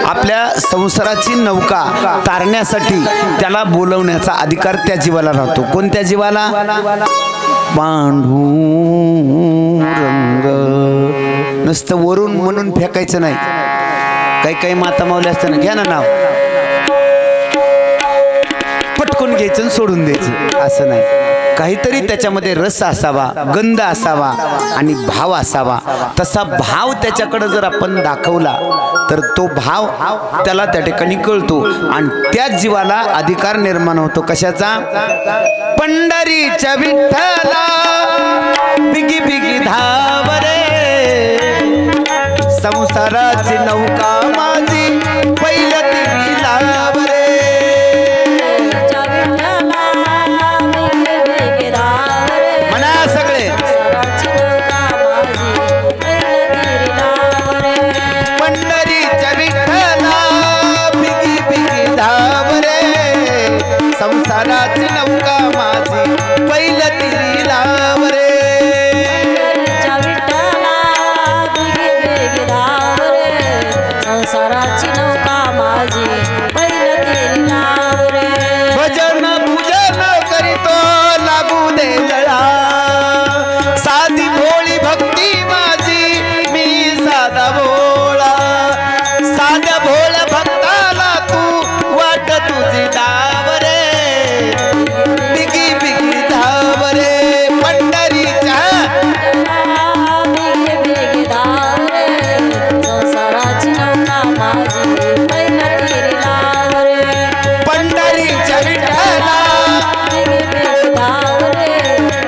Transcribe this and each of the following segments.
आपल्या संसाराची नौका तारण्यासाठी त्याला बोलवण्याचा अधिकार त्या जीवाला राहतो. कोणत्या जीवाला? पांडुरंग. नुसतं वरून म्हणून फेकायचं नाही. काही काही माता माऊली असताना घ्या ना नाव, पटकून घ्यायचं आणि सोडून द्यायचं असं नाही. काहीतरी त्याच्यामध्ये रस असावा, गंध असावा आणि भाव असावा. तसा भाव त्याच्याकडे जर आपण दाखवला तर तो भाव त्याला त्या ठिकाणी कळतो आणि त्याच जीवाला अधिकार निर्माण होतो. कशाचा? पंढरीच्या विठ्ठला बिगी बिगी धाव रे, संसाराची नौका माझी पहिलं तिरी लाव रे. म्हणा सगळे. पंढरीच्या विठ्ठला बिगी बिगी धाव रे, संसाराची नौका माझी पहिलं तिरी लाव रे. संसाराची नौका माझी पहिलं तेरी नाव रे. भजन पूजन करीतो लागू दे जळा, साधी भोळी भक्ती माझी मी साधा भोळा. साध्या भोळ्या भक्ताला तू वाट तुझी धाव रे, बिगी बिगी धाव रे. पंढरीच्या बिगी बिगी धाव रे, संसाराची नौका माझी पहिलं तेरी नाव रे. पंढरीच्या विठ्ठला बिगी बिगी धाव रे,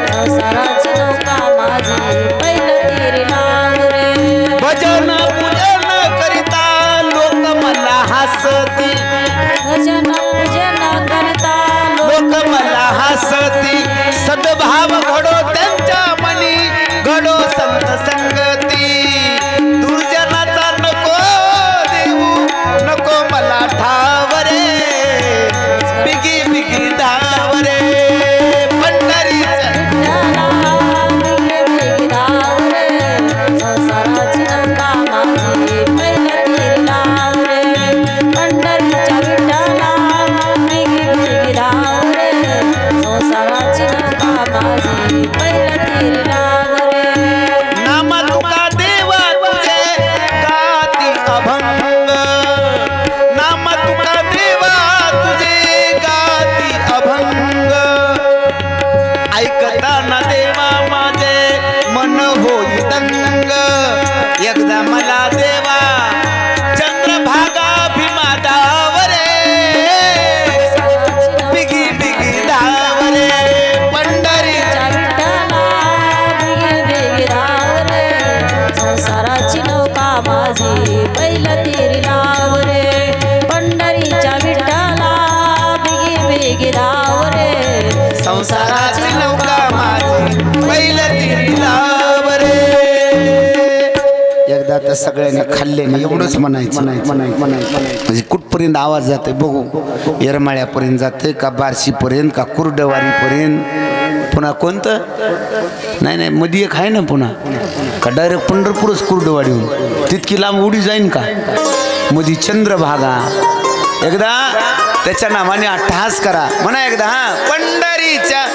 संसाराची नौका माझी पहिलं तेरी नाव रे. भजन पूजन करिता लोक मला हसती, भजन पूजन करता लोक मला हसती. सद्भाव घडो त्यांच्या मनी, घडो संत संगती. दुर्जनाचा नको देऊ, नको मला ठाव रे, बिगी बिगी धाव रे. पंढरीच्या बिगी बिगी धाव रे, संसाराची नौका माझी पहिलं तेरी नाव रे. पंढरीच्या विठ्ठला बिगी बिगी धाव रे, संसाराची नौका माझी पहिलं तेरी नाव रे. नाम तुका देवा तुझे गाती अभंग, नाम तुका देवा तुझे गाती अभंग. ऐकताना देवा माझे मन होई दंग. एकदा मला देवा चंद्रभागा भीमा धाव रे, बिगी बिगी धाव रे. पंढरीच्या विठ्ठला बिगी बिगी धाव रे, संसाराची नौका माझी पहिलं तेरी नाव रे. पंढरीच्या विठ्ठला बिगी बिगी धाव रे, संसाराची नौका माझी पहिलं तिरी लाव रे. एकदा तर सगळ्यांनी खाल्ल्याने एवढंच म्हणायचं. म्हणजे कुठपर्यंत आवाज जाते बघू. येरमाळ्यापर्यंत जाते का बार्शीपर्यंत का कुर्डवारीपर्यंत, पुन्हा कोणतं नाही नाही मध्ये एक आहे ना पुन्हा, का डायरेक्ट पंढरपूरच कुर्डवाडीहून तितकी लांब उडी जाईन का? मध्ये चंद्रभागा. एकदा त्याच्या नावाने अट्टहास करा म्हणा एकदा. हा पंढरीच्या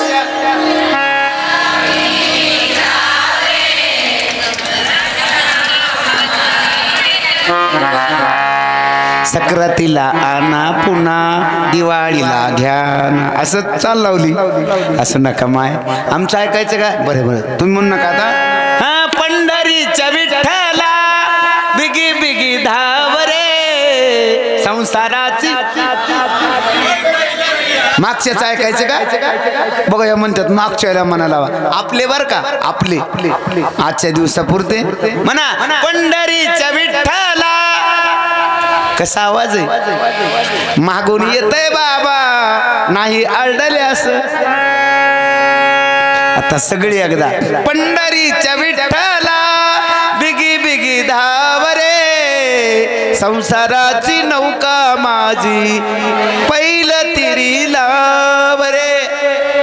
सक्रातीला आणा पुन्हा दिवाळीला घ्या ना, असं चाल लावली. असं नका माय, आमचं ऐकायचं का? बरं बरं तुम्ही म्हणू नका आता. हा पंढरीच्या विठ्ठला बिगी बिगी धाव रे, संसाराची. मागच्याच ऐकायचं का? बघा या म्हणतात मागच्या वेळेला म्हणा लावा आपले बर का, आपले आजच्या दिवसापुरते म्हणा. पंढरीच्या विठ्ठला. कसा आवाज आहे? मागून येतय बाबा, नाही आळडले असं. आता सगळी एकदा. पंढरीच्या विठ्ठला बिगी बिगी धाव रे, संसाराची नौका माझी पहिलं तिरी लाव रे.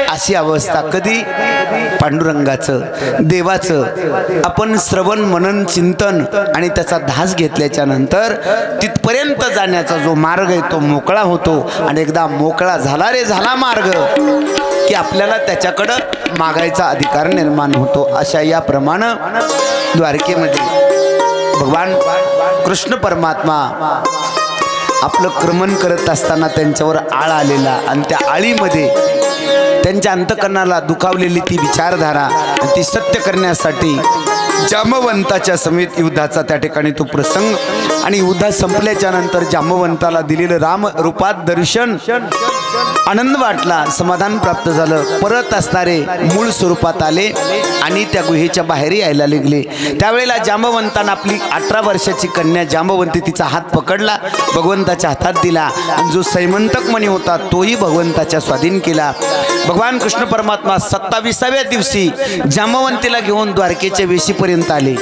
अशी अवस्था कधी पांडुरंगाचं आपण श्रवण मनन चिंतन आणि त्याचा ध्यास घेतल्याच्या नंतर तिथपर्यंत जाण्याचा जो मार्ग आहे तो मोकळा होतो आणि एकदा मोकळा झाला रे झाला मार्ग की आपल्याला त्याच्याकडं मागायचा अधिकार निर्माण होतो। अशा याप्रमाणे द्वारकेमध्ये भगवान कृष्ण परमात्मा आपलं क्रमण करत असताना त्यांच्यावर आळ आलेला आणि त्या आळीमध्ये त्यांच्या अंतकरणाला दुखावलेली ती विचारधारा आणि ती सत्य करण्यासाठी जामवंताच्या समेत युद्धाचा त्या ठिकाणी तो प्रसंग आणि युद्ध संपल्याच्या नंतर जामवंताला दिलेलं राम रूपात दर्शन आनंद वाटला, समाधान प्राप्त झालं। परत असणारे मूळ स्वरूपात आले आणि त्या गुहेच्या बाहेर यायला लागले। त्यावेळेला जांबवंतानं आपली 18 वर्षाची कन्या जांबवंती तिचा हात पकडला, भगवंताच्या हातात दिला आणि जो सैमंतक मणी होता तोही भगवंताच्या स्वाधीन केला। भगवान कृष्ण परमात्मा 27व्या दिवशी जांबवंतीला घेऊन द्वारकेच्या वेशीपर्यंत आले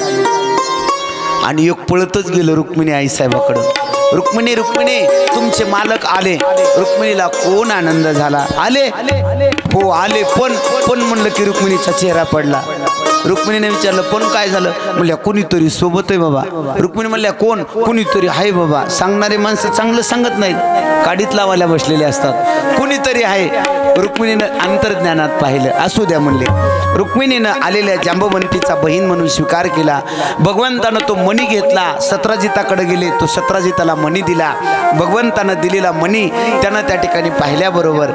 आणि एक पळतच गेलं रुक्मिणी आईसाहेबाकडं। रुक्मिणी रुक्मिणी तुमचे मालक आले। रुक्मिणीला कोण आनंद झाला, आले हो आले, पण म्हणलं की रुक्मिणीचा चेहरा पडला। रुक्मिणीने विचारलं पण काय झालं, म्हणल्या कोणीतरी सोबत आहे बाबा। रुक्मिणी म्हणल्या कोण, कोणीतरी आहे बाबा। सांगणारे माणसं चांगलं सांगत नाहीत, काडीत लावायला बसलेले असतात, कोणीतरी आहे। रुक्मिणीनं अंतर्ज्ञानात पाहिलं, असू द्या म्हणले। रुक्मिणीनं आलेल्या जांबवंतीचा बहीण म्हणून स्वीकार केला। भगवंतानं तो मणी घेतला, सत्राजिताकडे गेले, तो सत्राजिताला मणी दिला। भगवंतानं दिलेला मणी त्यानं त्या ठिकाणी पाहिल्याबरोबर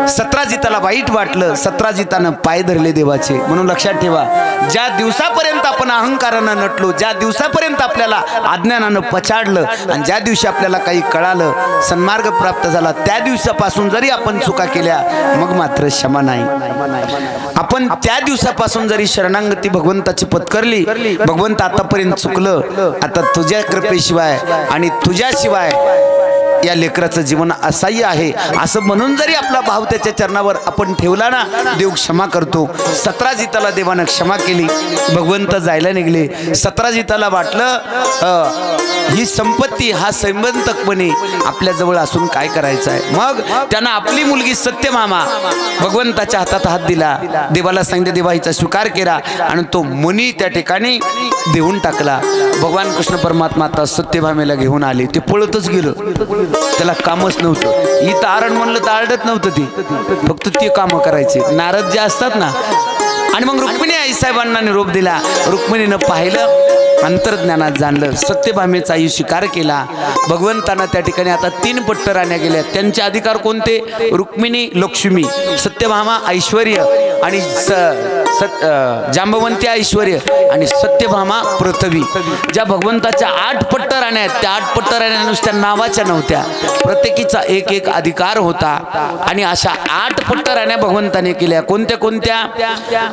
सत्राजिताला वाईट वाटलं। सत्राजितानं पाय धरले देवाचे। म्हणून लक्षात ठेवा, ज्या दिवसापर्यंत आपण अहंकारानं नटलो, ज्या दिवसापर्यंत आपल्याला अज्ञानानं पछाडलं आणि ज्या दिवशी आपल्याला काही कळालं, सन्मार्ग प्राप्त झाला, त्या दिवसापासून जरी आपण चुका केल्या मग मात्र क्षमा नाही। आपण त्या दिवसापासून जरी शरणागती भगवंताची पत्करली, भगवंत आतापर्यंत चुकलं, आता तुझ्या कृपेशिवाय आणि तुझ्याशिवाय या लेकराचं जीवन असह्य आहे असं म्हणून जरी आपला भाव त्याच्या चरणावर आपण ठेवला ना, देव क्षमा करतो। सत्राजिताला देवानं क्षमा केली, भगवंत जायला निघले। सत्राजिताला वाटलं ही संपत्ती हा सैमंतकपणे आपल्या जवळ असून काय करायचं आहे। मग त्यानं आपली मुलगी सत्यभामा भगवंताच्या हातात हात दिला, देवाला सांगितलं, देवा हिचा स्वीकार केला आणि तो मणी त्या ठिकाणी देऊन टाकला। भगवान कृष्ण परमात्मा आता सत्यभामेला घेऊन आले। ते पळतच गेलं, त्याला कामच नव्हतं। इथं आरण म्हणलं तर आरडत नव्हतं, ते फक्त ते कामं करायचे नारद जे असतात ना। आणि मग रुक्मिणी आईसाहेबांना निरोप दिला। रुक्मिणीनं पाहिलं, अंतर्ज्ञानात जाणलं, सत्यभामेचा आई स्वीकार केला। भगवंतांना त्या ठिकाणी आता 3 पट्ट राण्या गेल्या। त्यांचे अधिकार कोणते, रुक्मिणी लक्ष्मी, सत्यभामा ऐश्वर्य आणि जांबवंती ऐश्वर्य आणि सत्यभामा पृथ्वी। ज्या भगवंताच्या 8 पट्ट राण्या आहेत, त्या 8 पट्ट राण्या नुसत्या नावाच्या नव्हत्या, प्रत्येकीचा एक अधिकार होता। आणि अशा 8 पट्ट राण्या भगवंताने केल्या। कोणत्या कोणत्या,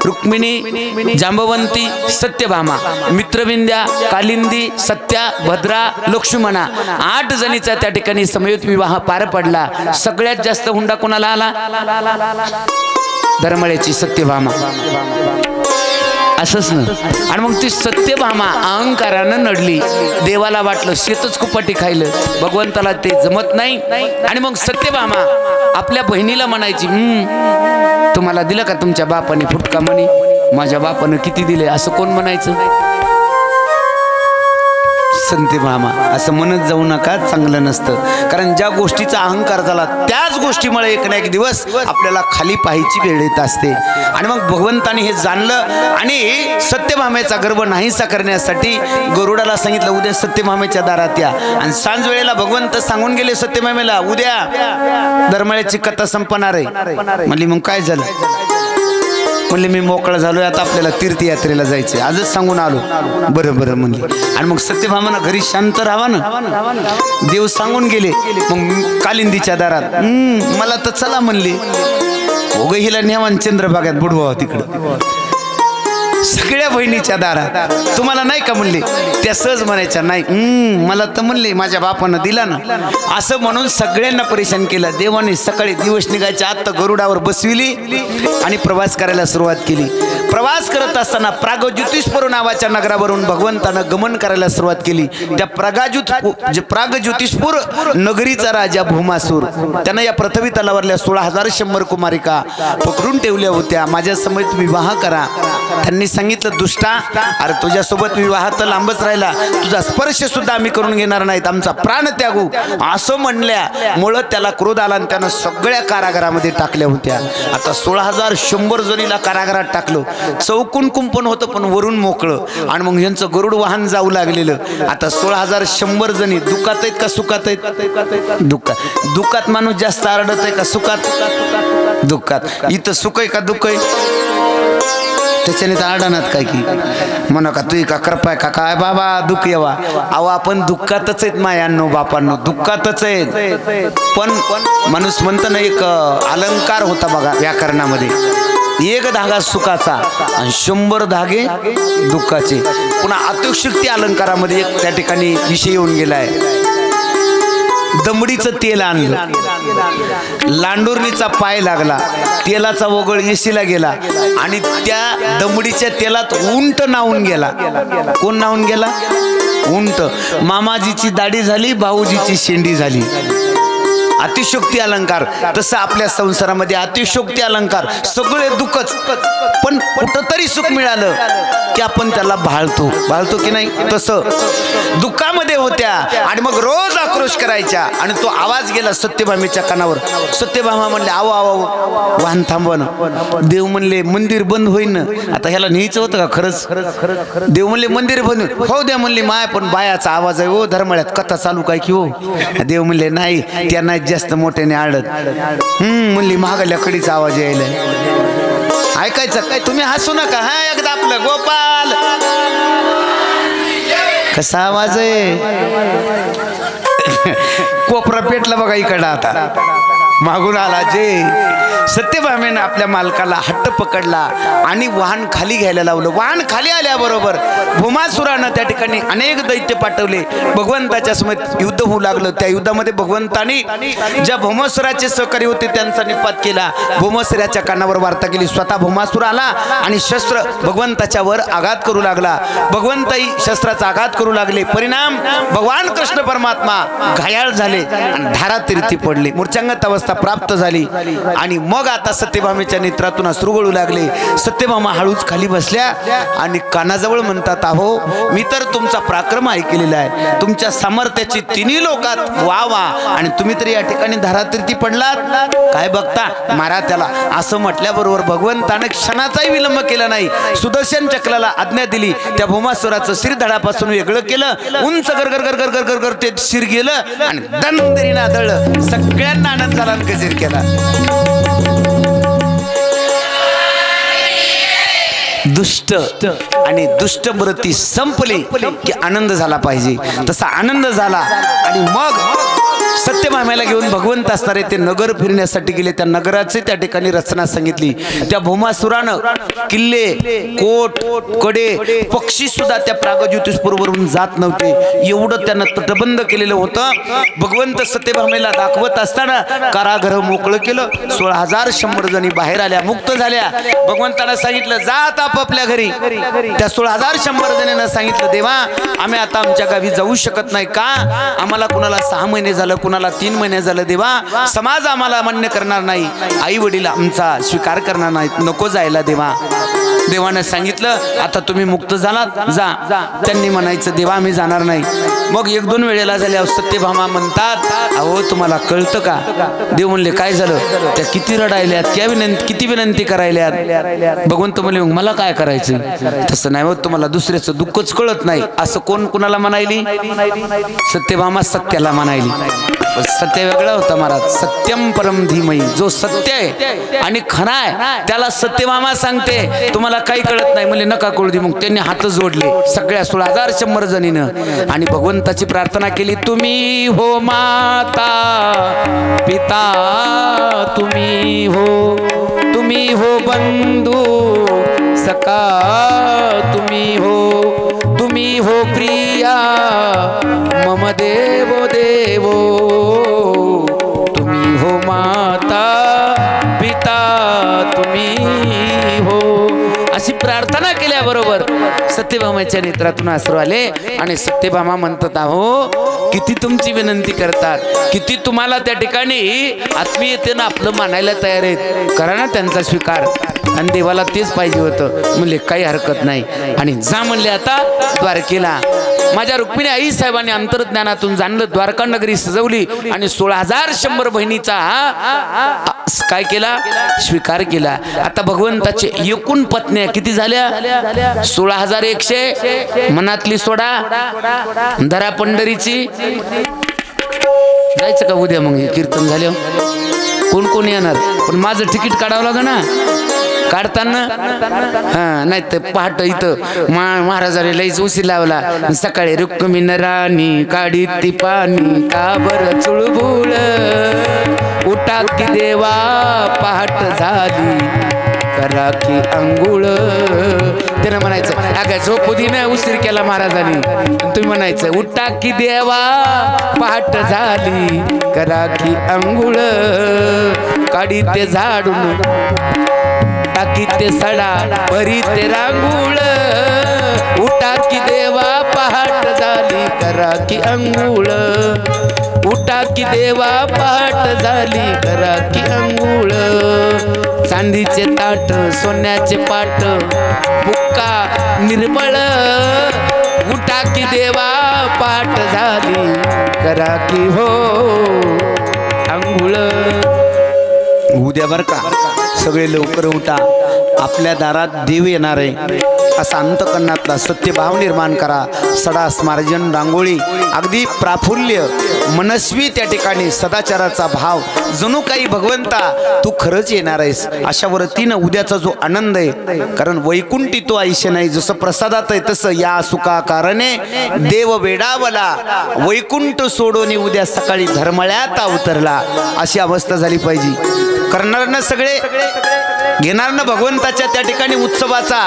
रुक्मिणी, जांबवंती, सत्यभामा, मित्रविंद्या, कालिंदी, सत्या, भद्रा, लक्ष्मणा, 8 जणीचा त्या ठिकाणी समयुत विवाह पार पडला। सगळ्यात जास्त हुंडा कोणाला आला, धर्मळ्याची सत्यभामा, असंच ना। आणि मग ती सत्यभामा अहंकारानं नडली, देवाला वाटलं शेतच कुपाटी खायलं, भगवंताला ते जमत नाही। आणि मग सत्यभामा आपल्या बहिणीला म्हणायची, तुम्हाला दिलं का तुमच्या बापाने फुटका मणी, माझ्या बापानं किती दिले, असं कोण म्हणायचं। सत्यभामा असं म्हणत जाऊ नका, चांगलं नसतं। कारण ज्या गोष्टीचा अहंकार झाला त्याच गोष्टीमुळे एक ना एक दिवस आपल्याला खाली पाहायची वेळ येत असते। आणि मग भगवंताने हे जाणलं आणि सत्यभामेचा गर्व नाहीसा करण्यासाठी गरुडाला सांगितलं, उद्या सत्यभामेच्या दारात या। आणि सांज वेळेला भगवंत सांगून गेले सत्यभामेला, उद्या धर्मळ्याची कथा संपणार आहे। म्हणली मग काय झालं, म्हणले मी मोकळा झालोय, आता आपल्याला तीर्थयात्रेला जायचे, आजच सांगून आलो। बरं बरं म्हणले। आणि मग सत्यभामाना घरी शांत राहावा ना, देव सांगून गेले। मग कालिंदीच्या दारात मला तर चला म्हणले, ओग हिला नेवान चंद्रभागात बुडवा तिकडं, सगळ्या बहिणीच्या दारात, तुम्हाला नाही का म्हणले, त्या सहज म्हणायच्या नाही, मला तर म्हणले माझ्या बापानं दिला ना, असं म्हणून सगळ्यांना परेशान केलं। देवाने सकाळी दिवस निघायच्या आत गरुडावर बसविली आणि प्रवास करायला सुरुवात केली। प्रवास करत असताना प्रागज्योतिषपूर नावाच्या नगरावरून भगवंतानं गमन करायला सुरुवात केली। त्या प्रागज्योतिषपूर नगरीचा राजा भूमासूर त्यानं या पृथ्वी तलावरल्या 16,100 कुमारिका पकडून ठेवल्या होत्या, माझ्या समेत विवाह करा। त्यांनी सांगितलं सांगितलं दुष्टा, अरे तुझ्यासोबत विवाह तर लांबच राहिला, तुझा स्पर्श सुद्धा आम्ही करून घेणार नाहीत, आमचा प्राण त्यागू असं म्हणल्यामुळं त्याला क्रोध आला आणि त्यानं सगळ्या कारागारामध्ये टाकल्या होत्या. आता 16,100 जणीला कारागारात टाकलं. चौकून कुंपण होतं पण वरून मोकळं आणि मग यांचं गरुड वाहन जाऊ लागलेलं. आता 16,100 जणी दुःखात आहेत का सुखात आहेत? दुःखात. दुःखात माणूस जास्त आरडत आहे का सुखात? दुःखात. इथं सुख आहे का दुःख आहे? त्याच्याने तर आडानात काय की म्हणा का तुझी का कृपा का काय बाबा दुःख येवा. अहो आपण दुःखातच आहेत मायांनो बापांनो, दुःखातच आहेत. पण माणूस म्हणतो ना, एक अलंकार होता बघा व्याकरणामध्ये, एक धागा सुखाचा आणि 100 धागे दुःखाचे. पुन्हा अतिशयोक्ती अलंकारामध्ये एक त्या ठिकाणी विषय येऊन गेलाय. दमडीचं तेल आणलं, लांडोरणीचा पाय लागला, तेलाचा वगळ येशीला गेला आणि त्या दमडीच्या तेलात उंट नाहून गेला. कोण नाहून गेला? उंट. मामाजीची दाढी झाली, भाऊजीची शेंडी झाली. अतिशयोक्ती अलंकार. तसं आपल्या संसारामध्ये अतिशयोक्ती अलंकार, सगळे दुःखच, पण कुठंतरी सुख मिळालं की आपण त्याला भाळतो की नाही. तसं दुःखामध्ये होत्या आणि मग रोज आक्रोश करायच्या आणि तो आवाज गेला सत्यभामेच्या कानावर. सत्यभामा म्हणले आव आव वाहन थांबवण. देव म्हणले मंदिर बंद होईन. आता ह्याला न्यायचं होतं का खरंच? देव म्हणले मंदिर बंद हो द्या म्हणले. माय पण बायाचा आवाज आहे हो, धर्मळ्यात कथा चालू काय की हो. देव म्हणले नाही, त्या नाही जास्त मोठ्याने आडत. म्हणली महागल्या कडीचा आवाज यायला ऐकायचं काय? तुम्ही हसू नका. हा एकदा आपलं गोपाल कसा आवाज आहे. कोपरा पेटला बघा इकडं. आता मागून आला जे. सत्यभामेनं आपल्या मालकाला हट्ट पकडला आणि वाहन खाली घ्यायला लावलं. वाहन खाली आल्याबरोबर भूमासुरानं त्या ठिकाणी अनेक दैत्य पाठवले. भगवंताच्या समेत युद्ध होऊ लागलं. त्या युद्धामध्ये भगवंतानी ज्या भूमासुराचे सहकारी होते त्यांचा निपात केला. भूमासुराच्या कानावर वार्ता केली. स्वतः भूमासुर आला आणि शस्त्र भगवंताच्या वर आघात करू लागला. भगवंताई शस्त्राचा आघात करू लागले. परिणाम भगवान कृष्ण परमात्मा घायाळ झाले आणि धारातीर्थी पडले. मूर्छांगत अवस्था प्राप्त झाली आणि मग आता सत्यभामेच्या नेत्रातून अश्रू गळू लागले. सत्यभामा हळूच खाली बसल्या आणि कानाजवळ म्हणतात, अहो मी तर तुमचा पराक्रम ऐकलेला आहे, तुमच्या सामर्थ्याची तिन्ही लोकात वा आणि तुम्ही तरी या ठिकाणी धारातीर्थी पडलात. काय बघता, मारा त्याला. असं म्हटल्याबरोबर भगवंताने क्षणाचाही विलंब केला नाही. सुदर्शन चक्राला आज्ञा दिली. त्या भूमासुराचं शिर धडापासून वेगळं केलं. उंच गरगर ते शिर गेलं आणि दंदरीनं आदळलं. सगळ्यांना आनंद झाला आणि गजर केला. दुष्ट आणि दुष्ट वृत्ती संपली की आनंद झाला पाहिजे. तसा आनंद झाला आणि मग सत्यभामेला घेऊन भगवंत असणारे ते नगर फिरण्यासाठी गेले. त्या नगराचे त्या ठिकाणी रचना सांगितली. त्या भूमासुरानं किल्ले, कोट, कडे, पक्षी सुद्धा त्या प्रागज्योतिषपूरवरून जात नव्हते. एवढं त्यानं तटबंद केलेलं होतं. भगवंत सत्यभामेला दाखवत असताना कारागृह मोकळं केलं. 16,100 जणी बाहेर आल्या, मुक्त झाल्या. भगवंतानं सांगितलं जात आपापल्या घरी. त्या 16,100 जणींना सांगितलं देवा आम्ही आता आमच्या गावी जाऊ शकत नाही का? आम्हाला कुणाला 6 महिने झालं, कुणाला 3 महिने झालं. देवा समाज आम्हाला मान्य करणार नाही, आई वडील आमचा स्वीकार करणार नाहीत, नको जायला देवा. देवानं सांगितलं आता तुम्ही मुक्त झालात, जा. त्यांनी म्हणायचं देवा आम्ही जाणार नाही. मग 1-2 वेळेला झाल्या सत्यभामा म्हणतात, अहो तुम्हाला कळतं का? देव म्हणले काय झालं? त्या किती रडायल्यात, किती विनंती करायल्यात. भगवंत म्हणले मला काय करायचं? तसं नाही, तुम्हाला दुसऱ्याचं दुःखच कळत नाही असं कोण कुणाला म्हणायली? सत्यभामा सत्याला म्हणायली. सत्य वेगळा होता महाराज. सत्यम परम धीमई. जो सत्य आहे आणि खरा आहे त्याला सत्यभामा सांगते तुम्हाला काही कळत नाही. म्हणजे नका कळू दे. मग त्यांनी हात जोडले सगळ्या 16,100 जणीनं आणि भगवंताची प्रार्थना केली. तुम्ही हो माता पिता, तुम्ही हो बंधू सखा, तुम्ही हो प्रिया मम देवो देवो, तुम्ही हो माता पिता, तुम्ही हो. अशी प्रार्थना केल्याबरोबर सत्यभामेच्या नेत्रातून अश्रू आले आणि सत्यभामा म्हणतात, अहो किती तुमची विनंती करतात, किती तुम्हाला त्या ठिकाणी आत्मीयतेनं आपलं मानायला तयार आहेत. करा ना त्यांचा स्वीकार. आणि देवाला तेच पाहिजे होतं. म्हणले काही हरकत नाही. आणि जा म्हणले आता द्वारकेला. माझ्या रुक्मिणी आई साहेबांनी अंतर्ज्ञानातून जाणलं, द्वारका नगरी सजवली आणि 16,100 बहिणीचा काय केला, स्वीकार केला. आता भगवंताचे एकूण पत्न्या किती झाल्या, 16,100. मनातली सोडा, धरा पंढरीची. जायचं का उद्या मग कीर्तन झालं? कोण कोण येणार? पण माझं तिकीट काढावं लागेल ना काढताना. हा नाही तर पहाट इथं महाराजाने लईच उशीर लावला. सकाळी रुक्मिणी राणी काढी ती पाणी का बर चुळबुळ, उठा की देवा पहाट झाली करा की अंघोळ. त्यानं म्हणायचं अगं झोपू दे ना, उशीर केला महाराजांनी. तुम्ही म्हणायचं उठा की देवा पहाट झाली करा की अंघोळ, काढी ते झाडून टाकी ते सडा भरी ते रांगोळ, उठा की देवा पहाट झाली करा की अंघोळ, उठा की देवा पहाट झाली करा की अंघोळ. चांदीचे ताट सोन्याचे पाट बुक्का निर्मळ, उठा की देवा पहाट झाली करा की हो अंघोळ. उद्या बर का सगळे लवकर उठा. आपल्या दारात देव येणार आहे असा अंतकरणातला सत्यभाव निर्माण करा. सडा स्मार्जन रांगोळी अगदी प्राफुल्य मनस्वी त्या ठिकाणी सदाचाराचा भाव. जणू काही भगवंता तू खरंच येणार आहेस अशा वरतीनं उद्याचा जो आनंद आहे. कारण वैकुंठी तो आयुष्य नाही. जसं प्रसादात आहे तसं या सुका कारणे देव वेडावला, वैकुंठ सोडून उद्या सकाळी धर्मळ्यात अवतरला. अशी अवस्था झाली पाहिजे. करणार ना सगळे, घेणार ना भगवंताच्या त्या ठिकाणी उत्सवाचा,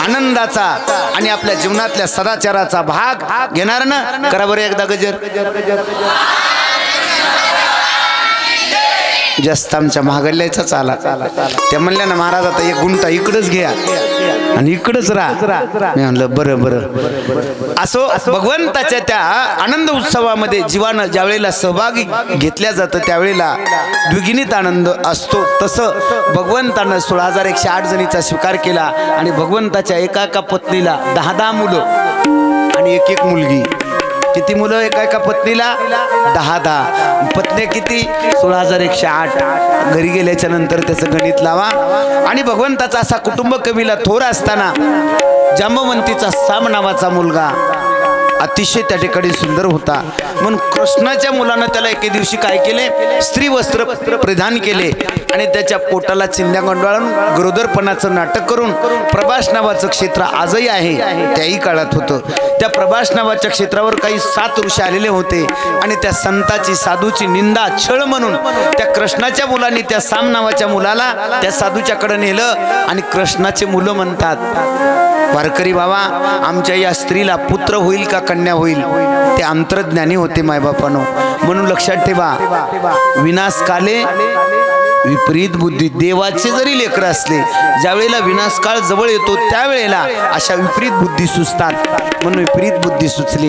आनंदाचा आणि आपल्या जीवनातल्या सदाचाराचा भाग घेणार ना. करा बरं एकदा गजर. जास्त आमच्या महागल्याचाच आला. त्या म्हणल्या ना महाराज आता एक गुंटा इकडंच घ्या आणि इकडंच राहा. मी म्हणलं बरं बरं. असो भगवंताच्या त्या आनंद उत्सवामध्ये जीवानं ज्यावेळेला सहभागी घेतल्या जातं त्यावेळेला द्विगुणित आनंद असतो. तसं भगवंतानं 16,108 जणीचा स्वीकार केला आणि भगवंताच्या एका पत्नीला 10 मुलं आणि एक मुलगी. किती मुलं एका पत्नीला? 10. पत्नी किती? 16,108. घरी गेल्याच्या नंतर त्याचं गणित लावा. आणि भगवंताचा असा कुटुंब कवीला थोर असताना जांबवंतीचा साम नावाचा मुलगा अतिशय त्या ठिकाणी सुंदर होता. म्हणून कृष्णाच्या मुलानं त्याला एके दिवशी काय केले, स्त्री वस्त्र परिधान केले आणि त्याच्या पोटाला चिंध्या गोंधळून गरोदरपणाचं नाटक करून प्रभास नावाचं क्षेत्र आजही आहे त्याही काळात होतं. त्या प्रभास नावाच्या क्षेत्रावर काही 7 ऋषी आलेले होते आणि त्या संताची साधूची निंदा छळ म्हणून त्या कृष्णाच्या मुलांनी त्या साम नावाच्या मुलाला त्या साधूच्याकडे नेलं आणि कृष्णाचे मुलं म्हणतात वारकरी बाबा आमच्या या स्त्रीला पुत्र होईल का कन्या होईल. ते अंतर्ज्ञानी होते मायबापानो. म्हणून लक्षात ठेवा, विनाश काले विपरीत बुद्धी. देवाचे जरी लेकर असले ज्यावेळेला विनाशकाळ जवळ येतो त्यावेळेला अशा विपरीत बुद्धी सुचतात. म्हणून विपरीत बुद्धी सुचली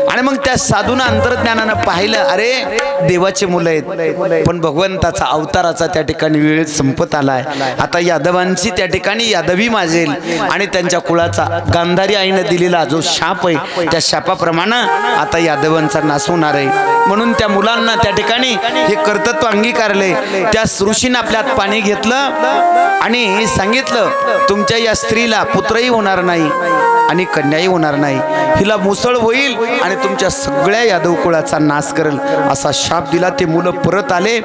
आणि मग त्या साधूनं अंतर्ज्ञानानं पाहिलं, अरे देवाचे मुलं आहेत पण भगवंताचा अवताराचा त्या ठिकाणी वेळ संपत आलाय. आता यादवांची त्या ठिकाणी यादवी माजेल आणि त्यांच्या कुळाचा गांधारी आईनं दिलेला जो शाप आहे त्या शापाप्रमाणे आता यादवांचा नाश होणार आहे. म्हणून त्या मुलांना त्या ठिकाणी हे कर्तृत्व अंगीकारले. त्या ऋषीनं आपल्यात पाणी घेतलं आणि सांगितलं, तुमच्या या स्त्रीला पुत्रही होणार नाही आणि कन्याही होणार नाही. हिला मुसळ होईल आणि तुमच्या सगळ्या यादव कुळाचा नाश करेल असा शाप दिला. ते मुलं परत आले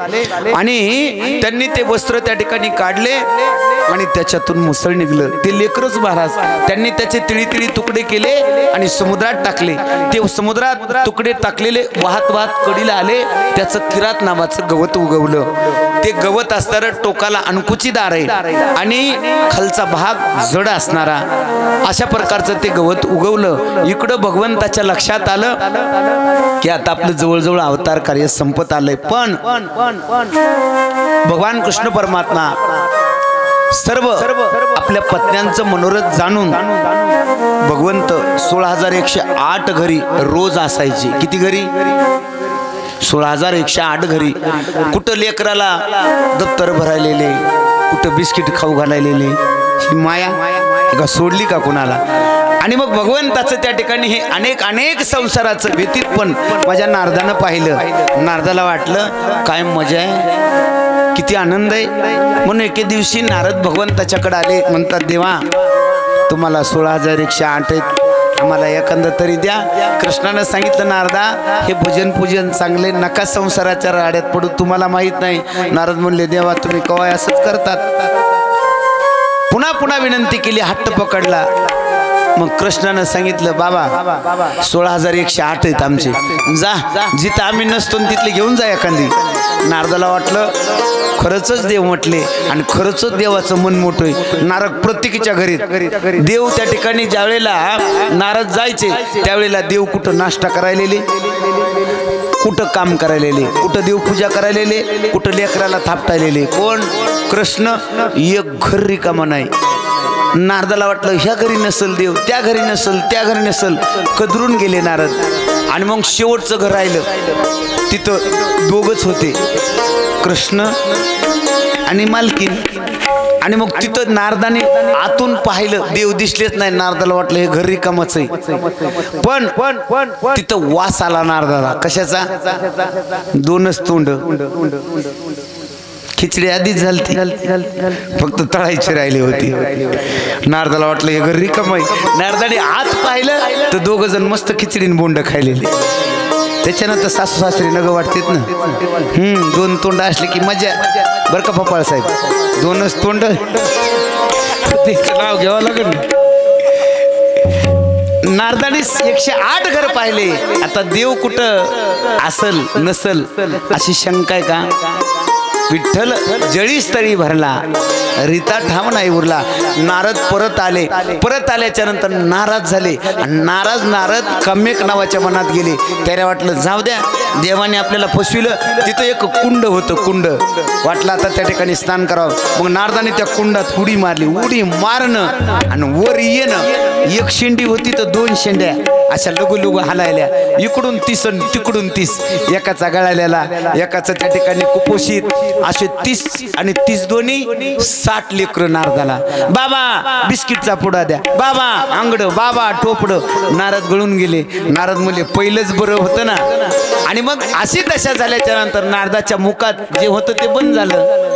आणि त्यांनी ते वस्त्र त्या ठिकाणी काढले आणि त्याच्यातून मुसळ निघलं. ते लेकरच महाराज त्यांनी त्याचे तिळी तिळी तुकडे केले आणि समुद्रात टाकले. ते समुद्रात तुकडे टाकलेले वाहत वाहत कडीला आले. त्याचं किरात नावाचं गवत उगवलं. ते गवत असणारं टोकाला अंकुचीदार आहे आणि खालचा भाग जड असणारा अशा प्रकारचं ते गवत उगवलं. इकडं भगवंताच्या लक्षात आलं की आता आपलं जवळजवळ अवतार कार्य संपत आलंय. पण भगवान कृष्ण परमात्मा सर्व आपल्या पत्न्यांचं मनोरथ जाणून भगवंत 16,108 घरी रोज असायचे. किती घरी? 16,108 घरी. कुठं लेकराला दप्तर भरायलेले, कुठं बिस्किट खाऊ घालायलेले. ही माया का सोडली का कुणाला? आणि मग भगवंताचं त्या ठिकाणी हे अनेक संसाराचं व्यतीत पण माझ्या नारदानं पाहिलं. नारदाला वाटलं काय मजा आहे, किती आनंद आहे. म्हणून एके दिवशी नारद भगवंताच्याकडे आले. म्हणतात देवा तुम्हाला 16,108 आहेत, आम्हाला एखादं तरी द्या. कृष्णानं सांगितलं नारदा हे भजन पूजन चांगले, नका संसाराच्या राड्यात पडू, तुम्हाला माहित नाही. नारद म्हणले देवा तुम्ही कवाय असंच करतात. पुन्हा विनंती केली, हट्ट पकडला. मग कृष्णानं सांगितलं बाबा 16,108 आहेत आमचे, जा जिथं आम्ही नसतो तिथले घेऊन जा एखादी. नारदाला वाटलं खरंच देव म्हटले आणि खरंच देवाचं मन मोठं आहे. नारद प्रत्येकीच्या घरी देव त्या ठिकाणी ज्यावेळेला नारद जायचे त्यावेळेला देव कुठं नाश्ता करायलेले, कुठं काम करायलेले, कुठं देवपूजा करायलेले, कुठं लेकराला थापटायलेले. कोण? कृष्ण. एक घर रिकामा नाही. नारदाला वाटलं ह्या घरी नसल देव, त्या घरी नसल, त्या घरी नसल. कदरून गेले नारद. आणि मग शेवटचं घर राहिलं, तिथं दोघच होते, कृष्ण आणि मालकीन. आणि मग तिथं नारदाने आतून पाहिलं, देव दिसलेच नाही. नारदाला वाटलं हे घर रिकामच आहे. पण तिथं वास आला नारदाला. कशाचा? दोनच तोंड. खिचडी आधीच झालती, फक्त तळायची राहिली होती. नारदाला वाटलं हे घर रिकाम आहे. नारदाने आत पाहिलं तर दोघ जण मस्त खिचडीन बोंड खायलेले. त्याच्यानंतर सासू सासरी नग वाटतेत ना. दोन तोंड असले की मजा. बरं का पप्पाळ साहेब, दोनच तोंड त्याचं नाव घ्यावं लागेल. नारदाने 108 घर पाहिले. आता देव कुठं असल नसल अशी शंका आहे का? विठ्ठल जळी स्थळी भरला, रीता ठाम नाही उरला. नारद परत आले. परत आल्याच्या नंतर नाराज झाले. नारद कम्यक नावाच्या मनात गेले. त्याला वाटलं जाऊ द्या, देवाने आपल्याला फसविलं. तिथं एक कुंड होतं. कुंड वाटलं आता त्या ठिकाणी स्नान करावं. मग नारदाने त्या कुंडात उडी मारली. उडी मारणं आणि वर येणं. एक शेंडी होती तर 2 शेंड्या अशा लघु हलायल्या. इकडून 30 तिकडून 30. एकाचा गळालेला, एकाचा त्या ठिकाणी कुपोषित. असे 30 आणि 30 दोन्ही 60 लेकरं नारदाला. बाबा बिस्किटचा पुडा द्या, बाबा आंगड, बाबा टोपड. नारद गळून गेले. नारद म्हणले पहिलंच बरं होतं ना. आणि मग अशी दशा झाल्याच्या नंतर नारदाच्या मुखात जे होतं ते बंद झालं.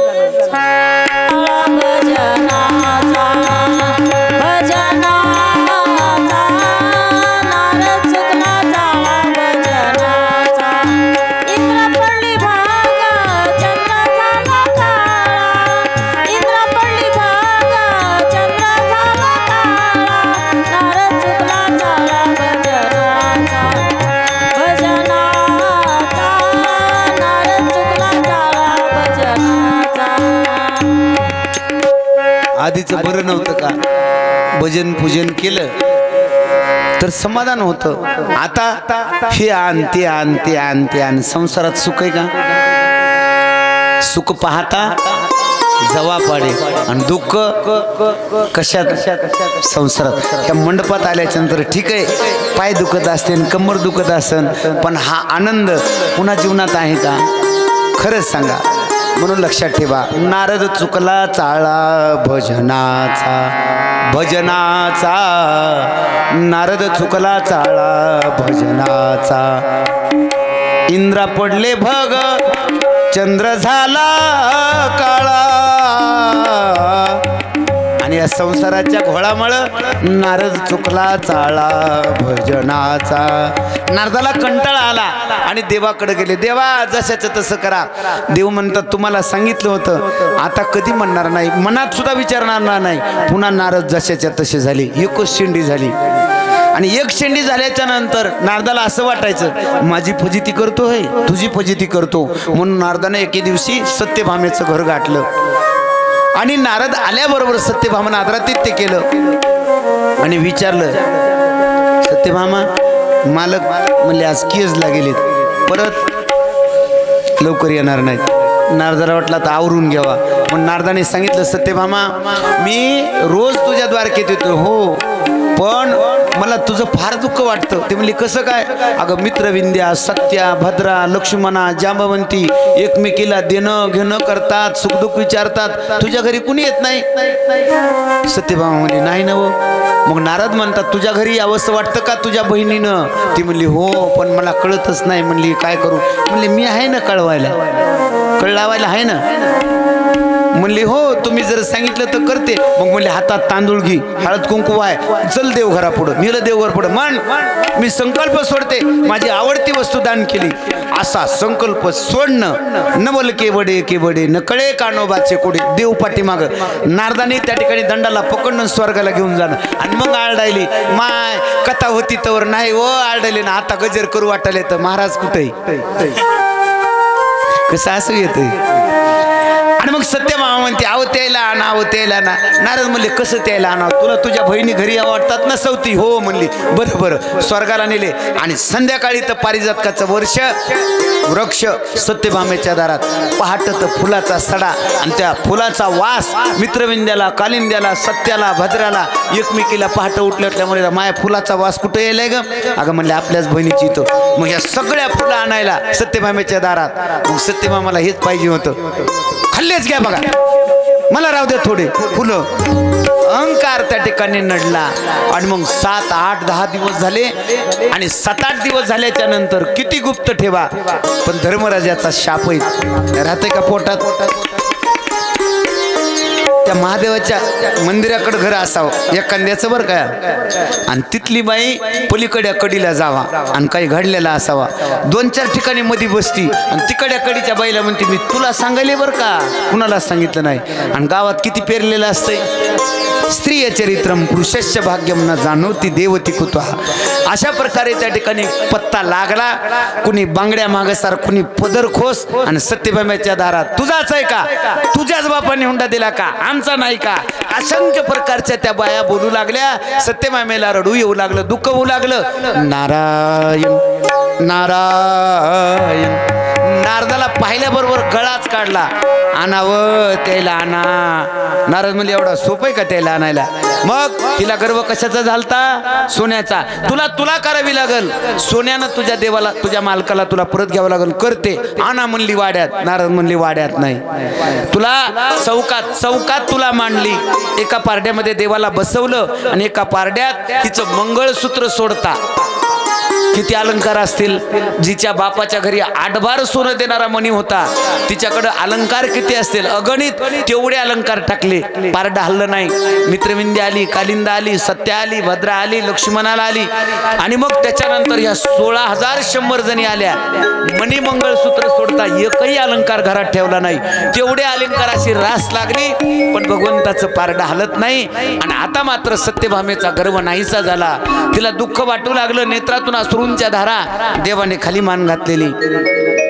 आधीचं बरं नव्हतं का? भजन पूजन केलं तर समाधान होतं. आता हे आण ते आण ते आण ते आण. संसारात सुख आहे का? सुख पाहता जवा पाडे आणि दुःख कशात? संसारात. त्या मंडपात आल्याच्या नंतर ठीक आहे, पाय दुखत असते, कंबर दुखत असेल, पण हा आनंद पुन्हा जीवनात आहे का? खरंच सांगा. म्हणून लक्षात ठेवा, नारद चुकला चाळा भजनाचा, भजनाचा. नारद चुकला चाळा भजनाचा. इंद्रा पडले भग, चंद्र झाला काळा. आणि या संसाराच्या घोळामुळं नारद चुकला चाळा भजनाचा. नारदाला कंटाळा आला आणि देवाकडे गेले. देवा जशाचं तसं करा. देव म्हणतात तुम्हाला सांगितलं होतं, आता कधी म्हणणार नाही, मनात सुद्धा विचारणार नाही. पुन्हा नारद जशाच्या तसे झाले. एकच शेंडी झाली. आणि एक शेंडी झाल्याच्या नंतर नारदाला असं वाटायचं माझी फजिती करतोय, तुझी फजिती करतो. म्हणून नारदाने एके दिवशी सत्यभामेचं घर गाठलं. आणि नारद आल्याबरोबर सत्यभामानं आदरातिथ्य केलं आणि विचारलं, सत्यभामा मालक म्हणले आज केजला गेलेत, परत लवकर येणार नाहीत. नारदाला वाटला तर आवरून घ्यावा. मग नारदाने सांगितलं सत्यभामा मी रोज तुझ्या द्वारकेत येतो हो, पण मला तुझं फार दुःख वाटतं. ते म्हणले कसं काय? अगं मित्रविंद्या, सत्या, भद्रा, लक्ष्मणा, जांबवंती एकमेकीला देणं घेणं करतात, सुखदुःख विचारतात, तुझ्या घरी कुणी येत नाही. सत्यभामा म्हणली नाही ना हो. मग नारद म्हणतात तुझ्या घरी यावंसं वाटतं का तुझ्या बहिणीनं? ती म्हणली हो, पण मला कळतच नाही. म्हणली काय करू? म्हणले मी आहे ना कळवायला, कळ लावायला आहे ना. म्हणली हो, तुम्ही जर सांगितलं तर करते. मग म्हणले हातात तांदूळ घे, हळद कुंकू आहे, चल देवघरा पुढं. नेलं देवघर पुढं. म्हण मी संकल्प सोडते, माझी आवडती वस्तू दान केली. असा संकल्प सोडणं. न बोल के बडे न कळे कानोबाचे कोडे. देव पाठीमाग. नारदाने त्या ठिकाणी दंडाला पकडणं स्वर्गाला घेऊन जाणं. आणि मग आरडायली माय कथा होती तर नाही हो, आरडायली ना आता गजर करू वाटायले तर महाराज कुठे कसं असं येतंय. आणि मग सत्यभामा म्हणते आव त्याला आणा, आव त्याला ना. नारद म्हणले कसं त्याला आणा? तुला तुझ्या बहिणी घरी आवडतात ना सवती? हो म्हणली. बरं बरं. स्वर्गाला नेले. आणि संध्याकाळी तर पारिजातकाचं वर्ष वृक्ष सत्यभामेच्या दारात. पहाट तर फुलाचा सडा आणि त्या फुलाचा वास मित्रविंद्याला, कालिंद्याला, सत्याला, भद्राला एकमेकीला पहाट उठल्यामुळे माया फुलाचा वास कुठं यायलाय ग? अगं म्हणले आपल्याच बहिणीची इथं. मग या सगळ्या फुलं आणायला सत्यभामेच्या दारात. मग सत्यभामाला हेच पाहिजे होतं. खाल्लेच घ्या बघा, मला राहू द्या थोडे फुलं. अहंकार त्या ठिकाणी नडला. आणि मग 7, 8, 10 दिवस झाले. आणि 7, 8 दिवस झाल्याच्या नंतर किती गुप्त ठेवा, पण धर्मराजाचा शाप राहते का पोटात? त्या महादेवाच्या मंदिराकडे घर असावं एखाद्याचं बरं काय. आणि तिथली बाई पलीकड्या कडीला जावा आणि काही घडलेला असावा. 2-4 ठिकाणी मधी बसती आणि तिकड्या कडीच्या बाईला म्हणते मी तुला सांगायले बरं का, कुणाला सांगितलं नाही. आणि गावात किती पेरलेलं असतंय. स्त्रिय चरित्रम पुरुषस्य भाग्यम न जाणवती देवती कुतः. अशा प्रकारे त्या ठिकाणी पत्ता लागला. कुणी बांगड्या मागसार, कुणी पदर खोस. आणि सत्यभामेच्या दारात तुझाच आहे का? तुझ्याच बापाने हुंडा दिला का? आमचा नाही का? असंख्य प्रकारच्या त्या बाया बोलू लागल्या. सत्यभामेला रडू येऊ लागलं, दुःख होऊ लागलं. नारायण नारायण. नारदाला पाहिल्याबरोबर गळाच काढला. आणावं त्याला आणा. नारद म्हणजे एवढा सोपं आहे का त्याला आणायला? मग तिला गर्व कशाचा झालता? सोन्याचा. तुला करावी लागल. सोन्यानं तुझ्या देवाला, तुझ्या मालकाला तुला परत घ्यावं लागल. करते. आणा म्हणली वाड्यात. नारद म्हणली वाड्यात नाही, तुला चौकात तुला मांडली. एका पारड्यामध्ये देवाला बसवलं आणि एका पारड्यात तिचं मंगळसूत्र सोडता. किती अलंकार असतील. जिच्या बापाच्या घरी 8 बार सोनं देणारा मणी होता, तिच्याकडे अलंकार किती असतील अगणित. तेवढे अलंकार टाकले. पारडा हल्लं नाही. मित्रविंद्या आली, कालिंदा आली, सत्या आली, भद्रा आली, लक्ष्मणाला आली. आणि मग त्याच्यानंतर ह्या 16,100 जणी आल्या. मणी मंगळसूत्र सोडता एकही अलंकार घरात ठेवला नाही. तेवढे अलंकार अशी रास लागली, पण भगवंताचं पारडा हलत नाही. आणि आता मात्र सत्यभामेचा गर्व नाहीसा झाला. तिला दुःख वाटू लागलं. नेत्रातून अश्रूंच्या धारा. देवाने खाली मान घातलेली.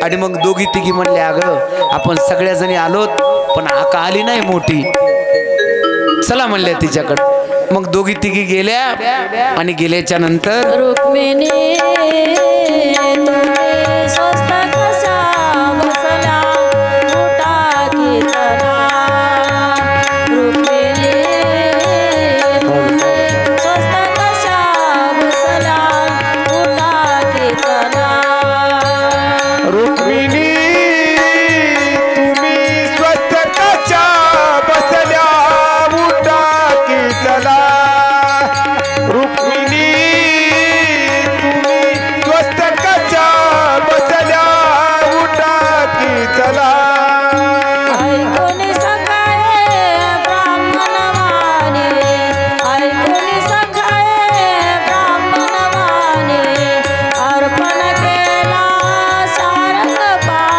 आणि मग दोघी तिघी म्हणले अगं आपण सगळ्या जणी आलोत, पण आका आली नाही मोठी, चला म्हणल्या तिच्याकडे. मग दोघी तिघी गेल्या. आणि गेल्याच्या नंतर रुक्मिणी स्वस्त कशा बसल्या उठाकी चला. रुक्मिणी स्वस्त कशा बसल्या उठाकी चला. रुक्मिणी तुम्ही स्वस्त कशा बसल्या उठा की चला. रुक्मिणी तुम्ही स्वस्त कशा बसल्या उठा की चला. ऐकून सकाळे ब्राह्मणवाणी, ऐकून सकाळे ब्राह्मणवाणी. अर्पण केला सारंग पाणी.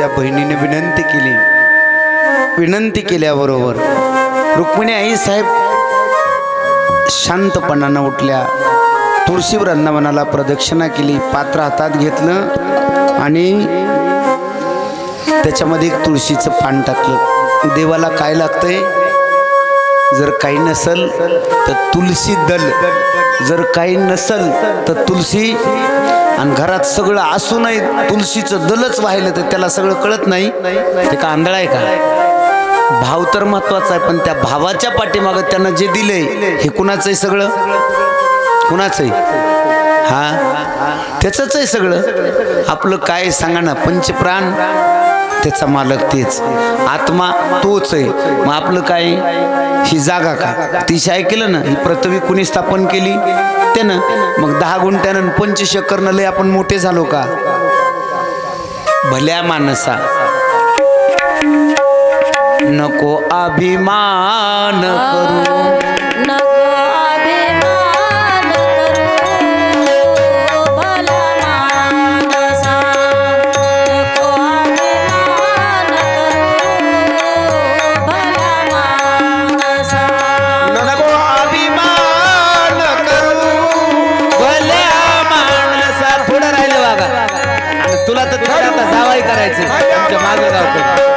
त्या बहिणीने विनंती केल्याबरोबर रुक्मिणी आई साहेब शांतपणानं उठल्या, तुळशी वृंदावनाला प्रदक्षिणा केली, पात्र हातात घेतलं आणि त्याच्यामध्ये एक तुळशीचं पान टाकलं. देवाला काय लागतंय? जर काही नसल तर तुळशी दल, जर काही नसल तर तुळशी, आणि घरात सगळं असूनही तुळशीचं दलच वाहिलं तर त्याला सगळं कळत नाही. ते का आंधळा आहे का? भाव तर महत्वाचा आहे, पण त्या भावाच्या पाठीमागं त्यानं जे दिलंय हे कुणाचं आहे? सगळं कुणाचं आहे? हा, त्याचंच आहे सगळं. आपलं काय सांगा ना, पंचप्राण त्याचा मालक तेच, आत्मा तोच आहे. मग आपलं काय? ही जागा का? तिशी ऐकलं ना, ही पृथ्वी कुणी स्थापन केली? त्यानं. मग 10 गुंठ्यानं 25 एकरनं लय आपण मोठे झालो का? भल्या माणसा नको अभिमान करू, नको अभिमान करू, भला मानसा. नको अभिमान करू, भला मानसा. नको अभिमान करू भल्या माणसा. थोडं राहिलं बघा, आणि तुला तर थोडं आता जावाई करायचं तुमच्या मागं गावतो.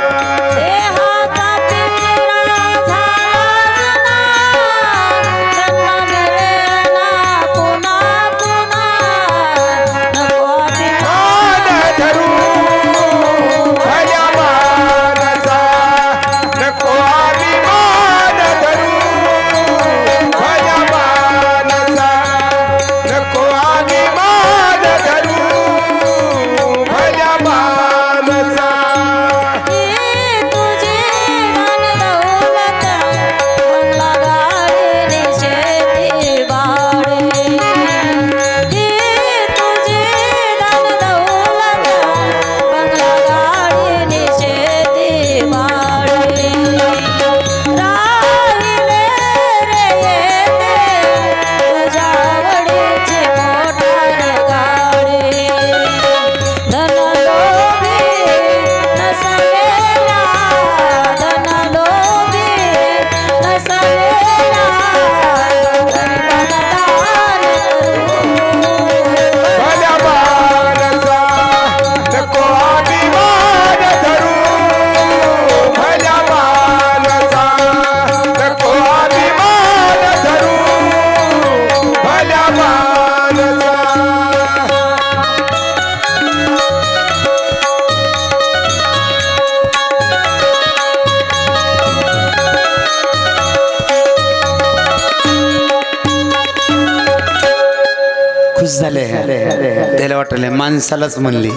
त्याला वाटले माणसालाच म्हणली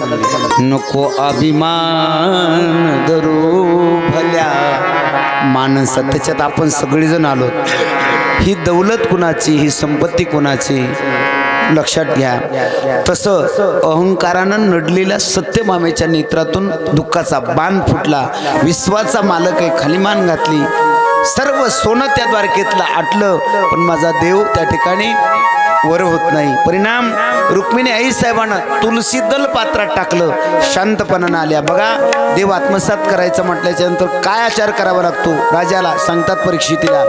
नको अभिमान धरू भल्या माणसा. त्याच्यात आपण सगळेजण आलो. ही दौलत कुणाची, ही संपत्ती कुणाची लक्षात घ्या. तसं अहंकारानं नडलेल्या सत्यभामेच्या नेत्रातून दुःखाचा बाण फुटला. विश्वाचा मालक आहे, खाली मान घातली. सर्व सोनं त्या द्वारकेतलं आटलं, पण माझा देव त्या ठिकाणी वर होत नाही. परिणाम रुक्मिणी आई साहेबांना तुलसी दल पात्रात टाकलं. शांतपणानं आल्या. बघा, देव आत्मसात करायचं म्हटल्याच्या नंतर काय आचार करावा लागतो राजाला सांगतात परीक्षितीला.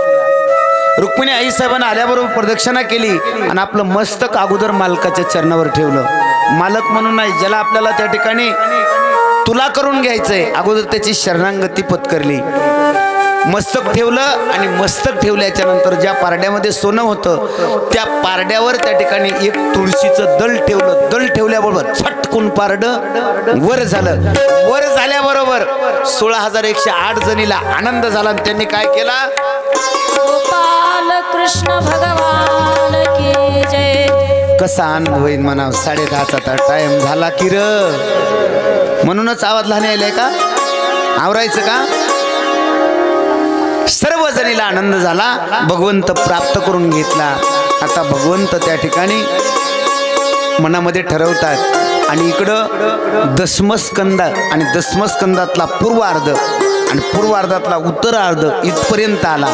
रुक्मिणी आई साहेबांना आल्याबरोबर प्रदक्षिणा केली आणि आपलं मस्तक अगोदर मालकाच्या चरणावर ठेवलं. मालक म्हणून नाही, ज्याला आपल्याला त्या ठिकाणी तुला करून घ्यायचंय अगोदर त्याची शरणागती पत्करली. मस्तक ठेवलं आणि मस्तक ठेवल्याच्या नंतर ज्या पारड्यामध्ये सोनं होतं त्या पारड्यावर त्या ठिकाणी एक तुळशीचं दल ठेवलं. दल ठेवल्याबरोबर छटकून पारडं वर झालं. वर झाल्याबरोबर 16,108 जणीला आनंद झाला. त्यांनी काय केला? गोपाल कृष्ण भगवान की जय. कसा आनंद होईल म्हणा. 10:30चा टाइम झाला की र. म्हणूनच आवाज लहान यायलाय का? आवरायचं का? सर्व जणीला आनंद झाला. भगवंत प्राप्त करून घेतला. आता भगवंत त्या ठिकाणी मनामध्ये ठरवतात आणि इकडं दशमस्कंद आणि दशमस्कंदातला पूर्वार्ध आणि पूर्वार्धातला उत्तरार्ध इथपर्यंत आला.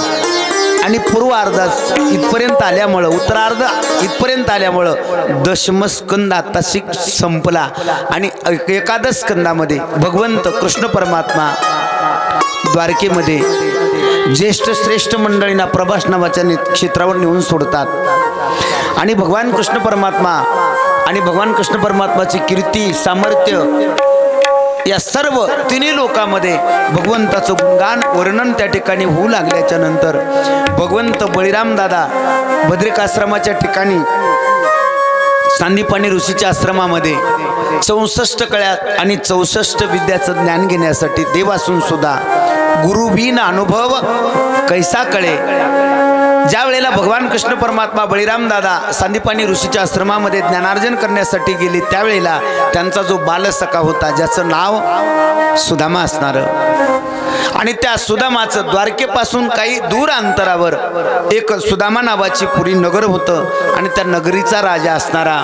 आणि पूर्वार्ध इथपर्यंत आल्यामुळं उत्तरार्ध इथपर्यंत आल्यामुळं दशमस्कंद आता संपला आणि एकादश स्कंदामध्ये भगवंत कृष्ण परमात्मा द्वारकेमध्ये ज्येष्ठ श्रेष्ठ मंडळींना प्रभास नावाच्या क्षेत्रावर नेऊन सोडतात आणि भगवान कृष्ण परमात्माची कीर्ती सामर्थ्य या सर्व तिन्ही लोकांमध्ये भगवंताचं गुणगान वर्णन त्या ठिकाणी होऊ लागल्याच्या नंतर भगवंत बळीराम दादा भद्रिकाश्रमाच्या ठिकाणी सांदीपानी ऋषीच्या आश्रमामध्ये 64 कळ्या आणि 64 विद्याचं ज्ञान घेण्यासाठी देव असून सुद्धा गुरुबिन अनुभव कैसा कळे। ज्या वेळेला भगवान कृष्ण परमात्मा बळीराम दादा सांदीपानी ऋषीच्या आश्रमामध्ये ज्ञानार्जन करण्यासाठी गेले त्यावेळेला त्यांचा जो बालसखा होता ज्याचं नाव सुदामा असणार आणि त्या सुदामाचं द्वारकेपासून काही दूर अंतरावर एक सुदामा नावाची पुरी नगर होतं आणि त्या नगरीचा राजा असणारा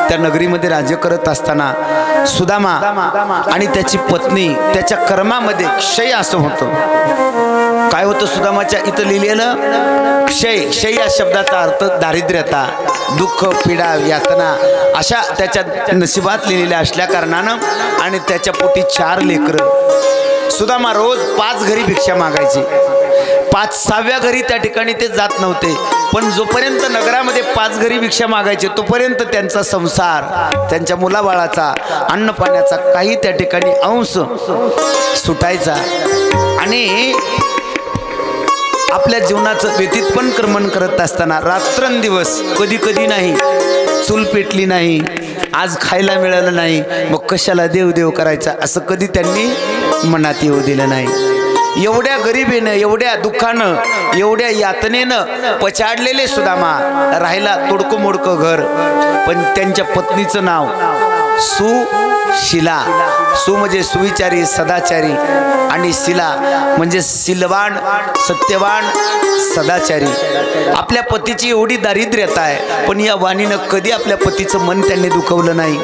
त्या नगरीमध्ये राज्य करत असताना सुदामा आणि त्याची पत्नी त्याच्या कर्मामध्ये क्षय असं होतं। काय होतं सुदामाच्या इथं लिहिलेलं क्षय या शब्दाचा अर्थ दारिद्र्यता दुःख पीडा यातना अशा त्याच्या नशिबात लिहिलेल्या असल्या कारणानं आणि त्याच्या पोटी 4 लेकरं। सुदामा रोज 5 घरी भिक्षा मागायची 5व्या घरी त्या ठिकाणी ते जात नव्हते पण जोपर्यंत नगरामध्ये 5 घरी भिक्षा मागायचे तोपर्यंत त्यांचा संसार त्यांच्या मुलाबाळाचा अन्न पाण्याचा काही त्या ठिकाणी अंश सुटायचा आणि आपल्या जीवनाचं व्यतीतपण क्रमण करत असताना रात्रंदिवस कधी नाही चूल पेटली नाही आज खायला मिळालं नाही मग कशाला देव करायचा असं कधी त्यांनी मनात येऊ दिलं नाही। एवढ्या गरिबीनं एवढ्या दुःखानं एवढ्या यातनेनं पछाडलेले सुदामा राहिला तोडकं मोडकं घर पण त्यांच्या पत्नीचं नाव सुशिला। सु म्हणजे सुविचारी सदाचारी आणि शिला म्हणजे शिलवान सत्यवान सदाचारी। आपल्या पतीची एवढी दारिद्र्यता आहे पण या वाणीनं कधी आपल्या पतीचं मन त्यांनी दुखवलं नाही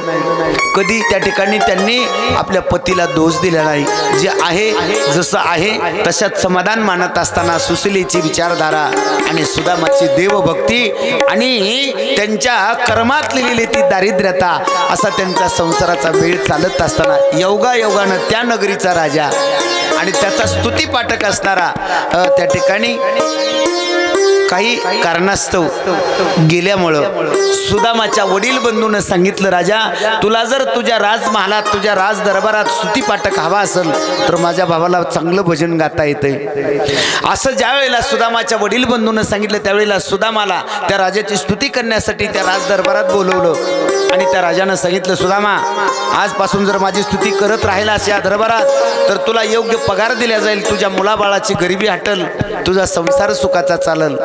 कधी त्या ठिकाणी त्यांनी आपल्या पतीला दोष दिला नाही। जे आहे जसं आहे तशात समाधान मानत असताना सुशिलेची विचारधारा आणि सुदामाची देवभक्ती आणि त्यांच्या कर्मात लिहिलेली ती दारिद्र्यता असा त्यांचा संसाराचा वेळ चालत असताना योगानं त्या नगरीचा राजा आणि त्याचा स्तुती पाठक असणारा त्या ठिकाणी काही कारणास्तव गेल्यामुळं सुदामाच्या वडील बंधूनं सांगितलं राजा तुला जर तुझ्या राजमहालात तुझ्या राज दरबारात स्तुती पाठक हवा असेल तर माझ्या भावाला चांगलं भजन गाता येतंय। असं ज्या वेळेला सुदामाच्या वडील बंधूनं सांगितलं त्यावेळेला सुदामाला त्या राजाची स्तुती करण्यासाठी त्या राज दरबारात बोलवलं आणि त्या राजानं सांगितलं सुदामा आजपासून जर माझी स्तुती करत राहिलास या दरबारात तर तुला योग्य पगार दिला जाईल तुझ्या मुलाबाळाची गरिबी हटल तुझा संसार सुखाचा चालल।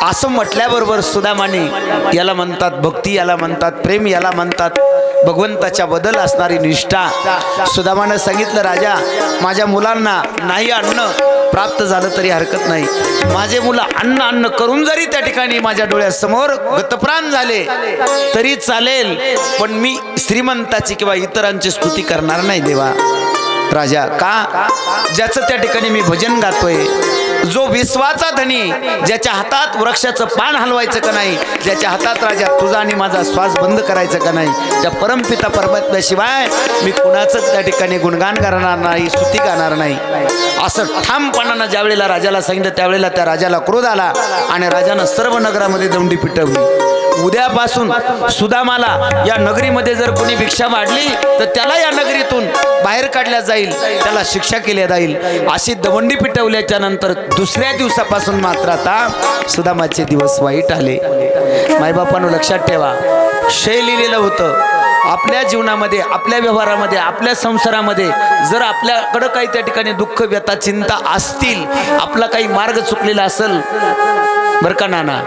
असं म्हटल्याबरोबर सुदामाने याला म्हणतात भक्ती याला म्हणतात प्रेम याला म्हणतात भगवंताच्या बदल असणारी निष्ठा। सुदामानं सांगितलं राजा माझ्या मुलांना नाही अन्न प्राप्त झालं तरी हरकत नाही माझे मुलं अन्न करून जरी त्या ठिकाणी माझ्या डोळ्यासमोर गतप्राण झाले तरी चालेल पण मी श्रीमंताची किंवा इतरांची स्तुती करणार नाही देवा। राजा का ज्याचं त्या ठिकाणी मी भजन गातोय जो विश्वाचा धनी ज्याच्या हातात वृक्षाचं पान हलवायचं का नाही ज्याच्या हातात राजा तुझा आणि माझा श्वास बंद करायचं का नाही त्या परमपिता परमात्म्याशिवाय मी कुणाचंच त्या ठिकाणी गुणगान करणार नाही स्तुती गाणार नाही असं ठामपणानं ज्यावेळेला राजाला सांगितलं त्यावेळेला त्या राजाला क्रोध आला आणि राजानं सर्व नगरामध्ये दंडी पिटवली। उद्यापासून सुदामाला या नगरीमध्ये जर कोणी भिक्षा मांडली तर त्याला या नगरीतून बाहेर काढल्या जाईल त्याला शिक्षा केली जाईल अशी दवंडी पिटवल्याच्या नंतर दुसऱ्या दिवसापासून मात्र आता सुदामाचे दिवस वाईट आले। मायबापांनो लक्षात ठेवा क्षय लिहिलेलं होतं आपल्या जीवनामध्ये आपल्या व्यवहारामध्ये आपल्या संसारामध्ये जर आपल्याकडं काही त्या ठिकाणी दुःख व्यथा चिंता असतील आपला काही मार्ग चुकलेला असेल बरं का नाना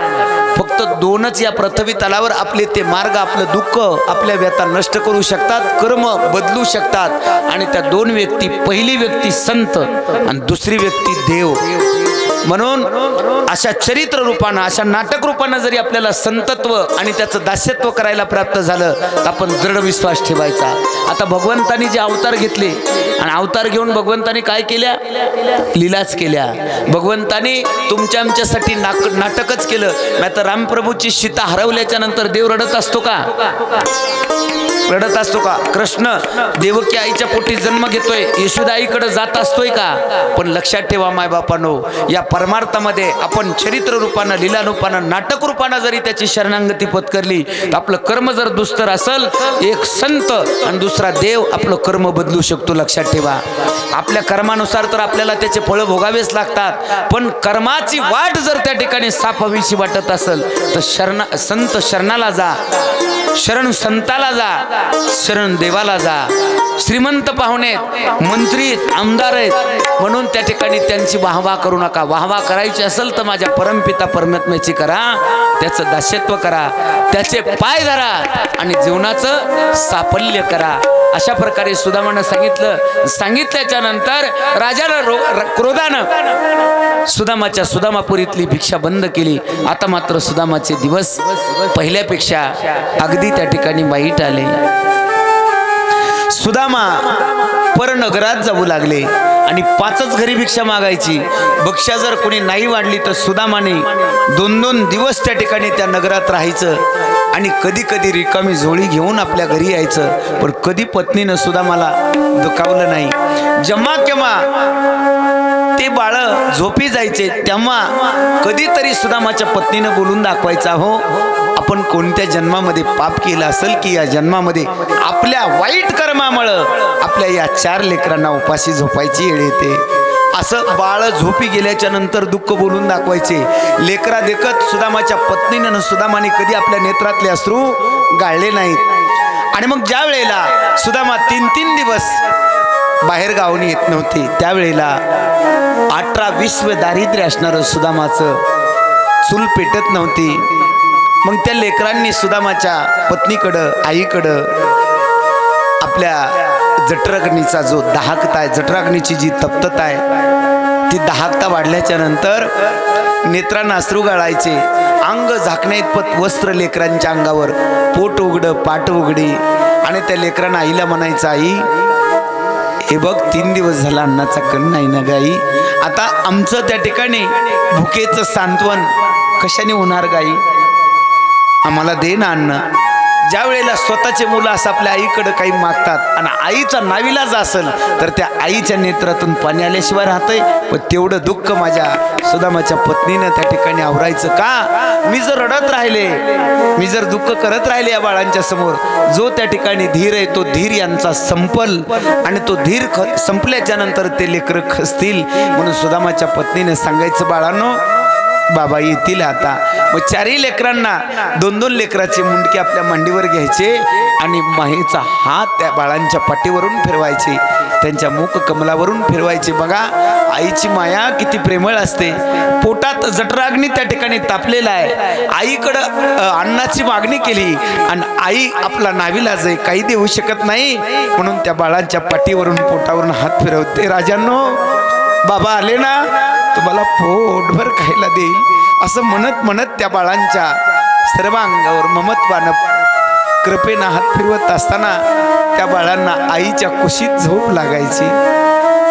फक्त 2च या पृथ्वी तलावर आपले ते मार्ग आपलं दुःख आपल्या व्यथा नष्ट करू शकतात कर्म बदलू शकतात आणि त्या 2 व्यक्ती पहिली व्यक्ती संत आणि दुसरी व्यक्ती देव। म्हणून अशा चरित्र रूपानं अशा नाटक रूपानं जरी आपल्याला संतत्व आणि त्याचं दास्यत्व करायला प्राप्त झालं तर आपण दृढ विश्वास ठेवायचा। आता भगवंतानी जे अवतार घेतले आणि अवतार घेऊन भगवंतानी काय केल्या लीलाच केल्या. भगवंताने तुमच्या आमच्यासाठी नाटकच केलं. नाही तर रामप्रभूची सीता हरवल्याच्या नंतर देव रडत असतो का? रडत असतो का? कृष्ण देवकी आईच्या पोटी जन्म घेतोय, यशोदा आईकडे जात असतोय का? पण लक्षात ठेवा मायबापांनो, या परमार्थामध्ये आपण चरित्र रूपानं, लीला रूपानं, नाटक रूपानं जरी त्याची शरणागती पत्करली तर आपलं कर्म जर दुस्तर असेल, एक संत आणि दुसरा देव आपलं कर्म बदलू शकतो. लक्षात ठेवा. आपल्या कर्मानुसार तर आपल्याला त्याचे फळं भोगावेच लागतात, पण कर्माची वाट जर त्या ठिकाणी साफावीशी वाटत असेल तर संत शरणाला जा, शरण संताला जा, शरण देवाला जा. श्रीमंत पाहुणे, मंत्री, आमदार आहेत म्हणून त्या ठिकाणी त्यांची वाहवा करू नका. वाहवा करायची असेल तर माझ्या परमपिता परमात्म्याची करा, त्याचं दास्यत्व करा, त्याचे पाय धरा आणि जीवनाचं साफल्य करा. अशा प्रकारे सुदामानं सांगितल्याच्या नंतर राजानं क्रोधानं सुदामापुरीतली भिक्षा बंद केली. आता मात्र सुदामाचे दिवस पहिल्यापेक्षा अगदी त्या ठिकाणी वाईट आले. सुदामा परनगरात जाऊ लागले आणि 5च घरी भिक्षा मागायची. भिक्षा जर कोणी नाही वाढली तर सुदामाने 2-2 दिवस त्या ठिकाणी त्या नगरात राहायचं आणि कधी कधी रिकामी झोळी घेऊन आपल्या घरी यायचं. पण कधी पत्नीनं सुदामाला दुखावलं नाही. जेव्हा केव्हा ते बाळ झोपी जायचे तेव्हा कधीतरी सुदामाच्या पत्नीनं बोलून दाखवायचा, हो आपण कोणत्या जन्मामध्ये पाप केलं असेल की या जन्मामध्ये आपल्या वाईट कर्मामुळं आपल्या या 4 लेकरांना उपाशी झोपायची वेळ येते. असं बाळ झोपी गेल्याच्या नंतर दुःख बोलून दाखवायचे. लेकरा देखत सुदामाच्या पत्नीनं सुदामाने कधी आपल्या नेत्रातले अश्रू गाळले नाहीत. आणि मग ज्या वेळेला सुदामा 3-3 दिवस बाहेर गावून येत नव्हते त्यावेळेला 18-20 दारिद्र्य असणारं सुदामाचं चूल पेटत नव्हती. मग त्या लेकरांनी सुदामाच्या पत्नीकडं, आईकडं आपल्या जठराग्नीचा जो दाहकता आहे, जठराग्नीची जी तप्तता आहे ती दाहकता वाढल्याच्या नंतर नेत्रांना अश्रू गाळायचे. अंग झाकण्याइतपत वस्त्र लेकरांच्या अंगावर, पोट उघडं, पाठ उघडी. आणि त्या लेकरांना आईला म्हणायचं, आई हे बघ 3 दिवस झाला अन्नाचा कण नाही ना गाई, आता आमचं त्या ठिकाणी भुकेचं सांत्वन कशाने होणार गाई, आम्हाला दे ना अन्न. ज्या वेळेला स्वतःचे मुलं असं आपल्या आईकडे काही मागतात आणि आईचा नाविलाज असेल तर त्या आईच्या नेत्रातून पाणी आल्याशिवाय राहतंय. पण तेवढं दुःख माझ्या सुदामाच्या पत्नीनं त्या ठिकाणी आवरायचं का? मी जर रडत राहिले, मी जर दुःख करत राहिले या बाळांच्या समोर, जो त्या ठिकाणी धीर आहे तो धीर यांचा संपल आणि तो धीर संपल्याच्या नंतर ते लेकरं खसतील. म्हणून सुदामाच्या पत्नीने सांगायचं, बाळांनो बाबा येतील आता. मग 4ही लेकरांना 2-2 लेकराचे मुंडके आपल्या मांडीवर घ्यायचे आणि माहीचा हात त्या बाळांच्या पाठीवरून फिरवायचे, त्यांच्या मुख कमलावरून फिरवायचे. बघा आईची माया किती प्रेमळ असते. पोटात जठराग्नी त्या ठिकाणी तापलेला आहे, आईकडं अन्नाची मागणी केली आणि आई आपला नाविलाज आहे, काही देऊ शकत नाही म्हणून त्या बाळांच्या पाठीवरून पोटावरून हात फिरवते. राजांनो बाबा आले ना तुम्हाला पोटभर खायला देईल असं म्हणत म्हणत त्या बाळांच्या सर्व अंगावर ममत्वानं कृपेनं हात फिरवत असताना त्या बाळांना आईच्या कुशीत झोप लागायची.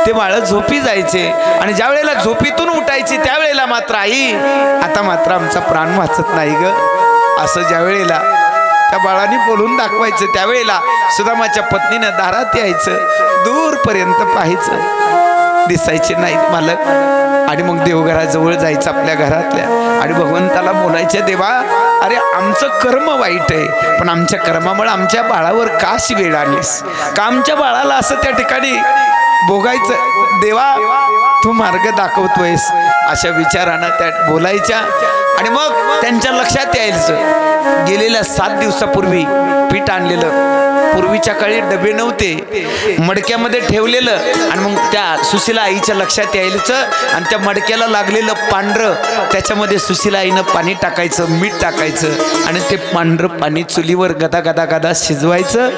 ते बाळ झोपी जायचे आणि ज्या वेळेला झोपीतून उठायची त्यावेळेला मात्र आई आता मात्र आमचा प्राण वाचत नाही ग असं ज्या वेळेला त्या बाळांनी बोलून दाखवायचं त्यावेळेला सुदामाच्या पत्नीनं दारात यायचं, दूरपर्यंत पाहायचं, दिसायचे नाहीत मालक. आणि मग देवघराजवळ जायचं आपल्या घरातल्या आणि भगवंताला बोलायचे, देवा अरे आमचं कर्म वाईट आहे पण आमच्या कर्मामुळे आमच्या बाळावर का अशी वेळ आणलीस, का आमच्या बाळाला असं त्या ठिकाणी भोगायचं, देवा तू मार्ग दाखवतोयस. अशा विचारानं त्या बोलायच्या. आणि मग त्यांच्या लक्षात यायचं गेलेल्या 7 दिवसापूर्वी पीठ आणलेलं, पूर्वीच्या काळी डबे नव्हते, मडक्यामध्ये ठेवलेलं आणि मग त्या सुशीला आईच्या लक्षात यायचं आणि त्या मडक्याला लागलेलं पांढरं त्याच्यामध्ये सुशीला आईनं पाणी टाकायचं, मीठ टाकायचं आणि ते पांढरं पाणी चुलीवर गदा गदा गदा शिजवायचं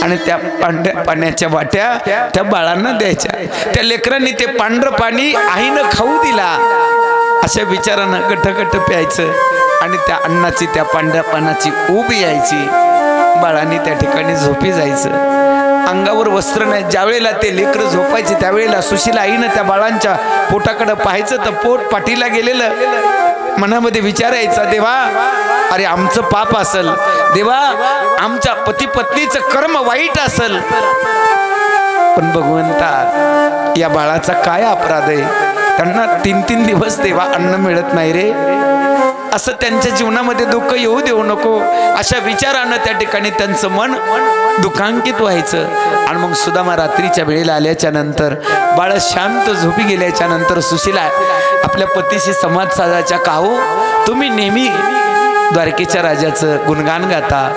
आणि त्या पांढऱ्या पाण्याच्या वाट्या त्या बाळांना द्यायच्या. त्या लेकरांनी ते पांढरं पाणी आईनं खाऊ दिला अशा विचारानं गठगठ प्यायचं आणि त्या अन्नाची त्या पांढऱ्या पानाची ऊब यायची. बाळांनी त्या ठिकाणी झोपी जायचं. अंगावर वस्त्र नाही. ज्यावेळेला ते लेकरं झोपायचे त्यावेळेला सुशीला आईनं त्या बाळांच्या पोटाकडे पाहायचं तर पोट पाठीला गेलेलं. मनामध्ये विचारायचा, देवा अरे आमचं पाप असल, देवा आमच्या पती पत्नीचं कर्म वाईट असल, पण भगवंता या बाळाचा काय अपराध आहे? त्यांना 3-3 दिवस देवा अन्न मिळत नाही रे, असं त्यांच्या जीवनामध्ये दुःख येऊ देऊ नको, अशा विचारानं त्या ठिकाणी त्यांचं मन दुःखांकित व्हायचं. आणि मग सुदामा रात्रीच्या वेळेला आल्याच्या नंतर, बाळ शांत झोपी गेल्याच्या नंतर सुशीला आपल्या पतीशी संवाद साधायच्या, का हो तुम्ही नेहमी द्वारकेच्या राजाचं गुणगान गाता,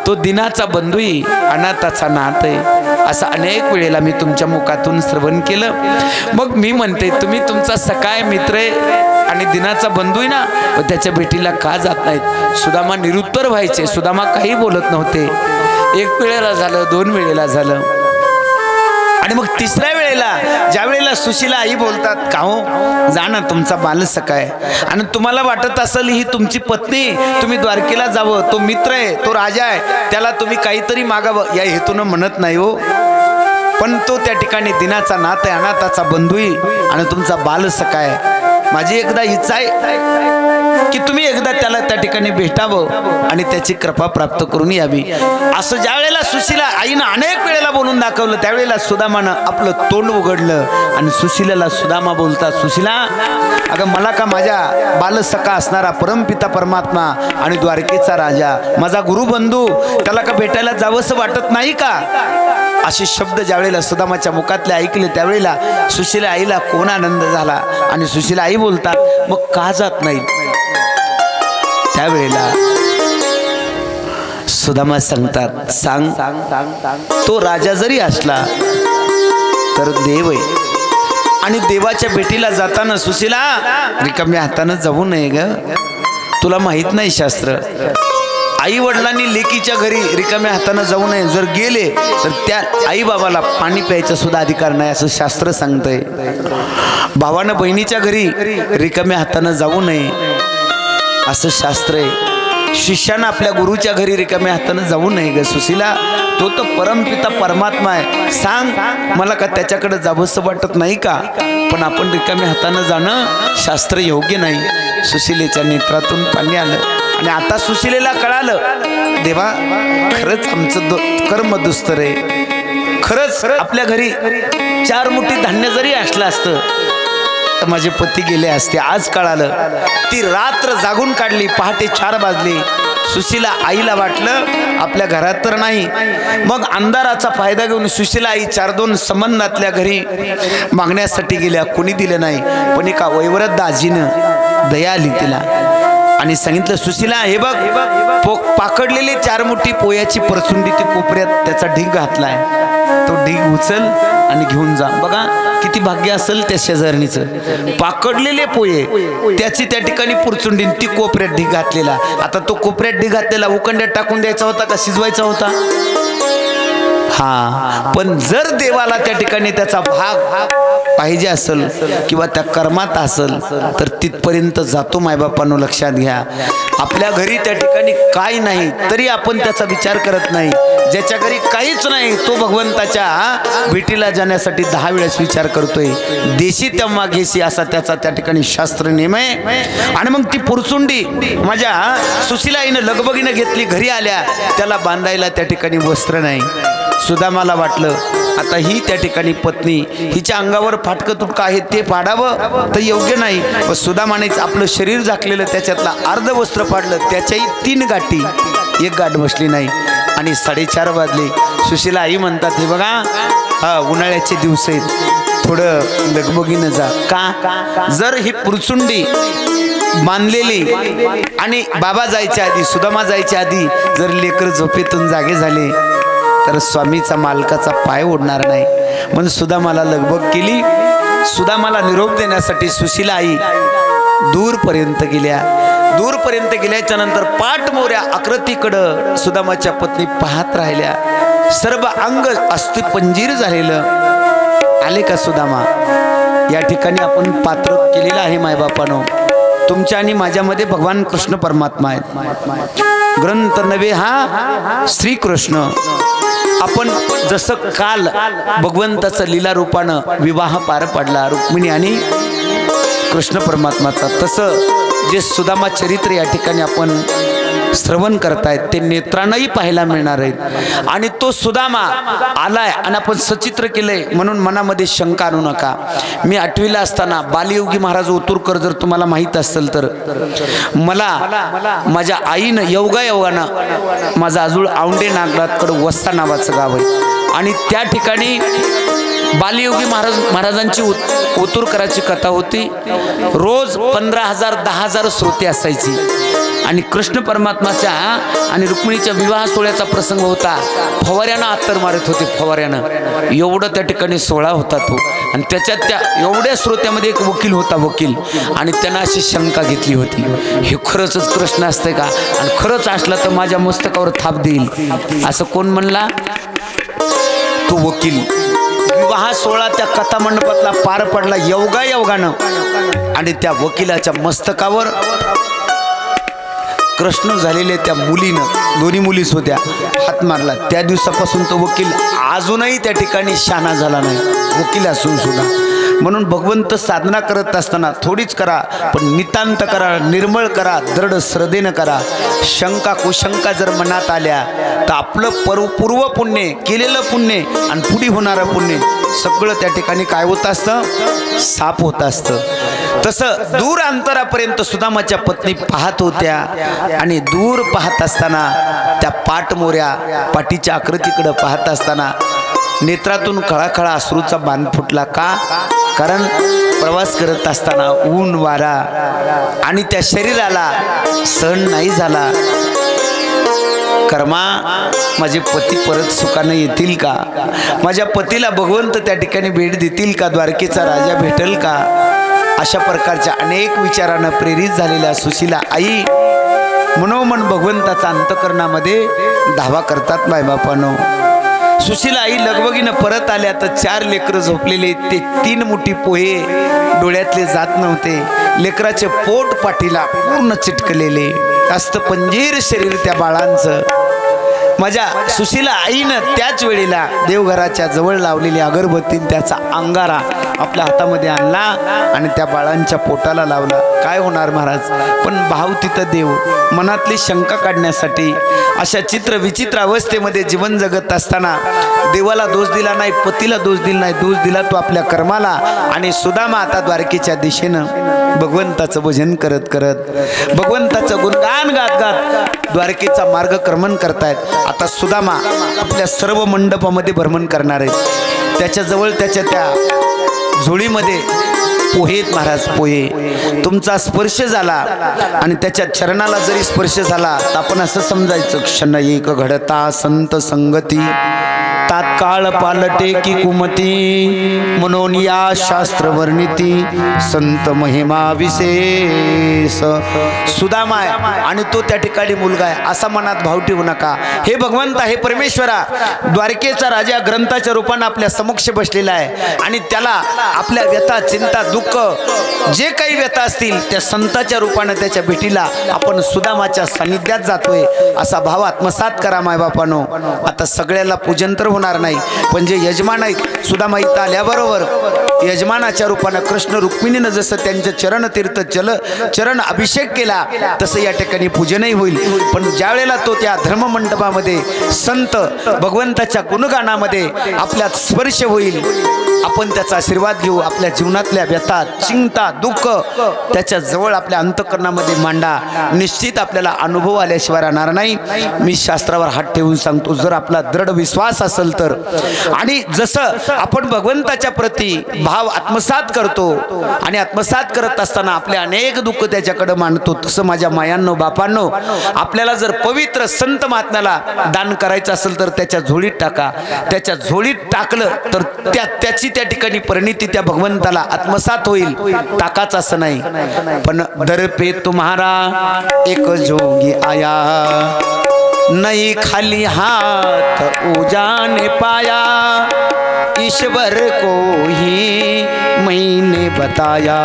तो दिनाचा बंधूही अनाथाचा नाथ आहे, असं अनेक वेळेला मी तुमच्या मुखातून श्रवण केलं. मग मी म्हणते तुम्ही तुमचा सखाय मित्र आहे आणि दिनाचा बंधू आहे ना, त्याच्या भेटीला का जात नाहीत? सुदामा निरुत्तर व्हायचे. सुदामा काही बोलत नव्हते. 1 वेळेला झालं, 2 वेळेला झालं, आणि मग 3ऱ्या वेळेला ज्या वेळेला सुशीला आई बोलतात, का हो जा ना, तुमचा बालसखाय आणि तुम्हाला वाटत असेल ही तुमची पत्नी, तुम्ही द्वारकेला जावं, तो मित्र आहे, तो राजा आहे, त्याला तुम्ही काहीतरी मागावं, या हेतून म्हणत नाही हो. पण तो त्या ठिकाणी दिनाचा नाथ आहे, अनाथाचा बंधू आहे आणि तुमचा बालसखाय. माझी एकदा इच्छा आहे की तुम्ही एकदा त्याला त्या ठिकाणी भेटावं आणि त्याची कृपा प्राप्त करून यावी. असं ज्या वेळेला सुशीला आईनं अनेक वेळेला बोलून दाखवलं, त्यावेळेला सुदामानं आपलं तोंड उघडलं आणि सुशीलाला सुदामा बोलतात, सुशीला अगं मला का माझ्या बालसखा असणारा परमपिता परमात्मा आणि द्वारकेचा राजा माझा गुरुबंधू, त्याला का भेटायला जावंसं वाटत नाही का? असे शब्द ज्यावेळेला सुदामाच्या मुखातले ऐकले त्यावेळेला सुशीला आईला कोण आनंद झाला. आणि सुशीला आई बोलतात, मग का जात नाही? त्यावेळेला सुदामा सांगतात, सांग तो राजा जरी असला तर देव आहे, आणि देवाच्या भेटीला जाताना सुशीला रिकाम्या हातानं जाऊ नये ग. तुला माहित नाही शास्त्र, आई वडिलांनी लेकीच्या घरी रिकाम्या हातानं जाऊ नये. जर गेले तर त्या आई बाबाला पाणी प्यायचा सुद्धा अधिकार नाही, असं शास्त्र सांगतंय. भावानं बहिणीच्या घरी रिकाम्या हातानं जाऊ नये, असं शास्त्र आहे. शिष्यानं आपल्या गुरुच्या घरी रिकाम्या हातानं जाऊ नये ग सुशीला, तो तर परमपिता परमात्मा आहे. सांग मला का त्याच्याकडे जावंसं वाटत नाही का? पण आपण रिकाम्या हातानं जाणं शास्त्र योग्य नाही. सुशीलेच्या नेत्रातून पाणी आलं आणि आता सुशीलेला कळालं, देवा खरंच आमचं कर्म दुस्तर आहे. खरंच आपल्या घरी 4 मुठी धान्य जरी असलं असतं तर माझे पती गेले असते. आज कळालं. ती रात्र जागून काढली, पहाटे 4 वाजले. सुशीला आईला वाटलं आपल्या घरात तर नाही. मग अंधाराचा फायदा घेऊन सुशीला आई 4-2 संबंधातल्या घरी मागण्यासाठी गेल्या, कोणी दिलं नाही. पण एका वैवृद्ध आजीनं दया आली तिला आणि सांगितलं, सुशीला हे बघ पाकडलेले 4 मुठी पोयाची परसुंडी ती कोपऱ्यात त्याचा ढीग घातलाय, तो ढीग उचल आणि घेऊन जा. बघा किती भाग्य असेल त्या शेजारणीचं. पाकडलेले पोये त्याची त्या ठिकाणी पुरचुंडी, ती कोपऱ्यात ढीग घातलेला. आता तो कोपऱ्यात ढीग घातलेला उकंड्यात टाकून द्यायचा होता का शिजवायचा होता? हा, पण जर देवाला त्या ठिकाणी त्याचा भाग पाहिजे असेल किंवा त्या कर्मात असेल तर तिथपर्यंत जातो. मायबापांनो लक्षात घ्या, आपल्या घरी त्या ठिकाणी काय नाही तरी आपण त्याचा विचार करत नाही. ज्याच्या घरी काहीच नाही तो भगवंताच्या भेटीला जाण्यासाठी 10 वेळेस विचार करतोय. देशी तेव्हा घेशी असा त्याचा त्या ठिकाणी शास्त्र नियम आहे. आणि मग ती पुरचुंडी माझ्या सुशीलाईनं लगबगीनं घेतली. घरी आल्या, त्याला बांधायला त्या ठिकाणी वस्त्र नाही. सुदामाला वाटलं आता ही त्या ठिकाणी पत्नी, हिच्या अंगावर फाटकं तुटकं आहे ते फाडावं तर योग्य नाही. व सुदामानेच आपलं शरीर झाकलेलं त्याच्यातला अर्ध वस्त्र फाडलं. त्याच्याही 3 गाठी, 1 गाठ बसली नाही. आणि 4:30 वाजले. सुशीला आई म्हणतात, हे बघा हा उन्हाळ्याचे दिवस आहेत, थोडं लगबगीनं जा. का? जर ही पुरचुंडी बांधलेली आणि बाबा जायच्या आधी, सुदामा जायच्या आधी जर लेकर झोपेतून जागे झाले तर स्वामीचा मालकाचा पाय ओढणार नाही. म्हणून सुदामाला लगबग केली. सुदामाला निरोप देण्यासाठी सुशीला आई दूरपर्यंत गेल्या. दूरपर्यंत गेल्याच्या नंतर पाठमोऱ्या आकृतीकडं सुदामाच्या पत्नी पाहत राहिल्या. सर्व अंग अस्थिपंजीर झालेलं. आले का सुदामा? या ठिकाणी आपण पात्र केलेलं आहे मायबापानो. तुमच्या आणि माझ्यामध्ये भगवान कृष्ण परमात्मा आहेत. ग्रंथ नव्हे हा श्रीकृष्ण. आपण जसं काल भगवंताचं लीला रूपानं विवाह पार पडला रुक्मिणी आणि कृष्ण परमात्माचा, तसं जे सुदामा चरित्र या ठिकाणी आपण श्रवण करतायत ते नेत्रांनाही पाहायला मिळणार आहेत. आणि तो सुदामा आलाय आणि आपण सचित्र केलंय म्हणून मनामध्ये शंका आणू नका. मी 8वीला असताना बालयोगी महाराज ओतूरकर जर तुम्हाला माहीत असेल तर, मला माझ्या आईनं योगायोगानं माझा आजूळ औंढे नागनाथकडं वस्ता नावाचं गाव आहे आणि त्या ठिकाणी बालयोगी महाराजांची ओतूरकराची कथा होती. रोज 15,000 10,000 श्रोते असायची आणि कृष्ण परमात्माच्या आणि रुक्मिणीच्या विवाह सोहळ्याचा प्रसंग होता. फवाऱ्यानं अत्तर मारत होते, फवाऱ्यानं एवढं त्या ठिकाणी सोहळा होता तो. आणि त्याच्यात त्या एवढ्या श्रोत्यामध्ये एक वकील होता, वकील, आणि त्यांना अशी शंका घेतली होती, हे खरंच कृष्ण असतंय का, आणि खरंच असला तर माझ्या मस्तकावर थाप देईल असं कोण म्हणला? तो वकील. विवाह सोहळा त्या कथा मंडपातला पार पडला योगायोगानं आणि त्या वकिलाच्या मस्तकावर कृष्ण झालेल्या त्या मुलीनं, दोन्ही मुलीच होत्या, हात मारला. त्या दिवसापासून तो वकील अजूनही त्या ठिकाणी शहाणा झाला नाही, वकील असून सुद्धा. म्हणून भगवंत साधना करत असताना थोडीच करा, पण नितांत करा, निर्मळ करा, दृढ श्रद्धेनं करा. शंका कुशंका जर मनात आल्या तर आपलं पूर्व पुण्य, केलेलं पुण्य आणि पुढे होणारं पुण्य सगळं त्या ठिकाणी काय होत असतं? साफ होत असतं. तसं दूर अंतरापर्यंत सुदामाच्या पत्नी पाहत होत्या आणि दूर पाहत असताना त्या पाठमोऱ्या पाठीच्या आकृतीकडे पाहत असताना नेत्रातून खळाखळा अश्रूचा बाण फुटला. का? कारण प्रवास करत असताना ऊन वारा आणि त्या शरीराला सहन नाही झाला. कर्मा, माझे पती परत सुखानं येतील का? माझ्या पतीला भगवंत त्या ठिकाणी भेट देतील का? द्वारकेचा राजा भेटेल का? अशा प्रकारच्या अनेक विचारानं प्रेरित झालेल्या सुशीला आई मनोमन भगवंताचा अंतकरणामध्ये धावा करतात. मायबापानो, सुशीला आई लगबगीनं परत आल्या तर 4 लेकरं झोपलेले, ते 3 मुठी पोहे डोळ्यातले जात नव्हते. लेकराचे पोट पाठीला पूर्ण चिटकलेले, जास्त पंजीर शरीर त्या बाळांचं. माझ्या सुशीला आईनं त्याच वेळेला देवघराच्या जवळ लावलेली अगरबत्ती त्याचा अंगारा आपल्या हातामध्ये आणला आणि त्या बाळांच्या पोटाला लावला. काय होणार महाराज? पण भाव तिथं देव. मनातली शंका काढण्यासाठी अशा चित्र विचित्र अवस्थेमध्ये जीवन जगत असताना देवाला दोष दिला नाही, पतीला दोष दिला नाही, दोष दिला तो आपल्या कर्माला. आणि सुदामा आता द्वारकेच्या दिशेनं भगवंताचं भजन करत करत, भगवंताचं गुणगान गात गात द्वारकेचा मार्गक्रमण करतायत. आता सुदामा आपल्या सर्व मंडपामध्ये भ्रमण करणार आहेत. त्याच्याजवळ त्याच्या त्या झोळीमध्ये पोहेत महाराज, पोहे. तुमचा स्पर्श झाला आणि त्याच्या चरणाला जरी स्पर्श झाला तर आपण असं समजायचं, क्षण एक घडता संत संगती, तात्काळ पालटे की कुमती, म्हणून या शास्त्र वर्णिती संत महिमा विशेष. सुदामा आहे आणि तो त्या ठिकाणी मुलगा आहे असा मनात भाव ठेवू नका. हे भगवंता, हे परमेश्वरा, द्वारकेचा राजा ग्रंथाच्या रूपाने आपल्या समक्ष बसलेला आहे आणि त्याला आपल्या व्यथा, चिंता, दुःख जे काही व्यथा असतील त्या संताच्या रूपाने त्याच्या भेटीला आपण सुदामाच्या सानिध्यात जातोय असा भाव आत्मसात करा. मायबापानो, आता सगळ्याला पूजन तर होणार नाही, पण जे यजमान आहेत, सुदामा इथं आल्याबरोबर यजमानाच्या रूपानं कृष्ण रुक्मिणीनं जसं त्यांचं चरण तीर्थ चरण अभिषेक केला तसं या ठिकाणी पूजनही होईल. पण ज्या वेळेला तो त्या धर्ममंडपामध्ये संत भगवंताच्या गुणगानामध्ये आपल्या स्पर्श होईल, आपण त्याचा आशीर्वाद घेऊ. आपल्या जीवनातल्या व्यथा, चिंता, दुःख त्याच्या जवळ आपल्या अंतःकरणामध्ये मांडा. निश्चित आपल्याला अनुभव आल्याशिवाय राहणार नाही. मी शास्त्रावर हात ठेवून सांगतो, जर आपला दृढ विश्वास असेल तर, आणि जसं आपण भगवंताच्या प्रती भाव आत्मसात करतो आणि आत्मसात करत असताना आपले अनेक दुःख त्याच्याकडे मांडतो, तसं माझ्या मायांनो, बापांनो, आपल्याला जर पवित्र संत महात्म्याला दान करायचं असेल तर त्याच्या झोळीत टाका. त्याच्या झोळीत टाकलं तर त्याची त्या ठिकाणी परिणिती त्या भगवंताला आत्मसात होईल. टाकाच असं नाही, पण दर पे तुम्हारा एक जोगी आया, नहीं खाली हाथ उजाने पाया, ईश्वर को ही मैंने बताया.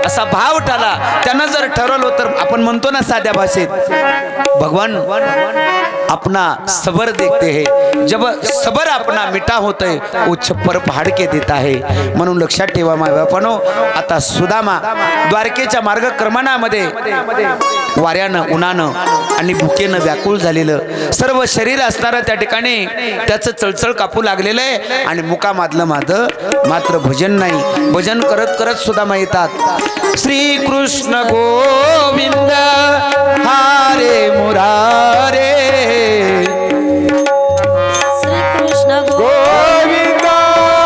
असा भाव उठाला. त्यानं जर ठरवलं तर आपण म्हणतो ना साध्या भाषेत, भगवान अपना सबर देखते है, जब सबर अपना मिठा होतय वो छप्पर पहाड के देता है. म्हणून लक्षात ठेवा माय बापानो. आता सुदामा द्वारकेच्या मार्गक्रमणामध्ये वाऱ्यानं उन्हानं आणि भुकेनं व्याकुळ झालेलं सर्व शरीर असणारं त्या ठिकाणी त्याचं चळचळ कापू लागलेलं आहे. आणि मुकामादलं मात्र भजन नाही. भजन करत करत सुदामा येतात. श्री कृष्ण गोविंद हरे मुरारे, श्री कृष्ण गोविंद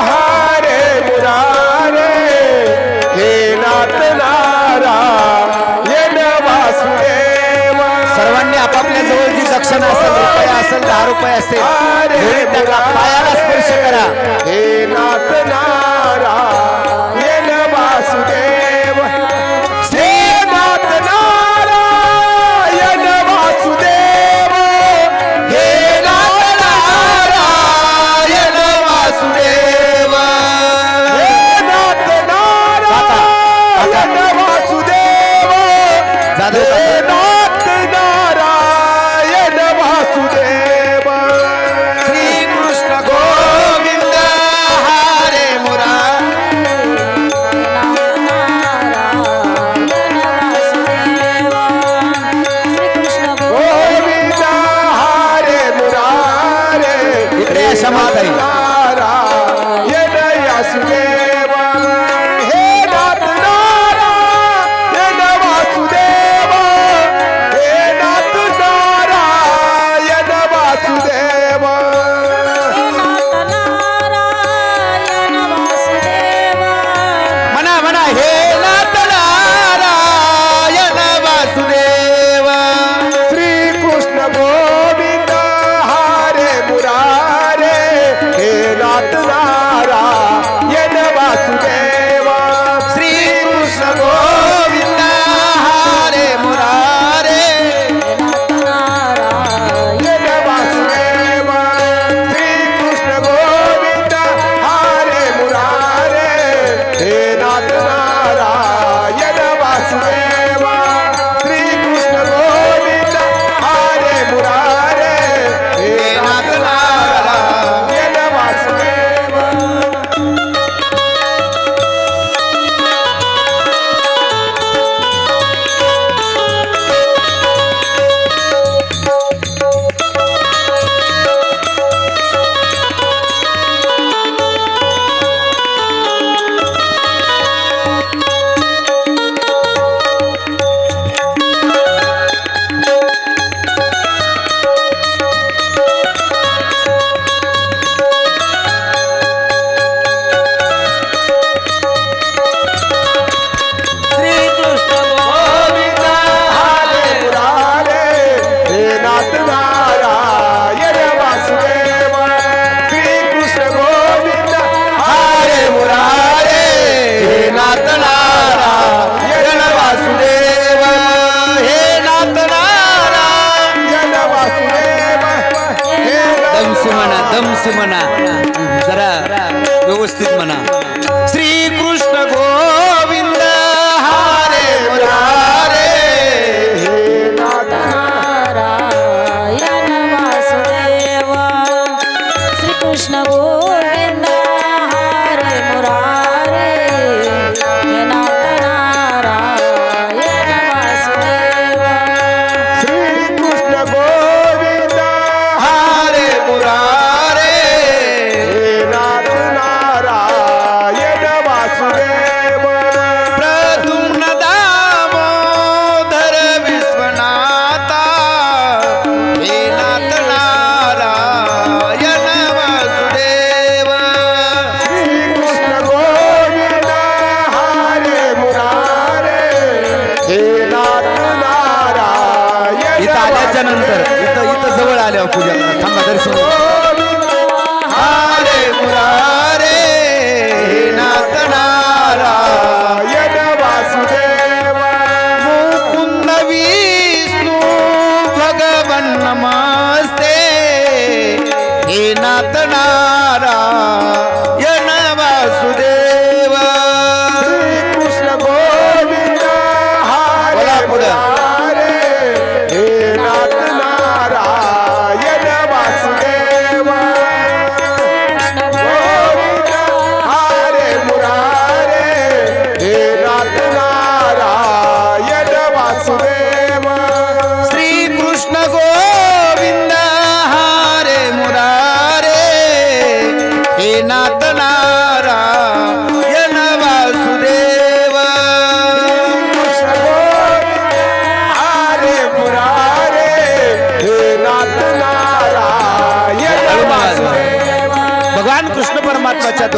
हरे मुरारे, हे नाथ नारायण वासुदेव. सर्वांनी आपापल्या जवळ जी दक्षिणा असेल, रुपया असेल, 10 रुपये असेल, त्याला पायाला स्पर्श करा. हे नाथ नारायण वासुदेव, श्री नाथ नारायण वासुदेव, हे नाथ नारायण वासुदेव, हे नाथ नारायण वासुदेव, जाधव हे नाथ नारायण वासुदेव. श्री कृष्ण गोविंद हरे मुरारे, श्री कृष्ण गोविंद हरे मुरारे, इकडे या समाधाई. नारायण वासुदेव, हे नाथ नारायण वासुदेव, हे नाथ नारायण वासुदेव. नारायण वासुदेव. म्हणा म्हणा, हे नाथ नारायण वासुदेव. श्री कृष्ण गोविंद हरे मुरारे, हे नाथ नारायण वासुदेव. श्री कृष्ण गोविंद हरे मुरारे, नारायण वासुदेव. श्री कृष्ण गोविंद हरे मुरारे, हे नाथ नारायण वासुदेव. श्री कृष्ण गोविंद हरे मुरारे, हे नाथ नारायण वासुदेव. श्री कृष्ण गोविंद हरे मुरारे, हे नाथ नारायण वासुदेव. श्री कृष्ण गोविंद हरे मुरारे, हे नाथ नारायण वासुदेव, हे नाथ नारायण वासुदेव, हे दमसे म्हणा जरा व्यवस्थित म्हणा. श्री कृष्ण गोविंद हरे मुरारे, हे नाथ नारायण वासुदेव. श्री कृष्ण गोविंद हरे मुरारे, हे नाथ नारायण वासुदेव. श्री कृष्ण गोविंद हरे मुरारे, हे नाथ नारायण वासुदेव.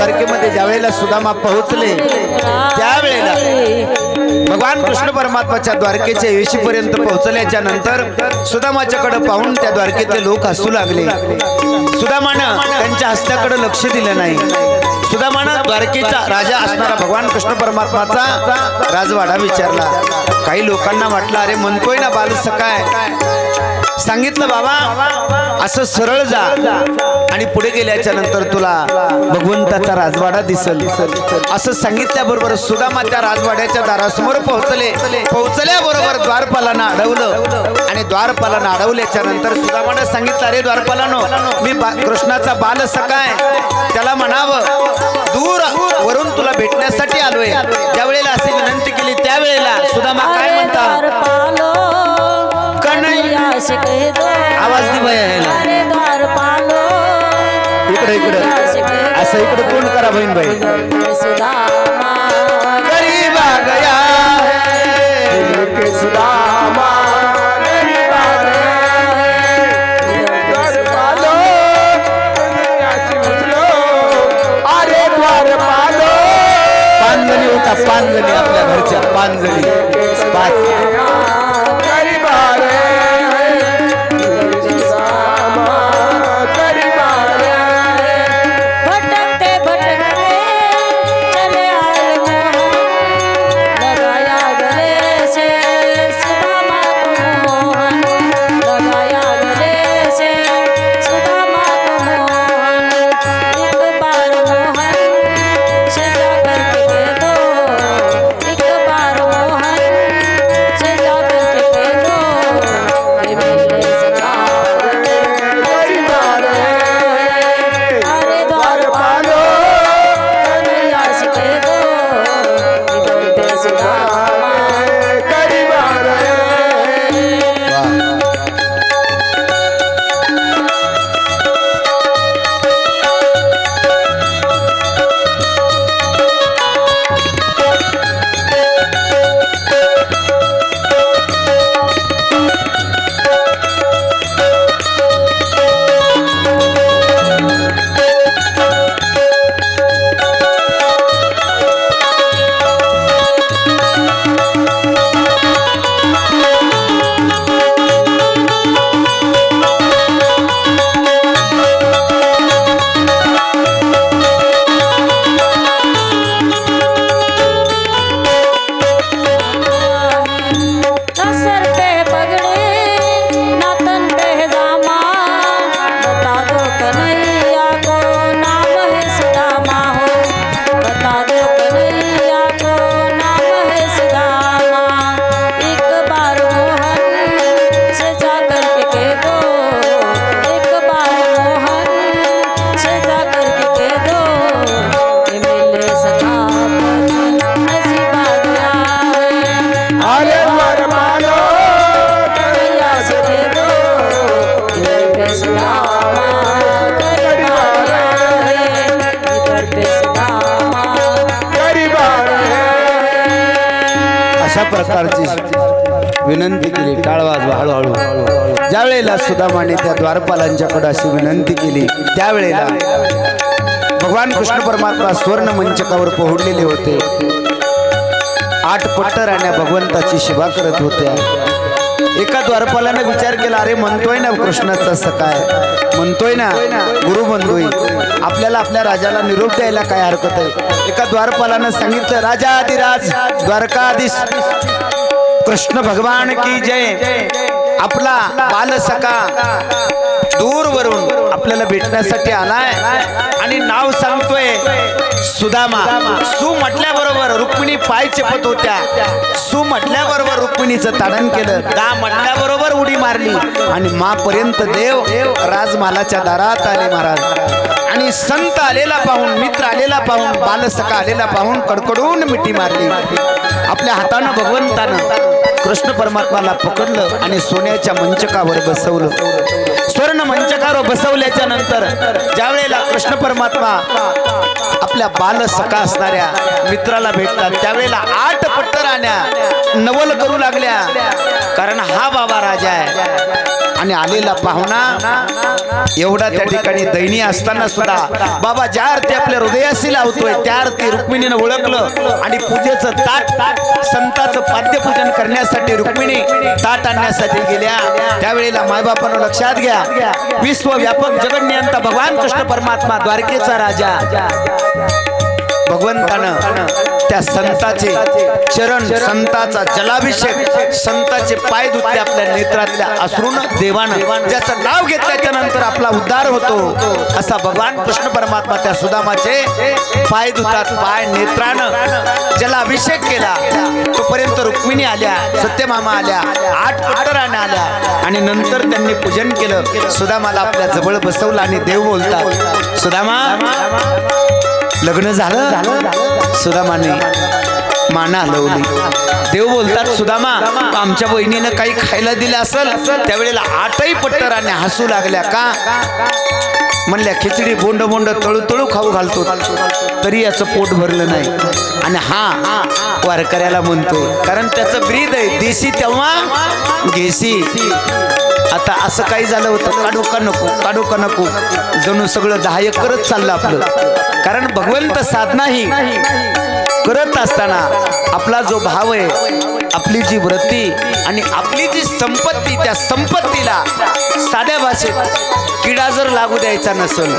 द्वारकेमध्ये ज्या वेळेला सुदामा पोहोचले त्यावेळेला भगवान कृष्ण परमात्माच्या द्वारकेच्या वेशीपर्यंत पोहोचल्याच्या नंतर सुदामाच्याकडे पाहून त्या द्वारकेतले लोक हसू लागले. सुदामानं त्यांच्या हस्त्याकडे लक्ष दिलं नाही. सुदामानं द्वारकेचा राजा असणारा भगवान कृष्ण परमात्माचा राजवाडा विचारला. काही लोकांना वाटलं अरे म्हणतोय ना बालसखाय. सांगितलं बाबा असं सरळ जा आणि पुढे गेल्याच्या नंतर तुला भगवंताचा राजवाडा दिसल असं सांगितल्याबरोबर सुदामा त्या राजवाड्याच्या दारासमोर पोहोचल्याबरोबर द्वारपालांना अडवलं आणि द्वारपालांना अडवल्याच्या नंतर सुदामानं सांगितलं अरे द्वारपालांनो मी कृष्णाचा बालसखाय त्याला म्हणावं दूर वरून तुला भेटण्यासाठी आलोय. ज्या वेळेला अशी विनंती केली त्यावेळेला सुदामा काय म्हणतात आवाज दि इकडे इकडे असं इकडे तोंड करा बहीण बाई. गरीबा गया है सुदामा अरे द्वारपालो पांजणी होता पांजणी आपल्या घरच्या पांजणी पाच प्रकारची विनंती केली. टाळवाज हळूहळू ज्या वेळेला सुदामाने त्या द्वारपालांच्याकडे अशी विनंती केली त्यावेळेला भगवान कृष्ण परमात्मा स्वर्ण मंचकावर पोहोडलेले होते. 8 पट्टराण्या भगवंताची सेवा करत होत्या. एका द्वारपालाने विचार केला अरे म्हणतोय ना कृष्णाचा सखाय म्हणतोय ना गुरु बंधू आपल्याला आपल्या राजाला निरोप द्यायला काय हरकत आहे. एका द्वारपालानं सांगितलं राजाधिराज द्वारकाधीश कृष्ण भगवान की जय. आपला बालसखा दूरवरून आपल्याला भेटण्यासाठी आलाय आणि नाव सांगतोय सुदामा. सु म्हटल्याबरोबर रुक्मिणी पाय चेपत होत्या. सु म्हटल्याबरोबर रुक्मिणीचं ताडण केलं. दा म्हटल्याबरोबर उडी मारली आणि मापर्यंत देव राजमालाच्या दारात आले महाराज. आणि संत आलेला पाहून मित्र आलेला पाहून बालसखा आलेला पाहून कडकडून मिठी मारली. आपल्या हातानं भगवंतानं कृष्ण परमात्माला पकडलं आणि सोन्याच्या मंचकावर बसवलं. स्वर्ण मंचकावर बसवल्याच्या नंतर ज्या वेळेला कृष्ण परमात्मा आपल्या बाल सखा असणाऱ्या मित्राला भेटतात त्यावेळेला 8 पट्टराण्या नवल करू लागल्या. कारण हा बाबा राजा आहे आणि आलेला पाहुणा एवढा त्या ठिकाणी दयनीय असताना सुद्धा बाबा ज्या अर्थी आपल्या हृदयाशी लावतोय त्या अर्थी रुक्मिणीनं ओळखलं आणि पूजेचं ताट संतांचं पाद्यपूजन करण्यासाठी रुक्मिणी ताट आणण्यासाठी गेल्या. त्यावेळेला मायबापानं लक्षात घ्या विश्वव्यापक जगन्नियंता भगवान कृष्ण परमात्मा द्वारकेचा राजा भगवंतानं त्या संताचे चरण संताचा जलाभिषेक संताचे पाय धुतले आपल्या नेत्रातल्या अश्रून देवानं ज्याचं नाव घेतल्याच्या नंतर आपला उद्धार होतो असा भगवान कृष्ण परमात्मा त्या सुदामाचे पाय धुतात. पाय नेत्रानं जलाभिषेक केला. तोपर्यंत रुक्मिणी आल्या सत्यमामा आल्या 8 पट्टराण्या आल्या आणि नंतर त्यांनी पूजन केलं. सुदामाला आपल्या जवळ बसवलं आणि देव बोलतात सुदामा लग्न झालं. सुदामाने माना हलवली. देव बोलतात सुदामा आमच्या बहिणीनं काही खायला दिलं असेल. त्यावेळेला 8ही पट्टराण्या हसू लागल्या. का म्हणल्या खिचडी बोंड बोंड तळू तळू खाऊ घालतो तरी याचं पोट भरलं नाही. आणि हा वारकऱ्याला म्हणतो कारण त्याचं ब्रीद आहे देशी तेव्हा घेसी. आता असं काही झालं होतं काढू का नको जणू सगळं 10 एकरच चाललं आपलं. कारण भगवंत साधना ही करत असताना आपला जो भाव आहे आपली जी वृत्ती आणि आपली जी संपत्ती त्या संपत्तीला साध्या भाषेत किडा जर लागू द्यायचा नसेल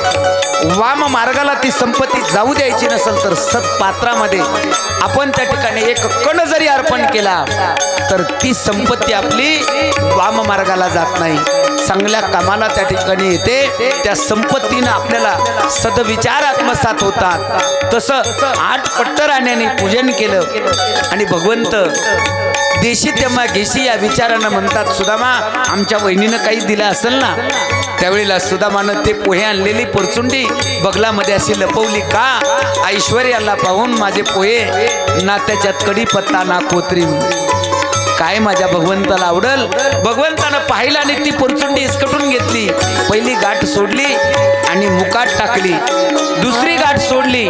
वाम मार्गाला ती संपत्ती जाऊ द्यायची नसेल तर सत्पात्रामध्ये आपण त्या ठिकाणी एक कण जरी अर्पण केला तर ती संपत्ती आपली वाम मार्गाला जात नाही चांगल्या कामाला त्या ठिकाणी येते. त्या संपत्तीनं आपल्याला सदविचार आत्मसात होतात. तसं 8 पट्टराण्याने पूजन केलं आणि भगवंत देशी तेव्हा घेशी या विचारानं म्हणतात सुदामा आमच्या वहिनीनं काही दिलं असेल ना. त्यावेळेला सुदामानं ते पोहे आणलेली परचुंडी बगलामध्ये अशी लपवली. का ऐश्वर्याला पाहून माझे पोहे ना त्याच्यात कढीपत्ता ना कोथरीम काय माझ्या भगवंताला आवडल. भगवंतानं पाहिलं आणि ती परचुंडी इसकटून घेतली. पहिली गाठ सोडली आणि मुकाट टाकली. दुसरी गाठ सोडली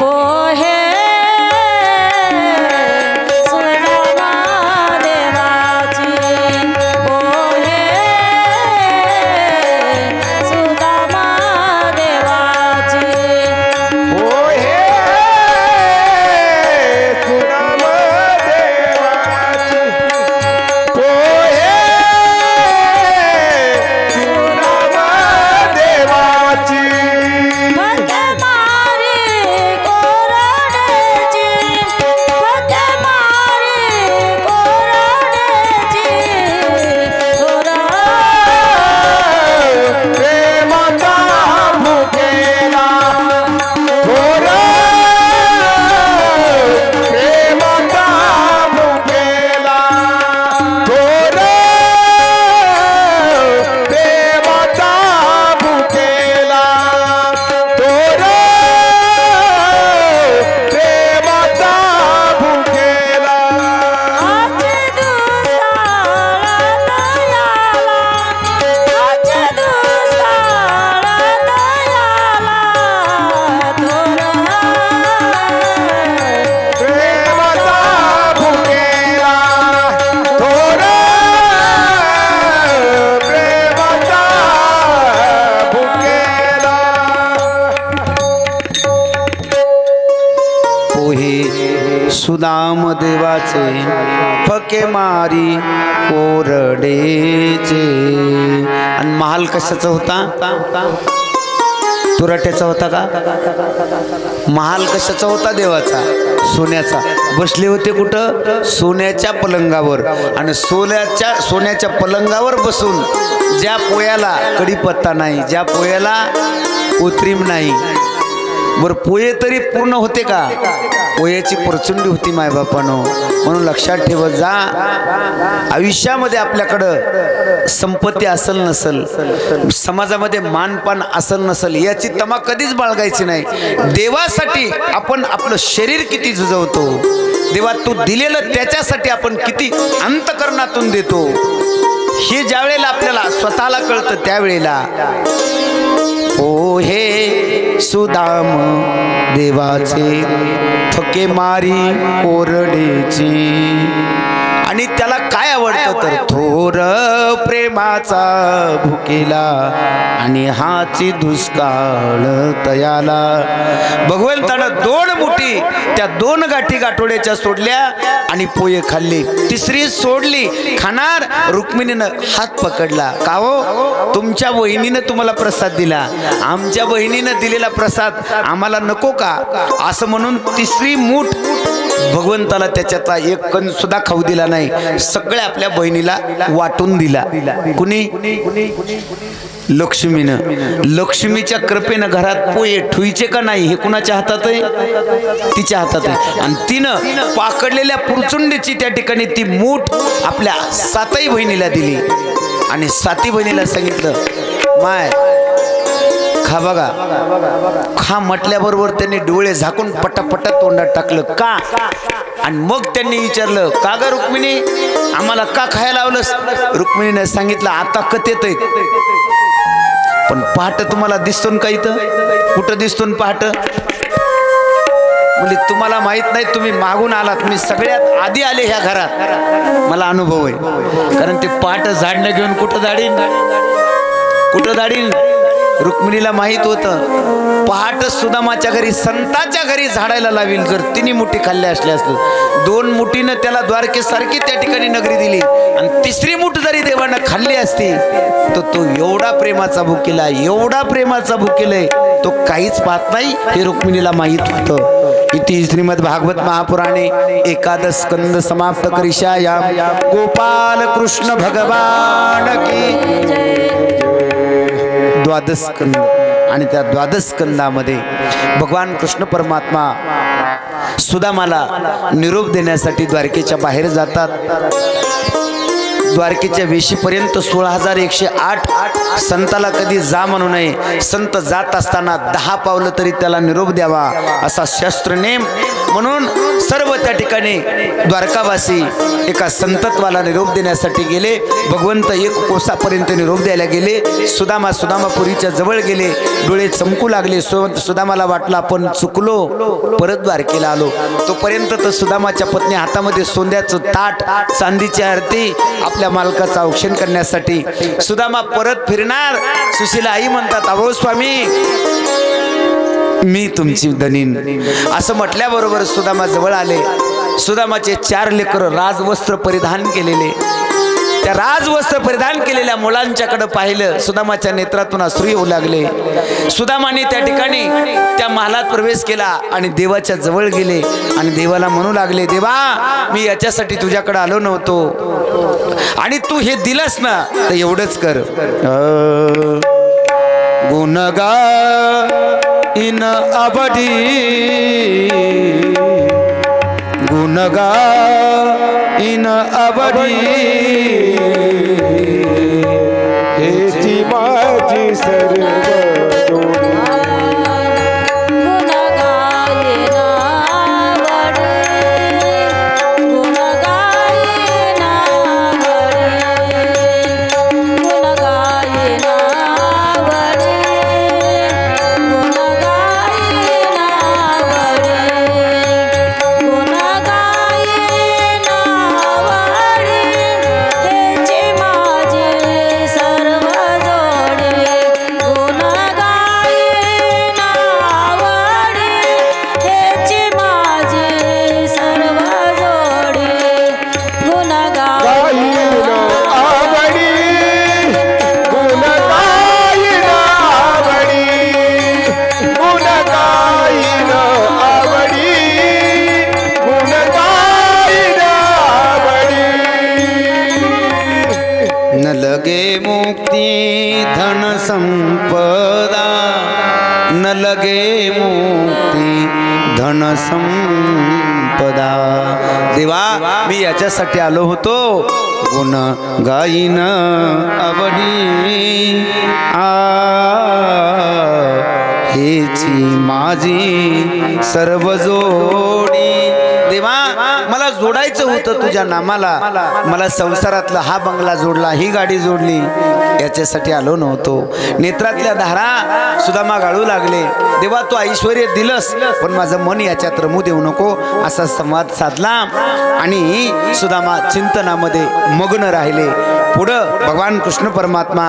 सुदाम देवाचे फके मारी कोरडेचे. आणि महाल कशाचा होता तुराट्याचा होता का. महाल कशाचा होता देवाचा सोन्याचा. बसले होते कुठं सोन्याच्या पलंगावर आणि सोन्याच्या पलंगावर बसून ज्या पोयाला कढीपत्ता नाही ज्या पोयाला कोथरीम नाही बरं पोहे तरी पूर्ण होते का. पोयाची परचुंडी होती मायबापानो. म्हणून लक्षात ठेवत जा आयुष्यामध्ये आपल्याकडं संपत्ती असेल नसेल समाजामध्ये मानपान असेल नसेल याची तमा कधीच बाळगायची नाही. देवासाठी आपण आपलं शरीर किती झुजवतो देवा तू दिलेलं त्याच्यासाठी आपण किती अंतकरणातून देतो हे ज्या वेळेला आपल्याला स्वतःला कळतं त्यावेळेला ओ हे सुदाम देवाचे थके मारी कोरडेची आणि त्याला काय आवडतं तर थोर प्रेमाचा भुकेला आणि हाची दुष्काळ तयाला भगवंतानं 2 मुठी त्या 2 गाठी गाठोड्याच्या सोडल्या आणि पोहे खाल्ले तिसरी सोडली खाणार रुक्मिणीनं हात पकडला का हो तुमच्या बहिणीनं तुम्हाला प्रसाद दिला आमच्या बहिणीनं दिलेला प्रसाद आम्हाला नको का असं म्हणून तिसरी मूठ भगवंताला त्याच्यातला एक कण सुद्धा खाऊ दिला नाही सगळ्या आपल्या बहिणीला वाटून दिला कुणी लक्ष्मीनं लक्ष्मीच्या कृपेनं घरात पोहे ठुईचे का नाही हे कुणाच्या हातात आहे तिच्या हातात आहे आणि तिनं पाकडलेल्या पुरचुंडीची त्या ठिकाणी ती मूठ आपल्या 7ही बहिणीला दिली आणि 7ही बहिणीला सांगितलं माय खा बघा खा म्हटल्याबरोबर त्यांनी डोळे झाकून पटापटा तोंडात टाकलं का आणि मग त्यांनी विचारलं का ग रुक्मिणी आम्हाला का खायला लावलंस रुक्मिणीने सांगितलं आता कथेत आहेत पण पहाट तुम्हाला दिसतो का इथं कुठं दिसतो पहाट म्हणजे तुम्हाला माहित नाही तुम्ही मागून आलात मी सगळ्यात आधी आले ह्या घरात मला अनुभव आहे कारण ते पहाट झाडणं घेऊन कुठं झाडीन रुक्मिणीला माहित होतं पहाट सुदामाच्या घरी संताच्या घरी झाडायला लावील जर 3 मुठी खाल्ल्या असल्या असतं 2 मुठीनं त्याला द्वारकेसारखी त्या ठिकाणी नगरी दिली आणि 3री मुठ जरी देवानं खाल्ली असती तर तो एवढा प्रेमाचा भुकेला भुकेलाय तो काहीच पाहत नाही हे रुक्मिणीला माहित होतं इति श्रीमद भागवत महापुराणे 11 स्कंद समाप्त करिष्यायाम गोपाल कृष्ण भगवान की 12 स्कंद आणि त्या 12 स्कंदामध्ये भगवान कृष्ण परमात्मा सुदामाला निरोप देण्यासाठी द्वारकेच्या बाहेर जातात द्वारकेच्या वेशीपर्यंत 16,108 संताला कधी जा म्हणू नये संत जात असताना 10 पावलं तरी त्याला निरोप द्यावा असा शास्त्रनेम म्हणून सर्व त्या ठिकाणी द्वारकावासी एका संतत्वाला निरोप देण्यासाठी गेले भगवंत 1 कोसापर्यंत निरोप द्यायला गेले सुदामापुरीच्या जवळ गेले डोळे चमकू लागले सुदामाला वाटलं आपण चुकलो परत द्वारकेला आलो तोपर्यंत तर सुदामाच्या पत्नी हातामध्ये सोंद्याचं ताट चांदीची आरती आपल्या मालकाचं औक्षण करण्यासाठी सुदामा परत फिरणार सुशीला आई म्हणतात अहो स्वामी मी तुमची धनीन असं म्हटल्याबरोबर सुदामा जवळ आले सुदामाचे 4 लेकरं राजवस्त्र परिधान केलेले त्या राजवस्त्र परिधान केलेल्या मुलांच्याकडे पाहिलं सुदामाच्या नेत्रातून अश्रू येऊ लागले सुदामाने त्या ठिकाणी त्या महालात प्रवेश केला आणि देवाच्या जवळ गेले आणि देवाला म्हणू लागले देवा मी याच्यासाठी तुझ्याकडे आलो नव्हतो आणि तू हे दिलंस ना तर एवढंच कर गुणगा इन अबडी गुणगा इन अबडी हेची माझी सर्व न लगे मुक्ती धन संपदा देवा मी याच्यासाठी आलो होतो गुण गाईन आवडी हेची माझी सर्व जोडी देवा मला जोडायचं होतं तुझ्या नामाला, मला संसारातला हा बंगला जोडला, ही गाडी जोडली, याच्यासाठी आलो नव्हतो. नेत्रातल्या धारा सुदामा गाळू लागले. देवा तू ऐश्वर्य दिलंस, पण माझं मन याच्यात रमू देऊ नको, असा संवाद साधला आणि सुदामा चिंतनामध्ये मग्न राहिले. पुढं भगवान कृष्ण परमात्मा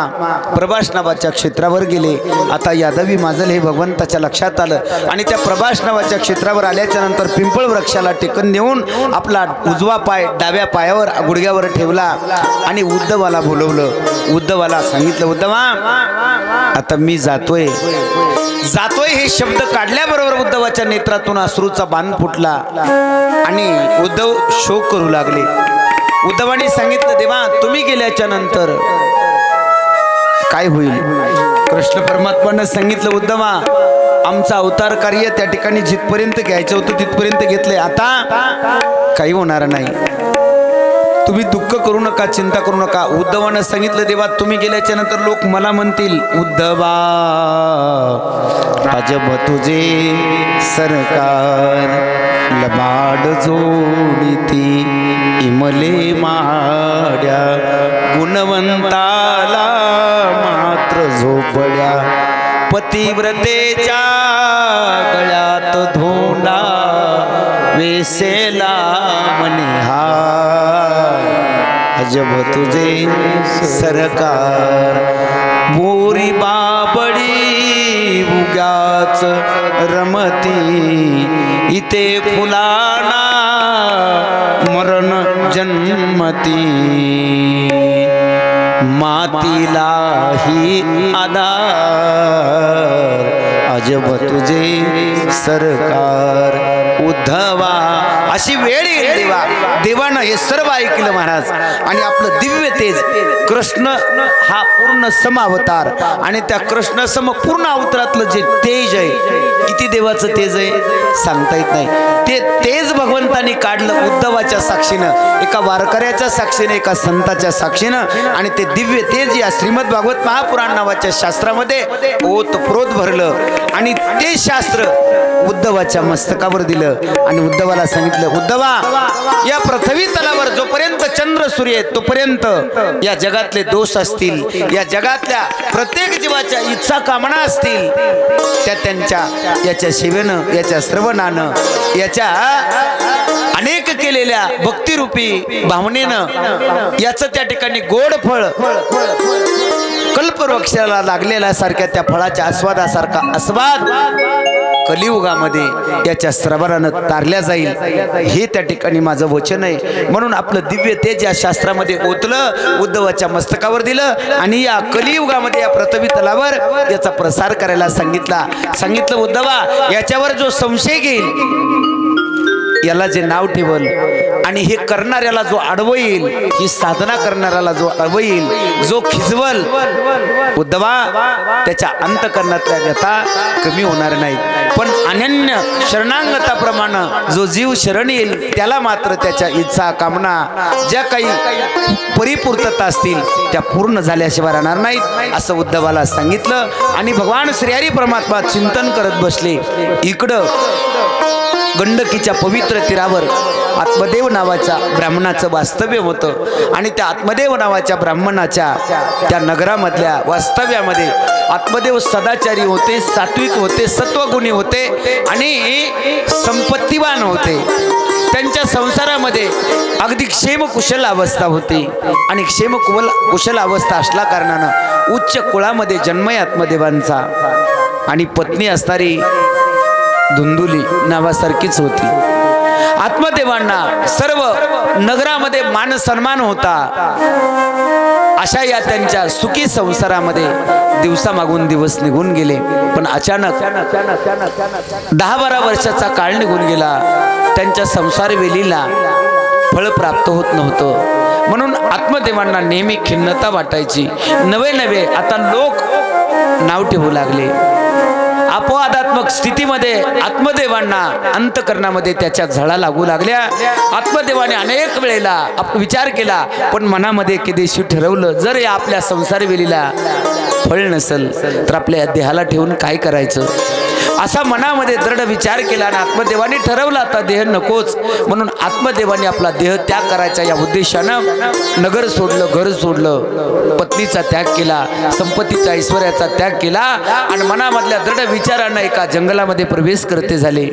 प्रभास नावाच्या क्षेत्रावर गेले. आता यादवी माजल हे भगवंताच्या लक्षात आलं आणि त्या प्रभास नावाच्या क्षेत्रावर आल्याच्या नंतर पिंपळ वृक्षाला टेकन देऊन आपला उजवा पाय डाव्या पायावर गुडघ्यावर ठेवला आणि उद्धवाला बोलवलं. उद्धवाला सांगितलं, उद्धवा आता मी जातोय हे शब्द काढल्याबरोबर उद्धवाच्या नेत्रातून अश्रूचा बाण फुटला आणि उद्धव शोक करू लागले. उद्धवाने सांगितलं, देवा तुम्ही गेल्याच्या नंतर काय होईल? कृष्ण परमात्मानं सांगितलं, उद्धवा आमचं अवतार कार्य त्या ठिकाणी जिथपर्यंत घ्यायचं होतं तिथपर्यंत घेतलंय, आता काही होणार नाही, तुम्ही दुःख करू नका, चिंता करू नका. उद्धवानं सांगितलं, देवा तुम्ही गेल्याच्या नंतर लोक मला म्हणतील, उद्धवा अजब तुझे सरकार लबाड जोडीती इमले माड्या गुणवंताला मात्र झोपड्या पतिव्रतेच्या गळ्यात धोंडा वेसेला मनिहार अजब तुझे सरकार मोरी बाबडी उग्याच रमती इथे फुलाना मरण जन्मती मातीलाही आधार अजब तुझे सरकार उद्धवा. अशी वेळ येईल देवा. देवानं हे सर्व ऐकलं महाराज आणि आपलं दिव्य तेज कृष्ण हा पूर्ण समावतार आणि त्या कृष्ण सम पूर्ण अवतारातलं जे तेज आहे, किती देवाचं तेज आहे सांगता येत नाही, ते तेज भगवंतानी काढलं उद्धवाच्या साक्षीनं, एका वारकऱ्याच्या साक्षीनं, एका संताच्या साक्षीनं आणि ते दिव्य तेज या श्रीमद भागवत महापुराण नावाच्या शास्त्रामध्ये ओतप्रोत भरलं आणि ते शास्त्र उद्धवाच्या मस्तकावर दिलं आणि उद्धवाला सांगितलं, उद्धवा या पृथ्वी तलावर जोपर्यंत चंद्र सूर्य आहेत तोपर्यंत या जगातले दोष असतील, या जगातल्या प्रत्येक जीवाच्या इच्छा कामना असतील, त्या त्यांच्या याच्या सेवेनं, याच्या श्रवणानं, याच्या अनेक केलेल्या भक्तिरूपी भावनेनं याचं त्या ठिकाणी गोड फळ कल्पवृक्षाला लागलेल्या सारख्या त्या फळाच्या आस्वादासारखा आस्वाद कलियुगामध्ये याच्या श्रवणानं तारल्या जाईल, हे त्या ठिकाणी माझं वचन आहे. म्हणून आपलं दिव्य तेज या शास्त्रामध्ये ओतलं, उद्धवाच्या मस्तकावर दिलं आणि या कलियुगामध्ये या पृथ्वी तलावर याचा प्रसार करायला सांगितलं उद्धवा याच्यावर जो संशय घेईल, याला जे नाव ठेवल आणि हे करणाऱ्याला जो आडवं येईल, ही साधना करणाऱ्याला जो आडवं येईल, जो खिजवल, उद्धवा त्याच्या अंतकरणातल्या व्यथा कमी होणार नाहीत, पण अनन्य शरणांगताप्रमाणे जो जीव शरण येईल त्याला मात्र त्याच्या इच्छा कामना ज्या काही परिपूर्तता असतील त्या पूर्ण झाल्याशिवाय राहणार नाहीत, असं उद्धवाला सांगितलं. आणि भगवान श्रीहरी परमात्मा चिंतन करत बसले. इकडं गंडकीच्या पवित्र तीरावर आत्मदेव नावाच्या ब्राह्मणाचं वास्तव्य होतं आणि त्या आत्मदेव नावाच्या ब्राह्मणाच्या त्या नगरामधल्या वास्तव्यामध्ये आत्मदेव सदाचारी होते, सात्विक होते, सत्वगुणी होते आणि संपत्तीवान होते. त्यांच्या संसारामध्ये अगदी क्षेमकुशल अवस्था होती आणि क्षेमकुशल अवस्था असल्या कारणानं उच्च कुळामध्ये जन्म आहे आत्मदेवांचा आणि पत्नी असणारी धुंदुली नावासारखीच होती. आत्मदेवांना सर्व नगरामध्ये मान सन्मान होता. अशा या त्यांच्या सुखी संसारामध्ये दिवसामागून दिवस निघून गेले, पण अचानक 10-12 वर्षाचा काळ निघून गेला. त्यांच्या संसार वेलीला फळ प्राप्त होत नव्हतं, म्हणून आत्मदेवांना नेहमी खिन्नता वाटायची. नवे आता लोक नाव ठेवू लागले. अपवादात्मक स्थितीमध्ये आत्मदेवांना अंतकरणामध्ये त्याच्या झळा लागू लागल्या. आत्मदेवाने अनेक वेळेला विचार केला, पण मनामध्ये केदेशी ठरवलं, जर या आपल्या संसार वेलीला फळ नसेल तर आपल्या देहाला ठेवून काय करायचं. असा मनामध्ये दृढ विचार केला आणि आत्मदेवाने ठरवलं आता देह नकोच, म्हणून आत्मदेवाने आपला देह त्याग करायचा या उद्देशानं नगर सोडलं, घर सोडलं, पत्नीचा त्याग केला, संपत्तीचा ऐश्वर्याचा त्याग केला आणि मनामधल्या दृढ विचारानं एका जंगलामध्ये प्रवेश करते झाले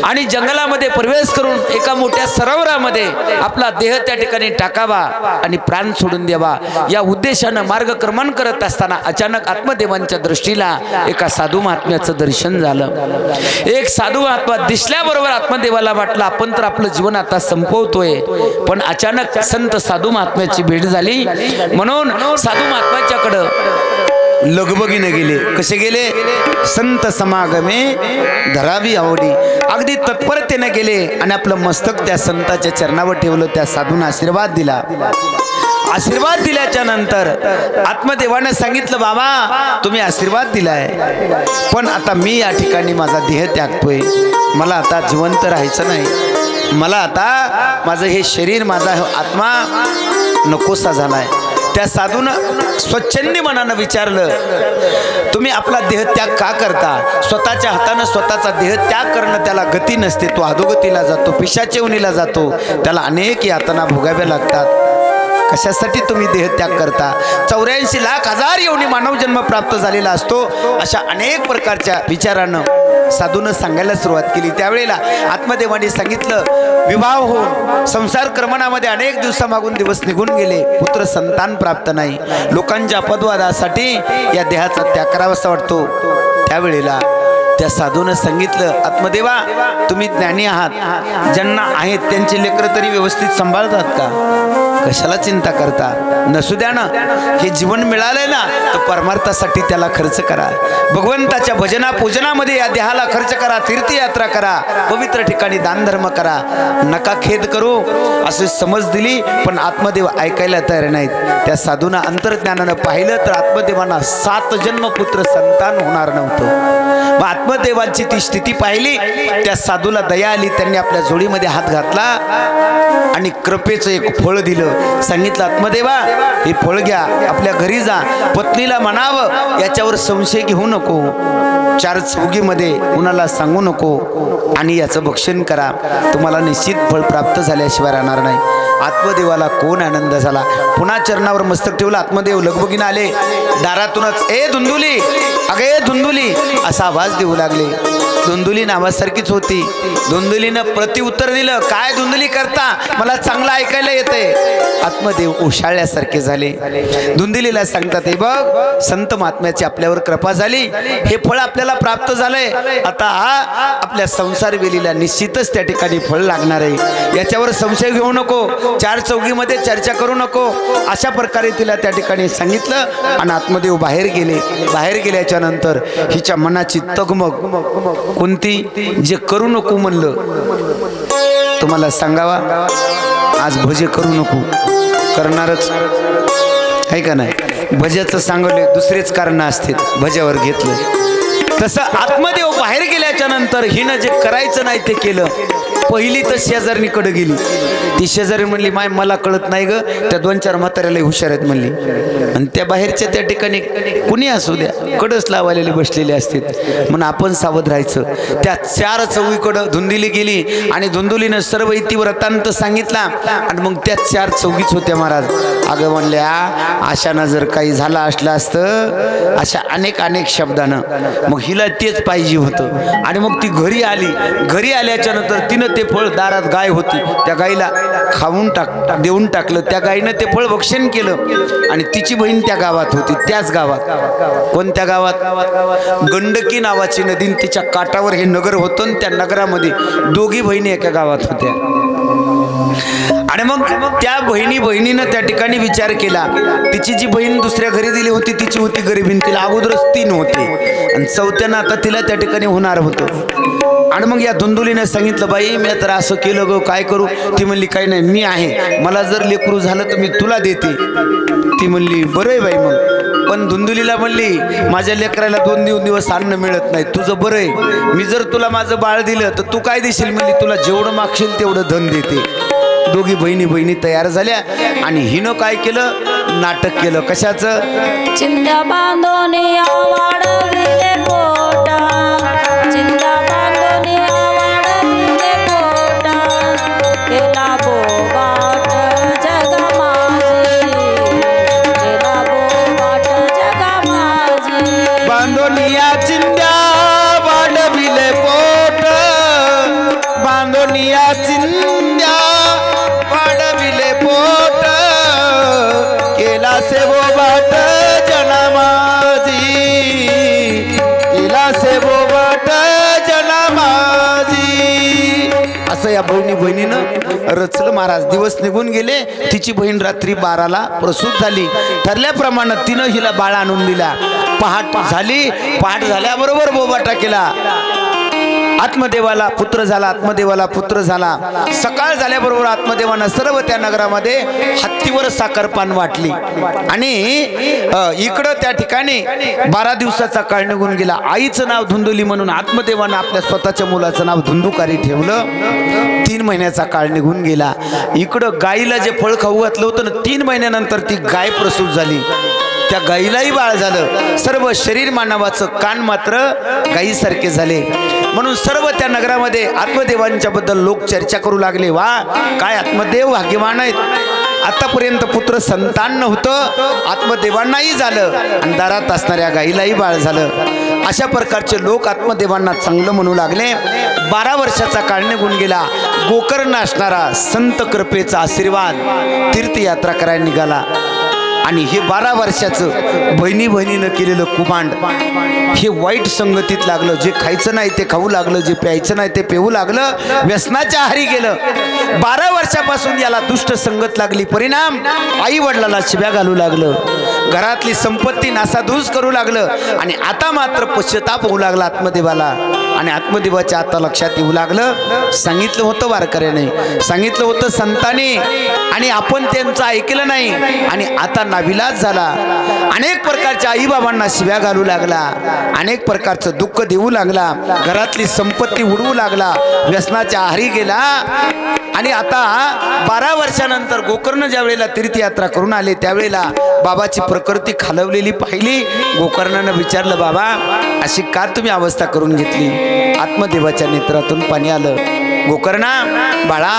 आणि जंगलामध्ये प्रवेश करून एका मोठ्या सरोवरामध्ये आपला देह त्या ठिकाणी टाकावा आणि प्राण सोडून द्यावा या उद्देशानं मार्गक्रमण करत असताना अचानक आत्मदेवांच्या दृष्टीला एका साधू महात्म्याचं दर्शन झालं। एक साधू महात्मा दिसल्याबरोबर आत्मदेवाला वाटलं आपण तर आपलं जीवन आता संपवतोय, पण अचानक संत साधू महात्म्याची भेट झाली म्हणून साधू महात्म्याच्याकडं लगबगीने गेले। कसे गेले? संत समागमे धरावी आवडी, अगदी तत्परतेने गेले आणि आपलं मस्तक त्या संताच्या चरणावर ठेवलं, त्या साधूने आशीर्वाद दिला। आशीर्वाद दिल्याच्या नंतर आत्मदेवाने सांगितलं बाबा तुम्ही आशीर्वाद दिलाय, पण आता मी या ठिकाणी माझा देह त्यागतोय, मला आता जिवंत राहायचं नाही, मला आता माझं हे शरीर माझा आत्मा नकोसा झालाय। त्या साधूनं स्वच्छंदी मनानं विचारलं तुम्ही आपला देह त्याग का करता? स्वतःच्या हातानं स्वतःचा देह त्याग करणं त्याला गती नसते, तो अधोगतीला जातो, पिशाच्या उनीला जातो, त्याला अनेक यातना भोगाव्या लागतात। कशासाठी तुम्ही देह त्याग करता? 84 लाख हजार एवढी मानव जन्म प्राप्त झालेला असतो, अशा अनेक प्रकारच्या विचारानं साधूनं सांगायला सुरुवात केली। त्यावेळेला आत्मदेवाने सांगितलं विवाह होऊन संसार क्रमणामध्ये अनेक दिवसामागून दिवस निघून गेले, पुत्र संतान प्राप्त नाही, लोकांच्या अपवादासाठी या देहाचा त्याग करावासा वाटतो। त्यावेळेला त्या साधूनं सांगितलं आत्मदेवा तुम्ही ज्ञानी आहात, ज्यांना आहेत त्यांचे लेकरं तरी व्यवस्थित सांभाळतात का? कशाला चिंता करता? नसू द्या ना, हे जीवन मिळालंय ना तर परमार्थासाठी त्याला खर्च करा, भगवंताच्या भजना पूजनामध्ये या देहाला खर्च करा, तीर्थयात्रा करा, पवित्र ठिकाणी दानधर्म करा, नका खेद करू अशी समज दिली, पण आत्मदेव ऐकायला तयार नाहीत। त्या साधूनं अंतर्ज्ञानानं पाहिलं तर आत्मदेवांना 7 जन्म पुत्र संतान होणार नव्हतं। मग आत्मदेवांची ती स्थिती पाहिली, त्या साधूला दया आली, त्यांनी आपल्या झोळीमध्ये हात घातला आणि कृपेचं एक फळ दिलं। सांगितलं आत्मदेवा हे फळ घ्या, आपल्या घरी जा, पत्नीला म्हणावं याच्यावर संशय घेऊ नको, 4 चौघीमध्ये कुणाला सांगू नको आणि याचं भक्षण करा, तुम्हाला निश्चित फळ प्राप्त झाल्याशिवाय राहणार नाही। आत्मदेवाला कोण आनंद झाला, पुन्हा चरणावर मस्तक ठेवलं। आत्मदेव लगबगीने आले, दारातूनच ए धुंदुली, अगे धुंदुली असा आवाज देऊ लागले। धुंदुली नावासारखीच होती। धुंदुलीनं प्रत्युत्तर दिलं काय धुंदुली करता, मला चांगलं ऐकायला येते। आत्मदेव उशाळल्यासारखे झाले। धुंदुलीला सांगतात हे बघ संत महात्म्याची आपल्यावर कृपा झाली, हे फळ आपल्याला प्राप्त झालंय, आता आपल्या संसार वेलीला निश्चितच त्या ठिकाणी फळ लागणार आहे, याच्यावर संशय घेऊ नको, 4 चौघीमध्ये चर्चा करू नको, अशा प्रकारे तिला त्या ठिकाणी सांगितलं आणि आत्मदेव बाहेर गेले। बाहेर गेल्याच्या नंतर हिच्या मनाची तगमग कोणती, जे करू नको म्हणलं तुम्हाला सांगावा, आज भजे करू नको, करणारच आहे का नाही? भज्याचं सांगले दुसरेच कारण असते, भज्यावर घेतलं। तसं आत्मदेव बाहेर गेल्याच्या नंतर हिनं जे करायचं नाही ते केलं। पहिली तर शेजारणीकडे गेली, ती शेजारी म्हणली माय मला कळत नाही ग, त्या 2-4 म्हाताऱ्याला हुशार आहेत म्हणली, आणि त्या बाहेरच्या त्या ठिकाणी कुणी असू द्या कडच लावायला बसलेले असते, म्हणून आपण सावध राहायचं। त्या 4 चौघीकडं धुंदुली गेली आणि धुंदुलीनं सर्व इतिव्रतांत सांगितला आणि मग त्या 4 चौघीच होत्या महाराज। अगं म्हणल्या अशानं जर काही झालं असलं असतं, अशा अनेक शब्दानं, मग हिला तेच पाहिजे होतं। आणि मग ती घरी आली, घरी आल्याच्या नंतर तिनं ते फळ, दारात गाय होती, त्या गाईला खाऊन देऊन टाकलं, त्या गायीनं ते फळ भक्षण केलं आणि तिची बहीण त्या गावात होती, त्याच गावात। कोणत्या गावात? गंडकी नावाची नदी, तिच्या काठावर हे नगर होतं, त्या नगरामध्ये दोघी बहिणी एका गावात होत्या। आणि मग त्या बहिणीनं त्या ठिकाणी विचार केला, तिची जी बहीण दुसऱ्या घरी दिली होती तिची होती गरीबीन, तिला अगोदरच 3 होते आणि 4थ्यानं आता तिला त्या ठिकाणी होणार होतं। आणि मग या धुंदुलीने सांगितलं बाई मी तर असं केलं ग, काय करू? ती म्हणली काही नाही मी आहे, मला जर लेकरू झालं तर मी तुला देते। ती म्हणली बरं आहे बाई मग, पण धुंदुलीला म्हणली माझ्या लेकराला 2 दिवस अन्न मिळत नाही, तुझं बरं आहे, मी जर तुला माझं बाळ दिलं तर तू काय देशील? म्हणली तुला जेवढं मागशील तेवढं धन देते। दोघी बहिणी तयार झाल्या आणि हिनं काय केलं, नाटक केलं. कशाचं? चिंध्या बांधून वाढविले पोटा, चिंध्या बांधून वाढविले पोटा, केला बोबाट जगा माझी, केला बोबाट जगा माझी. बांधोनिया चिंध्या वाढविले पोट, बांधोनिया चिंध्या वाढविले पोट, केला सेवो बाट जनामाजी, केला सेवो बाट जनामाजी. असं या बहिणीनं रचलं. महाराज दिवस निघून गेले. तिची बहीण रात्री 12ला प्रसूत झाली. ठरल्याप्रमाणे तिनं हिला बाळ आणून दिला. पहाट झाली. पहाट झाल्याबरोबर बोबाटा केला. आत्मदेवाला पुत्र झाला, आत्मदेवाला पुत्र झाला. सकाळ झाल्याबरोबर आत्मदेवानं सर्व त्या नगरामध्ये हत्तीवर साखरपान वाटली. आणि इकडं त्या ठिकाणी 12 दिवसाचा काळ निघून गेला. आईचं नाव धुंदुली म्हणून आत्मदेवानं आपल्या स्वतःच्या मुलाचं नाव धुंदुकारी ठेवलं. 3 महिन्याचा काळ निघून गेला. इकडं गाईला जे फळ खाऊ घातलं होतं ना, 3 महिन्यानंतर ती गाय प्रसूत झाली. त्या गाईलाही बाळ झालं. सर्व शरीर मानवाचं कान मात्र गाईसारखे झाले. म्हणून सर्व त्या नगरामध्ये आत्मदेवांच्या बद्दल लोक चर्चा करू लागले. वा, काय आत्मदेव भाग्यवान आहेत. आतापर्यंत पुत्र संतान नव्हतं, आत्मदेवांनाही झालं आणि दारात असणाऱ्या गाईलाही बाळ झालं. अशा प्रकारचे लोक आत्मदेवांना चांगलं म्हणू लागले. 12 वर्षाचा काळ निघून गेला. गोकर्ण असणारा संत कृपेचा आशीर्वाद तीर्थयात्रा करायला निघाला. आणि हे 12 वर्षाचं बहिणी बहिणीनं केलेलं कुमांड हे वाईट संगतीत लागलं. जे खायचं नाही ते खाऊ लागलं, जे प्यायचं नाही ते पिऊ लागलं, व्यसनाच्या आहारी गेलं. 12 वर्षापासून याला दुष्ट संगत लागली. परिणाम आई वडिलाला शिव्या घालू लागलं, घरातली संपत्ती नासाधूस करू लागलं. आणि आता मात्र पश्चाताप होऊ लागला आत्मदेवाला. आणि आत्मदेवाच्या आता लक्षात येऊ लागलं, सांगितलं होतं वारकऱ्याने, सांगितलं होतं संतांनी, आणि आपण त्यांचं ऐकलं नाही. आणि आता नाविलाज झाला. अनेक प्रकारच्या आई बाबांना शिव्या घालू लागला, अनेक प्रकारचं दुःख देऊ लागला, घरातली संपत्ती उडवू लागला, व्यसनाच्या आहारी गेला. आणि आता 12 वर्षानंतर गोकर्ण ज्या वेळेला तीर्थयात्रा करून आले त्यावेळेला बाबाची प्रकृती खालवलेली पाहिली. गोकर्णानं विचारलं, बाबा अशी का तुम्ही अवस्था करून घेतली? आत्मदेवाच्या नेत्रातून पाणी आलं. गोकर्णा बाळा,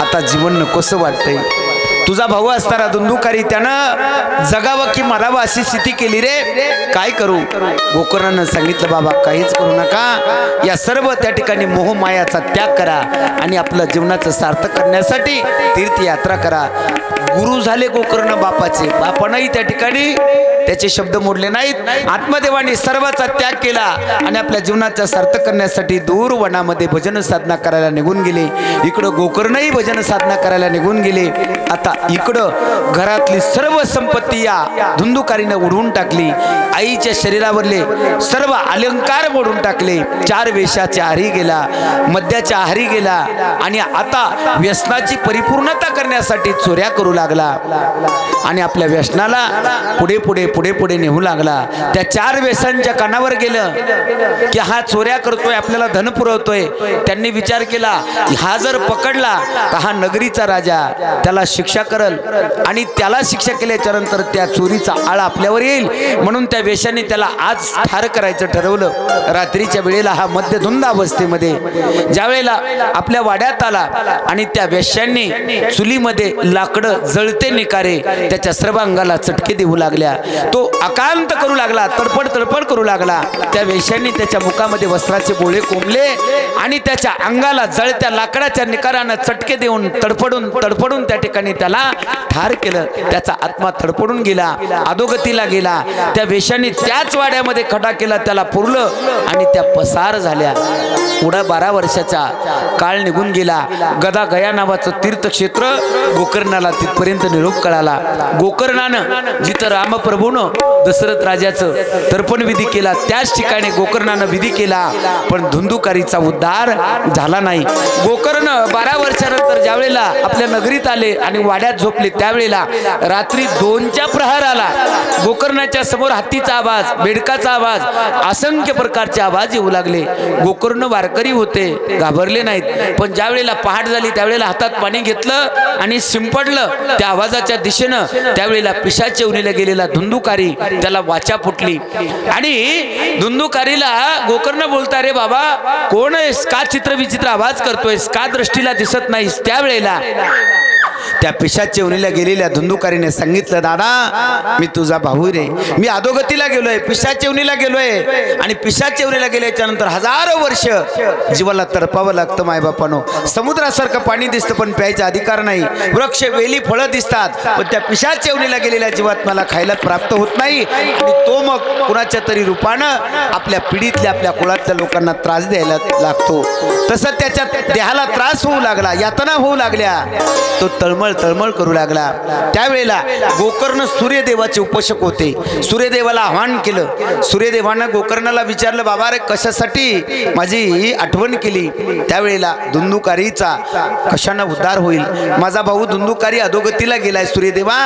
आता जीवन नकोसं वाटतंय. तुझा भाऊ असणारा धुंदुकारी त्यानं जगावं की मरावं अशी स्थिती केली रे, काय करू? गोकर्णानं सांगितलं, बाबा काहीच करू नका. या सर्व त्या ठिकाणी मोहमायाचा त्याग करा आणि आपलं जीवनाचं सार्थक करण्यासाठी तीर्थयात्रा करा. गुरु झाले गोकर्ण बापाचे. बापानंही त्या ठिकाणी त्याचे शब्द मोडले नाहीत. आत्मदेवाने सर्वाचा त्याग केला आणि आपल्या जीवनाचा सार्थक करण्यासाठी दूर वनामध्ये भजन साधना करायला निघून गेले. इकडं गोकर्णही भजन साधना करायला निघून गेले. आता इकडं घरातली सर्व संपत्ती या धुंदुकारीनं उडवून टाकली. आईच्या शरीरावरले सर्व अलंकार मोडून टाकले. 4 वेशाच्या आहारी गेला, मद्याच्या आहारी गेला आणि आता व्यसनाची परिपूर्णता करण्यासाठी चोऱ्या करू लागला. आणि आपल्या व्यसनाला पुढे पुढे पुढे पुढे नेऊ लागला. त्या 4 वेशांच्या कानावर गेलं की हा चोऱ्या करतोय, आपल्याला धन पुरवतोय. त्यांनी विचार केला, हा जर पकडला तर हा नगरीचा राजा, त्याला शिक्षा करल आणि त्याला शिक्षा केल्याच्या नंतर त्या चोरीचा आळ आपल्यावर येईल. म्हणून त्या वेशाने त्याला आज ठार करायचं ठरवलं. रात्रीच्या वेळेला हा मध्यधुंद अवस्थेमध्ये ज्या वेळेला आपल्या वाड्यात आला आणि त्या वेश्यांनी चुलीमध्ये लाकडं जळते निकारे त्याच्या सर्व अंगाला चटके देऊ लागल्या. तो अकांत करू लागला, तडपड तडपड करू लागला. त्या वेश्यांनी त्याच्या मुखामध्ये वस्त्राचे बोळे कोंबले आणि त्याच्या अंगाला जळत्या लाकडाच्या निकारानं चटके देऊन तडपडून तडपडून त्या ठिकाणी त्याला ठार केलं. त्याचा आत्मा तडपडून गेला, अधोगतीला गेला. त्या वेश्यांनी त्याच वाड्यामध्ये खडा केला, त्याला पुरलं आणि त्या पसार झाल्या. पुढे 12 वर्षाचा काळ निघून गेला. गदा गया नावाचं तीर्थक्षेत्र गोकर्णाला तिथपर्यंत निरोप कळाला. गोकर्णानं जिथं रामप्रभूंना हो ना, दशरथ राजाचं तर्पण विधी केला, त्याच ठिकाणी गोकर्णानं विधी केला, पण धुंदुकारीचा उद्धार झाला नाही. गोकर्ण 12 वर्षानंतर ज्यावेळेला आपल्या नगरीत आले आणि वाड्यात झोपले, त्यावेळेला रात्री 2च्या प्रहाराला गोकर्णाच्या समोर हत्तीचा आवाज, बेडकाचा आवाज, असंख्य प्रकारचे आवाज येऊ लागले. गोकर्ण वारकरी होते, घाबरले नाहीत. पण ज्यावेळेला पहाट झाली त्यावेळेला हातात पाणी घेतलं आणि शिंपडलं त्या आवाजाच्या दिशेनं. त्यावेळेला पिशाच येऊनीला गेलेला धुंदुकारी, त्याला वाचा फुटली आणि धुंदुकारीला गोकर्ण बोलता, रे बाबा कोण आहेस, का चित्र विचित्र आवाज करतोयस, का दृष्टीला दिसत नाहीस. त्यावेळेला त्या पिशाच येऊनीला गेलेल्या धुंदुकारीने सांगितलं, दादा मी तुझा भाऊ रे, मी अधोगतीला गेलोय, पिशाच येऊनीला गेलोय. आणि पिशाच येऊनीला गेल्याच्या नंतर हजारो वर्ष जीवाला तडपावं लागतं मायबापानो. समुद्रासारखं पाणी दिसतं पण प्यायचा अधिकार नाही, वृक्ष वेली फळं दिसतात, पण त्या पिशाच येऊनीला गेलेल्या जीवात मला खायला प्राप्त होत नाही. आणि तो मग कुणाच्या तरी रूपानं आपल्या पिढीतल्या आपल्या कुळातल्या लोकांना त्रास द्यायला लागतो. तसं त्याच्या देहाला त्रास होऊ लागला, यातना होऊ लागल्या, तो तळमळ करू लागला. त्यावेळेला गोकर्ण सूर्यदेवाचे उपासक होते. सूर्यदेवाला आव्हान केलं. सूर्यदेवानं गोकर्णाला विचारलं, बाबा रे कशासाठी माझी आठवण केली. त्यावेळेला धुंदुकारीचा कशानं उद्धार होईल, माझा भाऊ धुंदुकारी अधोगतीला गेलाय, सूर्यदेवा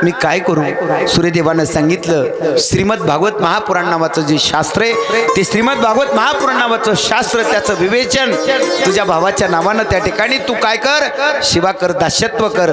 मी काय करू. सूर्यदेवानं सांगितलं, श्रीमद भागवत महापुराण नावाचं जे शास्त्र आहे, ते श्रीमद भागवत महापुराण नावाचं शास्त्र, त्याचं विवेचन तुझ्या भावाच्या नावानं त्या ठिकाणी तू काय कर, शिवा कर, दास्यत्व कर.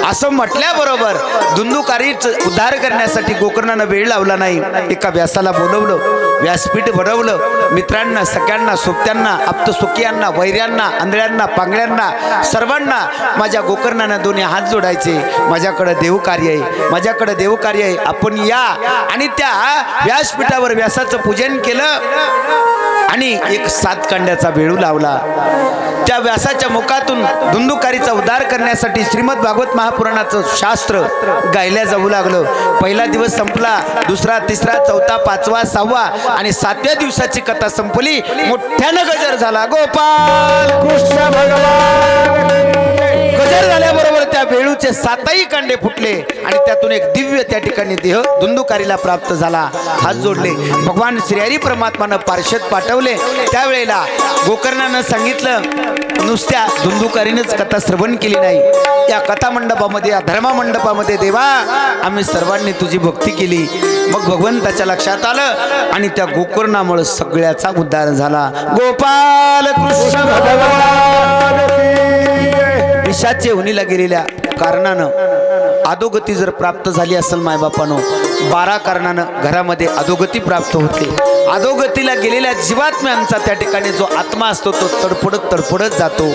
असं म्हटल्याबरोबर धुंदुकारीच उद्धार करण्यासाठी गोकर्णानं वेळ लावला नाही. एका व्यासाला बोलवलं, व्यासपीठ भरवलं, मित्रांना, सगळ्यांना, सोबत्यांना, आप्तसुखियांना, वैऱ्यांना, आंधळ्यांना, पांगळ्यांना, सर्वांना माझ्या गोकर्णानं दोन्ही हात जोडायचे. माझ्याकडे देवकार्य आहे, माझ्याकडे देवकार्य आहे, आपण या. आणि त्या व्यासपीठावर व्यासाचं पूजन केलं आणि एक 7 कांड्याचा वेळू लावला. त्या व्यासाच्या मुखातून धुंदुकारीचा उद्धार करण्यासाठी श्रीमद भागवत महापुराणाचं शास्त्र गायल्या जाऊ लागलं. पहिला दिवस संपला, दुसरा, तिसरा, चौथा, 5वा, 6वा आणि 7व्या दिवसाची कथा संपली. मोठ्यानं गजर झाला, गोपाल कृष्ण भगवान. गजर झाल्याबरोबर त्या वेळूचे 7ही कांडे फुटले आणि त्यातून एक दिव्य त्या ठिकाणी देह धुंदुकारीला प्राप्त झाला. हात जोडले, भगवान श्रीहरी परमात्मानं पार्षद पाठवले. त्यावेळेला गोकर्णानं सांगितलं, नुसत्या धुंदुकारीनेच कथा श्रवण केली नाही, या कथा मंडपामध्ये, या धर्मा मंडपामध्ये देवा आम्ही सर्वांनी तुझी भक्ती केली. मग भगवंताच्या लक्षात आलं आणि त्या गोकर्णामुळे सगळ्याचा उद्धार झाला. गोपाल कृष्ण भगवान. पिशाचे होनीला गेलेल्या कारणानं अधोगती जर प्राप्त झाली असेल मायबापानो, 12 कारणानं घरामध्ये अधोगती प्राप्त होते. अधोगतीला गेलेल्या जीवात्म्यांचा त्या ठिकाणी जो आत्मा असतो तो तडफडत जातो.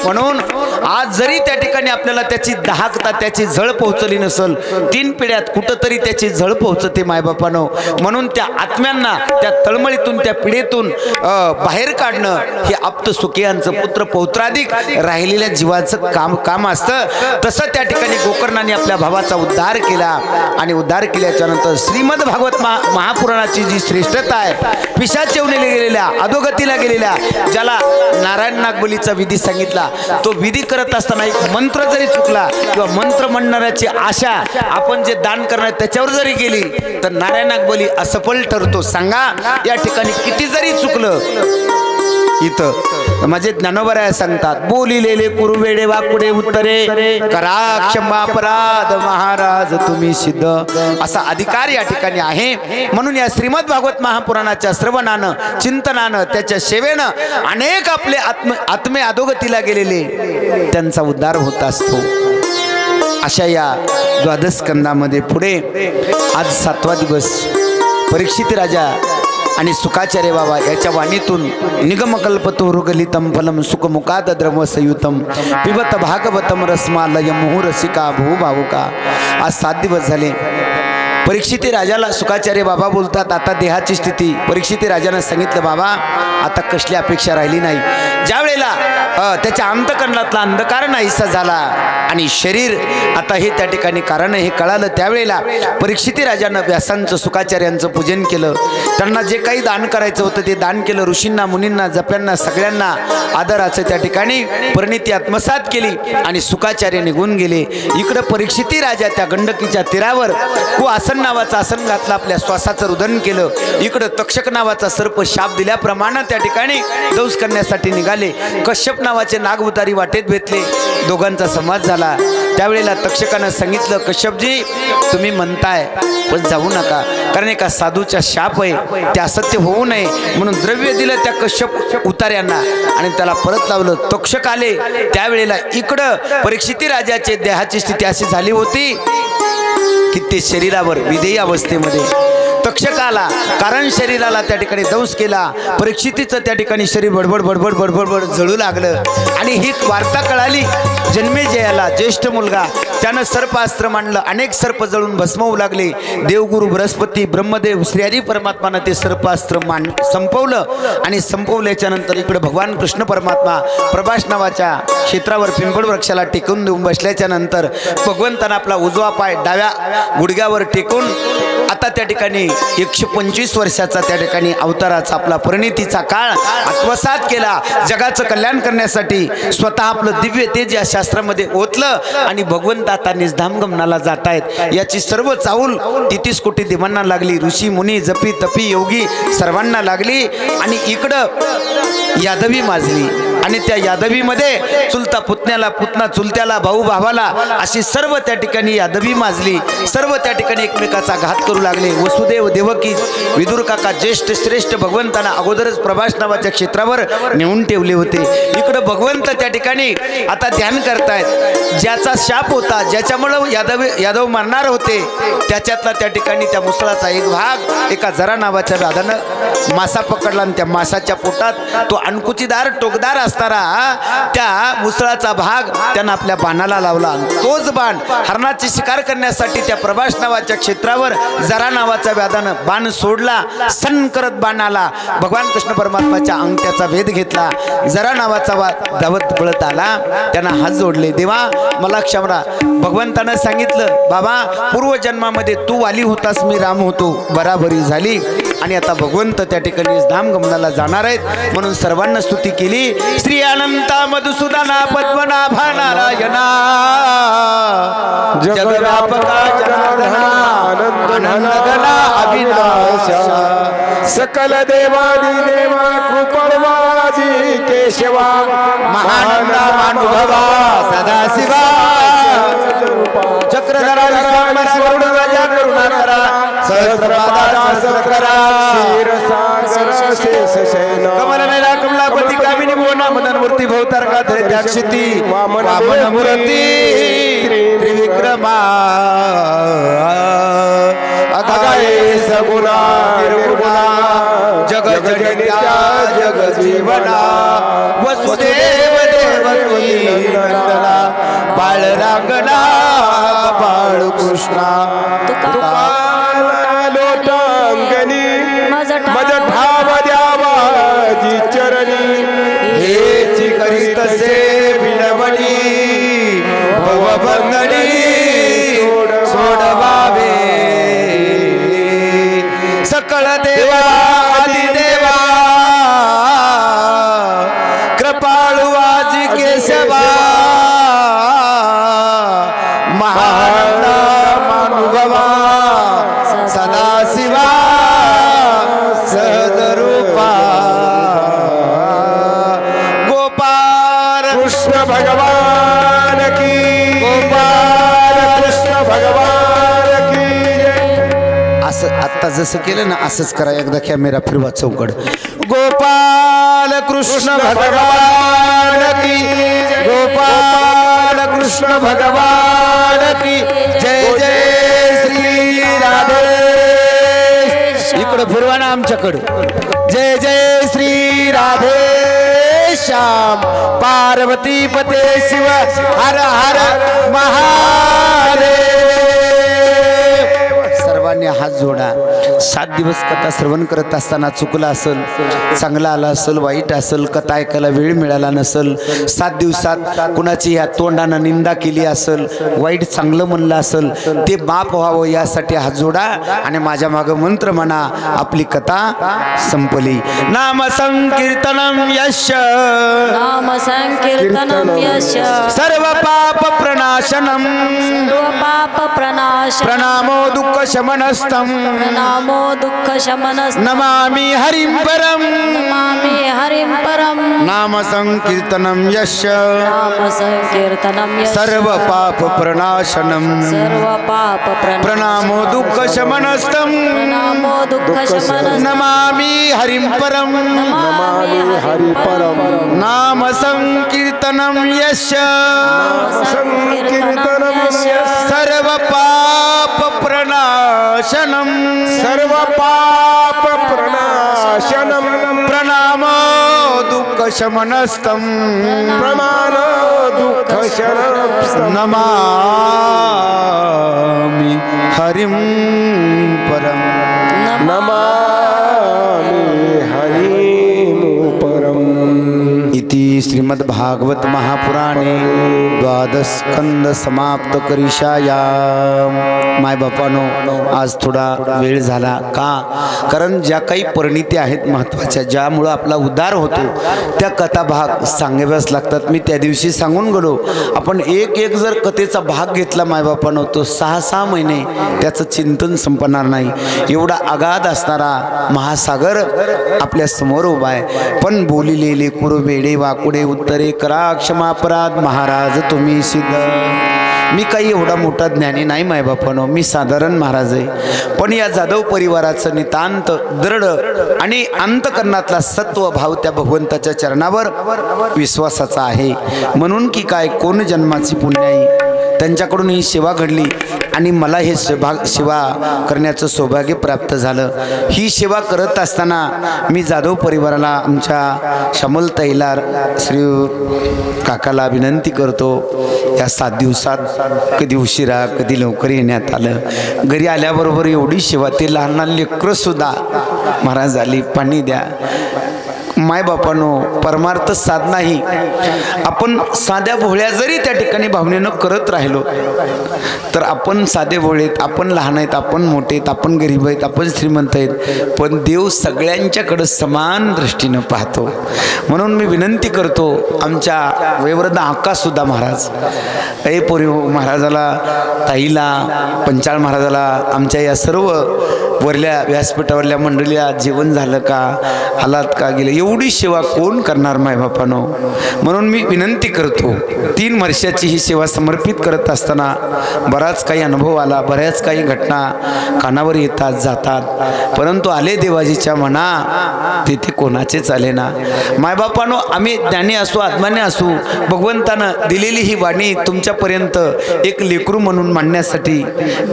म्हणून आज जरी त्या ठिकाणी आपल्याला त्याची दाहकता, त्याची झळ पोहोचली नसेल, 3 पिढ्यात कुठंतरी त्याची झळ पोहोचते मायबापानो. म्हणून त्या आत्म्यांना त्या तळमळीतून, त्या पिढीतून बाहेर काढणं हे आप्तसुखियांचं, पुत्र पौत्राधिक राहिलेल्या जीवाचं काम असतं. तसं त्या ठिकाणी गोकर्णाने आपल्या भावाचा उद्धार केला आणि उद्धार केल्याच्या नंतर श्रीमद भागवत महापुराणाची जी श्रेष्ठता आहे, पिशाच येऊनीला गेलेल्या, अधोगतीला गेलेल्या, ज्याला नारायण नागबलीचा विधी सांगितला, तो विधी करत असताना एक मंत्र जरी चुकला किंवा मंत्र म्हणणाऱ्याची आशा आपण जे दान करणार त्याच्यावर जरी गेली तर नारायण नागबली असफल ठरतो. सांगा या ठिकाणी किती जरी चुकलं. इथं माझे ज्ञानोबराय सांगतात, बोलिलेले कुरुवेडे वाकुडे उत्तरे करा क्षमा अपराध महाराज तुम्ही सिद्ध, असा अधिकार या ठिकाणी आहे. म्हणून या श्रीमद भागवत महापुराणाच्या श्रवणानं, चिंतनानं, त्याच्या सेवेनं अनेक आपले आत्मे अधोगतीला गेलेले त्यांचा उद्धार होत असतो. अशा या 12 स्कंदामध्ये पुढे आज 7वा दिवस परीक्षित राजा आणि सुखाचार्य बाबा याच्या वाणीतून निगमकल्पतोरुगलितम फलम सुखमुखाद द्रवसयुतम पिबत भागवतम रसमालय मुहुरसिका भूभावुका. आज 7 दिवस झाले. परीक्षित राजाला सुखाचार्य बाबा बोलतात, आता देहाची स्थिती. परीक्षित राजानं सांगितलं, बाबा आता कसली अपेक्षा राहिली नाही. ज्या वेळेला त्याच्या अंतकरणातला अंधकार नाहीसा झाला आणि शरीर आता हे त्या ठिकाणी कारण हे कळालं, त्यावेळेला परीक्षित राजानं व्यासांचं, सुखाचार्यांचं पूजन केलं. त्यांना जे काही दान करायचं होतं ते दान केलं. ऋषींना, मुनींना, जप्यांना सगळ्यांना आदराचं त्या ठिकाणी परिणिती आत्मसात केली आणि सुखाचार्य निघून गेले. इकडं परीक्षित राजा त्या गंडकीच्या तीरावर आसन आसन नावाचं आसन घातलं, आपल्या श्वासाचं रुदन केलं. इकडं तक्षक नावाचा सर्प शाप दिल्याप्रमाणे त्या ठिकाणी दौस करण्यासाठी निघाले. कश्यप नावाचे नागउतारी वाटेत भेटले, दोघांचा संवाद झाला. त्यावेळेला तक्षकानं सांगितलं, कश्यपजी तुम्ही म्हणताय पण जाऊ नका, कारण एका साधूचा शाप आहे, ते असत्य होऊ नये म्हणून द्रव्य दिलं त्या कश्यप उतार्यांना आणि त्याला परत लावलं. तक्षक आले. त्यावेळेला इकडं परीक्षिती राजाचे देहाची स्थिती अशी झाली होती की ते शरीरावर विधेयी अवस्थेमध्ये तक्षक आला, कारण शरीराला त्या ठिकाणी दंश केला. परीक्षितीचं त्या ठिकाणी शरीर बडबड बडबड बडबड बड जळू लागलं आणि ही वार्ता कळाली जन्मेजयाला. ज्येष्ठ मुलगा त्यानं सर्पास्त्र मांडलं, अनेक सर्प जळून भस्म होऊ लागले. देवगुरु बृहस्पती ब्रह्मदेव श्रीहरी परमात्मानं ते सर्पास्त्र संपवलं आणि संपवल्याच्या नंतर इकडे भगवान कृष्ण परमात्मा प्रभास नावाच्या क्षेत्रावर पिंपळ वृक्षाला टेकून देऊन बसल्याच्या नंतर भगवंतानं आपला उजवा पाय डाव्या गुडघ्यावर टेकून आता त्या ठिकाणी 125 वर्षाचा त्या ठिकाणी अवताराचा आपला परिणितीचा काळ आत्मसात केला. जगाचं कल्याण करण्यासाठी स्वतः आपलं दिव्य तेज या शास्त्रामध्ये ओतलं आणि भगवंत आता निजधाम गमनाला जात आहेत याची सर्व चाऊल 33 कोटी देवांना लागली. ऋषी मुनी जपी तपी योगी सर्वांना लागली आणि इकडं यादवी माजली आणि त्या यादवीमध्ये चुलता पुतण्याला, पुतना चुलत्याला, भाऊ भावाला अशी सर्व त्या ठिकाणी यादवी माजली. सर्व त्या ठिकाणी एकमेकाचा घात करू लागले. वसुदेव देवकी विदुर काका ज्येष्ठ श्रेष्ठ भगवंतांना अगोदरच प्रभास नावाच्या क्षेत्रावर नेऊन ठेवले होते. इकडं भगवंत त्या ठिकाणी आता ध्यान करतायत. ज्याचा शाप होता, ज्याच्यामुळं यादव मारणार होते, त्याच्यातला त्या ठिकाणी त्या मुसळाचा एक भाग एका जरा नावाच्या व्याधानं मासा पकडला आणि त्या मासाच्या पोटात तो अणकुचीदार टोकदार असणारा त्या मुसळाचा भाग त्यानं आपल्या बाणाला लावला. तोच बाण हरणाची शिकार करण्यासाठी त्या प्रभास नावाच्या क्षेत्रावर जरा नावाच्या व्याधानं बाण सोडला. सन करत बाण आला. भगवान कृष्ण परमात्माच्या अंगठ्याचा भेद घेतला. जरा नावाचा धावत पळत आला. त्यानं हात जोडले, देवा मला क्षमा. भगवंतानं सांगितलं, बाबा पूर्वजन्मामध्ये तू वाली होतास, मी राम होतो. बराबरी झाली आणि आता भगवंत त्या ठिकाणी धाम गमनाला जाणार आहेत म्हणून सर्वांना स्तुती केली. श्री अनंता मधुसूदना पद्मनाभा नारायणा जगव्यापका जनार्दना आनंदघना अविनाशा सकल देवादी देवा कृपणवादी केशवा महानंदा मानुभवा सदाशिवा चक्रधरा विश्वात्मना वरुणराजा करुणाकरा सहस्रपादा सहस्रकरा क्षीरसागर शेषशयन कमलनयना कमलापती कामिनी भुवना मदन मूर्ती भवतारका दैत्याक्षिती वामन मूर्ती त्रिविक्रमा अगाये सगुणा निर्गुणा जगजनित्या जगजीवना वसुदेव देवकी नंदना बाळरांगणा बाळ कृष्णा लोटांगणी मज ठाव द्यावा जी चरणी हेची करीत से विनवणी भवबंधनी सोडवावे सकळ देवा आदिदेवा कृपाळू आजी केशवा महानंदा मानुभवा सदाशिवा सहजरूपा गोपाल कृष्ण भगवान की गोपाल कृष्ण भगवान की असं आत्ता जसं केलं ना असंच करा. एकदा कॅमेरा फिरवा चौकड. गोपाल कृष्ण भगवान की गोपाल कृष्ण भगवान की जय जय श्री राधे. इकडं फिरवा ना आमच्याकडं. जय जय श्री राधे श्याम पार्वती पते शिव हर हर महादेव. सर्वांनी हात जोडा. 7 दिवस कथा श्रवण करत असताना चुकला असेल, चांगला आला असेल, वाईट असेल, कथा ऐकायला वेळ मिळाला नसेल, 7 दिवसात कुणाची या तोंडानं निंदा केली असेल, वाईट चांगलं म्हणलं असेल, ते माफ व्हावं यासाठी हात जोडा आणि माझ्या मागं मंत्र म्हणा. आपली कथा संपली. नाम संकीर्तनम यश नाम संकीर्तनम यश सर्व पाप प्रणाश प्रणाशनम सर्व पाप प्रणाश प्रणामो दुःख शमनस्तम प्रणामो दुःख शमनस्तम नमामि हरिं परम नमामि हरिं परम नाम संकीर्तनम यस्य नाम संकीर्तनम यस्य सर्व पाप प्रणाशनम सर्व पाप प्रणामो दुःख शमनस्तम प्रणामो दुःख शमनस्तम नमामि हरिं परम नमामि हरिं परम नाम संकीर्तनम यस्य संकीर्तनम यस्य सर्व पाप प्रणाशनम सर्व पाप प्रणाशनम प्रणामो दुःख शमनस्तम प्रमाण दुःख शरणम नमामि हरिं परम नमामि हरिं परम। इति श्रीमद्भागवत महापुराणे द्वादश स्कंद समाप्त करिष्यायाम। माय बापानो आज थोडा वेळ झाला का, कारण ज्या काही परिणिती आहेत महत्त्वाच्या, ज्यामुळं आपला उद्धार होतो त्या कथा भाग सांगाव्याच लागतात। मी त्या दिवशी सांगून गेलो, आपण एक एक जर कथेचा भाग घेतला माय बापानो तो 6-6 महिने त्याचं चिंतन संपणार नाही। एवढा अगाध असणारा महासागर आपल्या समोर उभा आहे। पण बोलिलेले कुरु वेडे वाकुडे उत्तरे करा क्षमा अपराध महाराज तुम्ही सिद्ध। मी काही एवढा मोठा ज्ञानी नाही माय बापानो, मी साधारण महाराज आहे। पण या जाधव परिवाराचं नितांत दृढ आणि अंतकरणातला सत्व भाव त्या भगवंताच्या चरणावर विश्वासाचा आहे। म्हणून की काय कोण जन्माची पुण्याई, त्यांच्याकडून ही सेवा घडली आणि मला हे सेवा करण्याचं सौभाग्य प्राप्त झालं। ही सेवा करत असताना मी जाधव परिवाराला आमच्या श्यामल तैलार श्री काकाला विनंती करतो, या 7 दिवसात कधी उशिरा कधी लवकर येण्यात आलं। घरी आल्याबरोबर एवढी सेवा, ते लहान लहान लेकरंसुद्धा महाराज आली पाणी द्या। माय बापानो परमार्थ साधना ही आपण साध्या भोळ्या जरी त्या ठिकाणी भावनेनं करत राहिलो तर आपण साधे भोळेत, आपण लहान आहेत, आपण मोठे आहेत, आपण गरीब आहेत, आपण श्रीमंत आहेत, पण देव सगळ्यांच्याकडे समान दृष्टीनं पाहतो। म्हणून मी विनंती करतो आमच्या वयोवृद्ध आकाशसुद्धा महाराज ए पोरी महाराजाला, ताईला, पंचाळ महाराजाला, आमच्या या सर्व वरल्या व्यासपीठावरल्या मंडळीला जेवण झालं का, आलात का, गेले, एवढी सेवा कोण करणार माय बापानो। म्हणून मी विनंती करतो, 3 वर्षाची ही सेवा समर्पित करत असताना बराच काही अनुभव आला, बऱ्याच काही घटना कानावर येतात जातात, परंतु आले देवाजीच्या मना तिथे कोणाचेच आले ना। माय बापानो आम्ही ज्ञानी असू आत्माने असू, भगवंतानं दिलेली ही वाणी तुमच्यापर्यंत एक लेकरू म्हणून मांडण्यासाठी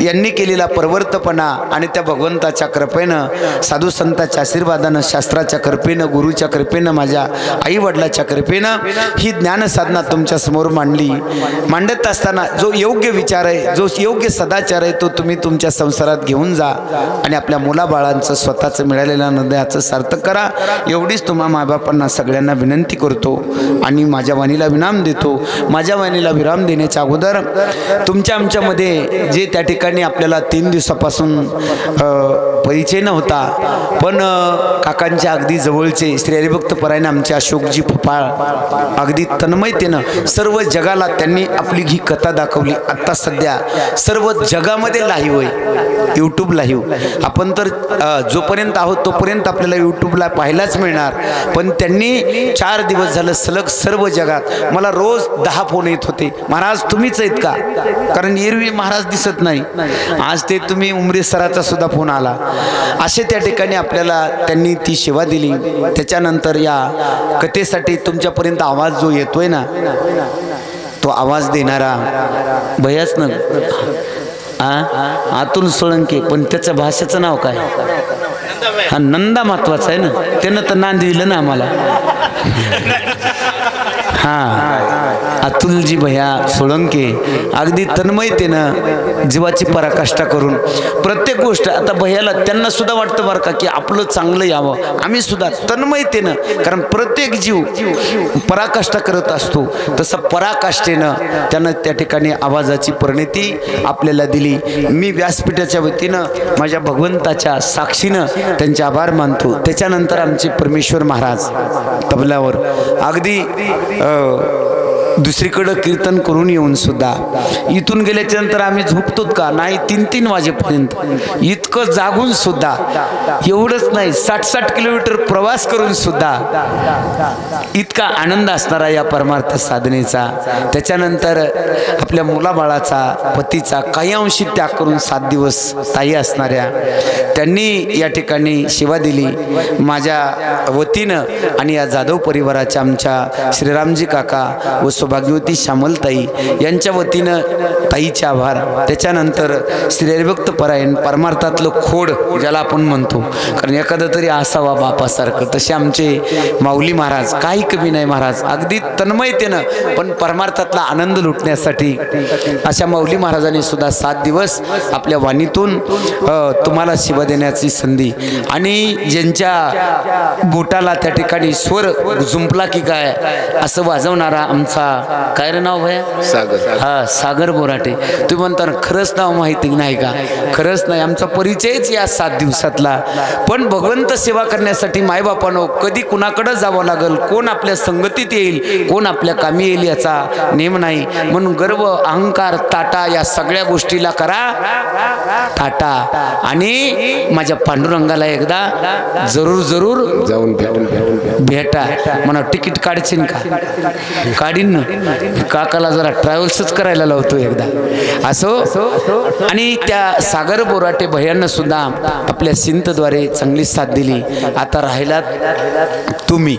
यांनी केलेला परवर्तपणा आणि त्या भगवंताच्या कृपेनं, साधू संतांच्या आशीर्वादानं, शास्त्राच्या कृपेनं, गुरुच्या कृपेनं, माझ्या आई वडिलाच्या कृपेनं ही ज्ञान साधना तुमच्या समोर मांडली। मांडत असताना जो योग्य विचार आहे, जो योग्य सदाचार आहे तो तुम्ही तुमच्या संसारात घेऊन जा आणि आपल्या मुलाबाळांचं स्वतःचं मिळालेल्या नद्याचं सार्थक करा, एवढीच तुम्हा मायबापांना सगळ्यांना विनंती करतो आणि माझ्या वाणीला विराम देतो। माझ्या वाणीला विराम देण्याच्या अगोदर तुमच्या आमच्यामध्ये जे त्या ठिकाणी आपल्याला 3 दिवसापासून परिचय नव्हता, पण काकांच्या अगदी जवळचे श्री हरिभक्त परायण आमचे अशोकजी फपाळ अगदी तन्मयतेनं सर्व जगाला त्यांनी आपली ही कथा दाखवली। आता सध्या सर्व जगामध्ये लाईव्ह आहे, यूट्यूब लाईव्ह। आपण तर जोपर्यंत आहोत तोपर्यंत आपल्याला यूट्यूबला पाहायलाच मिळणार, पण त्यांनी 4 दिवस झालं सलग सर्व जगात मला रोज 10 फोन येत होते, महाराज तुम्हीच आहेत का, कारण एरवी महाराज दिसत नाही, आज ते तुम्ही उमरे सराचा सुद्धा फोन आला। असे त्या ठिकाणी आपल्याला त्यांनी ती सेवा दिली। त्याच्यानंतर या कथेसाठी तुमच्यापर्यंत आवाज जो येतोय ना, तो आवाज देणारा भयाच न आतुल सोळंके, पण त्याच्या भाषेचं नाव काय, हा नंदा महत्वाचा आहे ना, त्यानं तर नांद दिलं ना आम्हाला। हाँ अतुलजी भैया सोळंके अगदी तन्मयतेनं जीवाची पराकाष्ठा करून प्रत्येक गोष्ट, आता भैयाला त्यांना सुद्धा वाटतं बरं का की आपलं चांगलं यावं, आम्ही सुद्धा तन्मयतेनं, कारण प्रत्येक जीव पराकाष्ठा करत असतो, तसं पराकाष्ठेनं त्यानं त्या ठिकाणी आवाजाची परिणती आपल्याला दिली। मी व्यासपीठाच्या वतीनं माझ्या भगवंताच्या साक्षीनं त्यांचे आभार मानतो। त्याच्यानंतर आमचे परमेश्वर महाराज तबल्यावर अगदी दुसरीकडं कीर्तन करून येऊन सुद्धा इथून गेल्याच्या नंतर आम्ही झोपतो का नाही, 3-3 वाजेपर्यंत इतकं जागून सुद्धा, एवढंच नाही 60-60 किलोमीटर प्रवास करून सुद्धा इतका आनंद असणारा या परमार्थ साधनेचा, त्याच्यानंतर आपल्या मुलाबाळाचा, पतीचा काही अंशी त्याग करून 7 दिवस ताई असणाऱ्या त्यांनी या ठिकाणी सेवा दिली माझ्या वतीनं आणि या जाधव परिवाराच्या आमच्या श्रीरामजी काका व सौभाग्यवती श्यामलताई यांच्या वतीनं ताईचे आभार। त्याच्यानंतर श्री हरिभक्त परायण परमार्थातलं खोड ज्याला आपण म्हणतो, कारण एखादं तरी असावा बापासारखं, तसे आमचे माऊली महाराज काही कमी नाही महाराज, अगदी तन्मयतेनं पण परमार्थातला आनंद लुटण्यासाठी अशा माऊली महाराजांनी सुद्धा 7 दिवस आपल्या वाणीतून तुम्हाला सेवा देण्याची संधी, आणि ज्यांच्या बोटाला त्या ठिकाणी स्वर जुंपला की काय असं वाजवणारा आमचा काय रे नाव भया सागर, हा सागर बोराटे, तुम्ही म्हणता ना खरंच नाव माहिती नाही का, खरंच नाही, आमचा परिचयच या 7 दिवसातला। पण भगवंत सेवा करण्यासाठी मायबापानो कधी कुणाकडे जावं लागल, कोण आपल्या संगतीत येईल, कोण आपल्या कामी येईल याचा नेम नाही, म्हणून गर्व अहंकार ताटा या सगळ्या गोष्टीला करा टाटा, आणि माझ्या पांडुरंगाला एकदा जरूर जरूर जाऊन भेटा म्हणा। तिकीट काढशील का? काढीन ना, काकाला जरा ट्रॅव्हल्सच करायला लावतो एकदा असो। आणि त्या सागर बोराटे भयांना सुद्धा आपल्या सिंतद्वारे चांगली साथ दिली। आता राहिलात तुम्ही,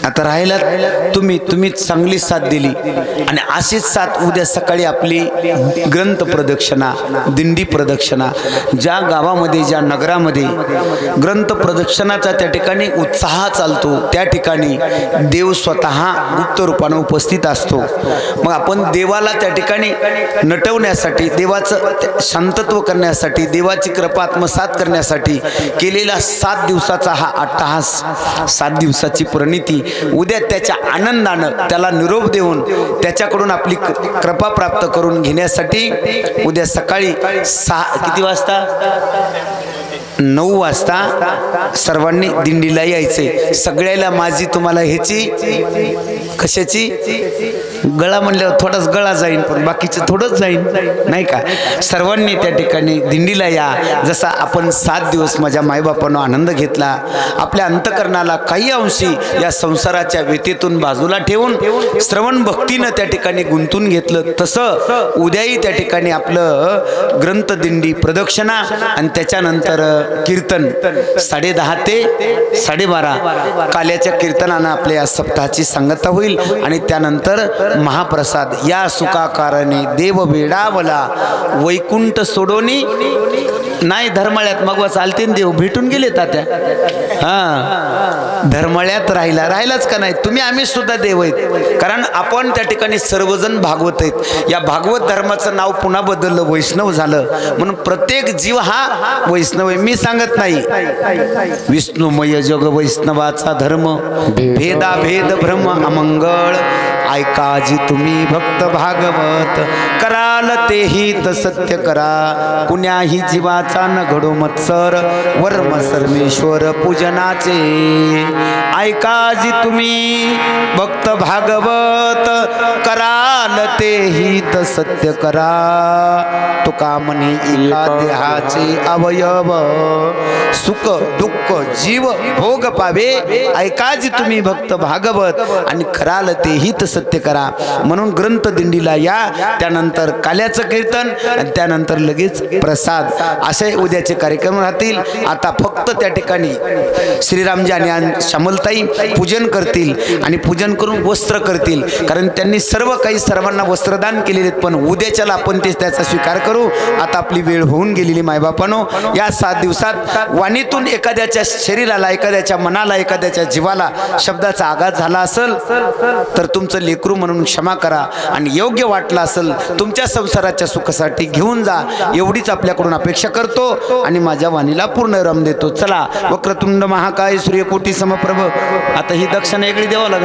आता राहिलात तुम्ही चांगली साथ दिली, आणि अशीच साथ उद्या सकाळी आपली ग्रंथ प्रदक्षिणा, दिंडी प्रदक्षिणा, ज्या गावामध्ये ज्या नगरामध्ये ग्रंथ प्रदक्षिणाचा त्या ठिकाणी उत्साह चालतो, त्या ठिकाणी देव स्वतः गुप्त रूपाने उपस्थित असतो। मग आपण देवाला त्या ठिकाणी नटवण्यासाठी, देवाचं शांतत्व करण्यासाठी, देवाची कृपा आत्मसात करण्यासाठी केलेला 7 दिवसाचा हा अट्टहास, 7 दिवसाची प्रणिती उद्या त्याच्या आनंदानं त्याला निरोप देऊन त्याच्याकडून आपली कृपा प्राप्त करून घेण्यासाठी उद्या सकाळी 6 किती वाजता 9 वाजता सर्वांनी दिंडीला यायचे। सगळ्याला माझी तुम्हाला ह्याची कशाची गळा म्हणल्यावर थोडाच गळा जाईन, पण बाकीचं थोडंच जाईन नाही का। सर्वांनी त्या ठिकाणी दिंडीला या, जसा आपण 7 दिवस माझ्या मायबापानं आनंद घेतला, आपल्या अंतकरणाला काही अंशी या संसाराच्या व्यतेतून बाजूला ठेवून श्रवण भक्तीनं त्या ठिकाणी गुंतून घेतलं, तसं उद्याही त्या ठिकाणी आपलं ग्रंथ दिंडी प्रदक्षिणा आणि त्याच्यानंतर कीर्तन 10:30 ते 12:30 काल्याच्या कीर्तनानं आपल्या या सप्ताहाची सांगता होईल, आणि त्यानंतर महाप्रसाद या सुखाकारणे देव वेडावला वैकुंठ सोडोनी नाही धर्मळ्यात मगवा चालते देव भेटून गेले तात्या, हा धर्मळ्यात राहिलाच का नाही तुम्ही, आम्ही सुद्धा देव आहेत, कारण आपण त्या ठिकाणी सर्वजण भागवत आहेत। या भागवत धर्माचं नाव पुन्हा बदललं, वैष्णव झालं, म्हणून प्रत्येक जीव हा वैष्णव आहे। मी सांगत नाही विष्णुमय जग वैष्णवाचा धर्म, भेदाभेद भ्रम अमंगळ, ऐका जी तुम्ही भक्त भागवत, कराल ते हित सत्य करा, कुण्याही जीवाचा न घडो मत्सर, वर्म सर्वेश्वर पूजनाचे, ऐका जी तुम्ही भक्त भागवत, कराल ते हित सत्य करा, तुका म्हणे एका देहाचे अवयव, सुख दुःख जीव भोग पावे, ऐका जी तुम्ही भक्त भागवत आणि कराल ते हित सत्य करा। म्हणून ग्रंथ दिंडीला या, त्यानंतर काल्याचं कीर्तन आणि त्यानंतर लगेच प्रसाद, असे उद्याचे कार्यक्रम राहतील। आता फक्त त्या ठिकाणी श्रीरामजी आणि श्यामलताई पूजन करतील, आणि पूजन करून वस्त्र करतील, कारण त्यांनी सर्व काही सर्वांना वस्त्रदान केलेले, पण उद्याच्याला आपण ते त्याचा स्वीकार करू। आता आपली वेळ होऊन गेलेली मायबापानो, या 7 दिवसात वाणीतून एखाद्याच्या शरीराला, एखाद्याच्या मनाला, एखाद्याच्या जीवाला शब्दाचा आघात झाला असेल तर तुमचं लेकरू म्हणून क्षमा करा, आणि योग्य वाटलं असेल तुमच्या संसाराच्या सुखासाठी घेऊन जा, एवढीच आपल्याकडून अपेक्षा करतो आणि माझ्या वाणीला पूर्ण विराम देतो। चला, वक्रतुंड महाकाय सूर्यकोटी समप्रभ, आता ही दक्षिणा वेगळी द्यावं लागेल।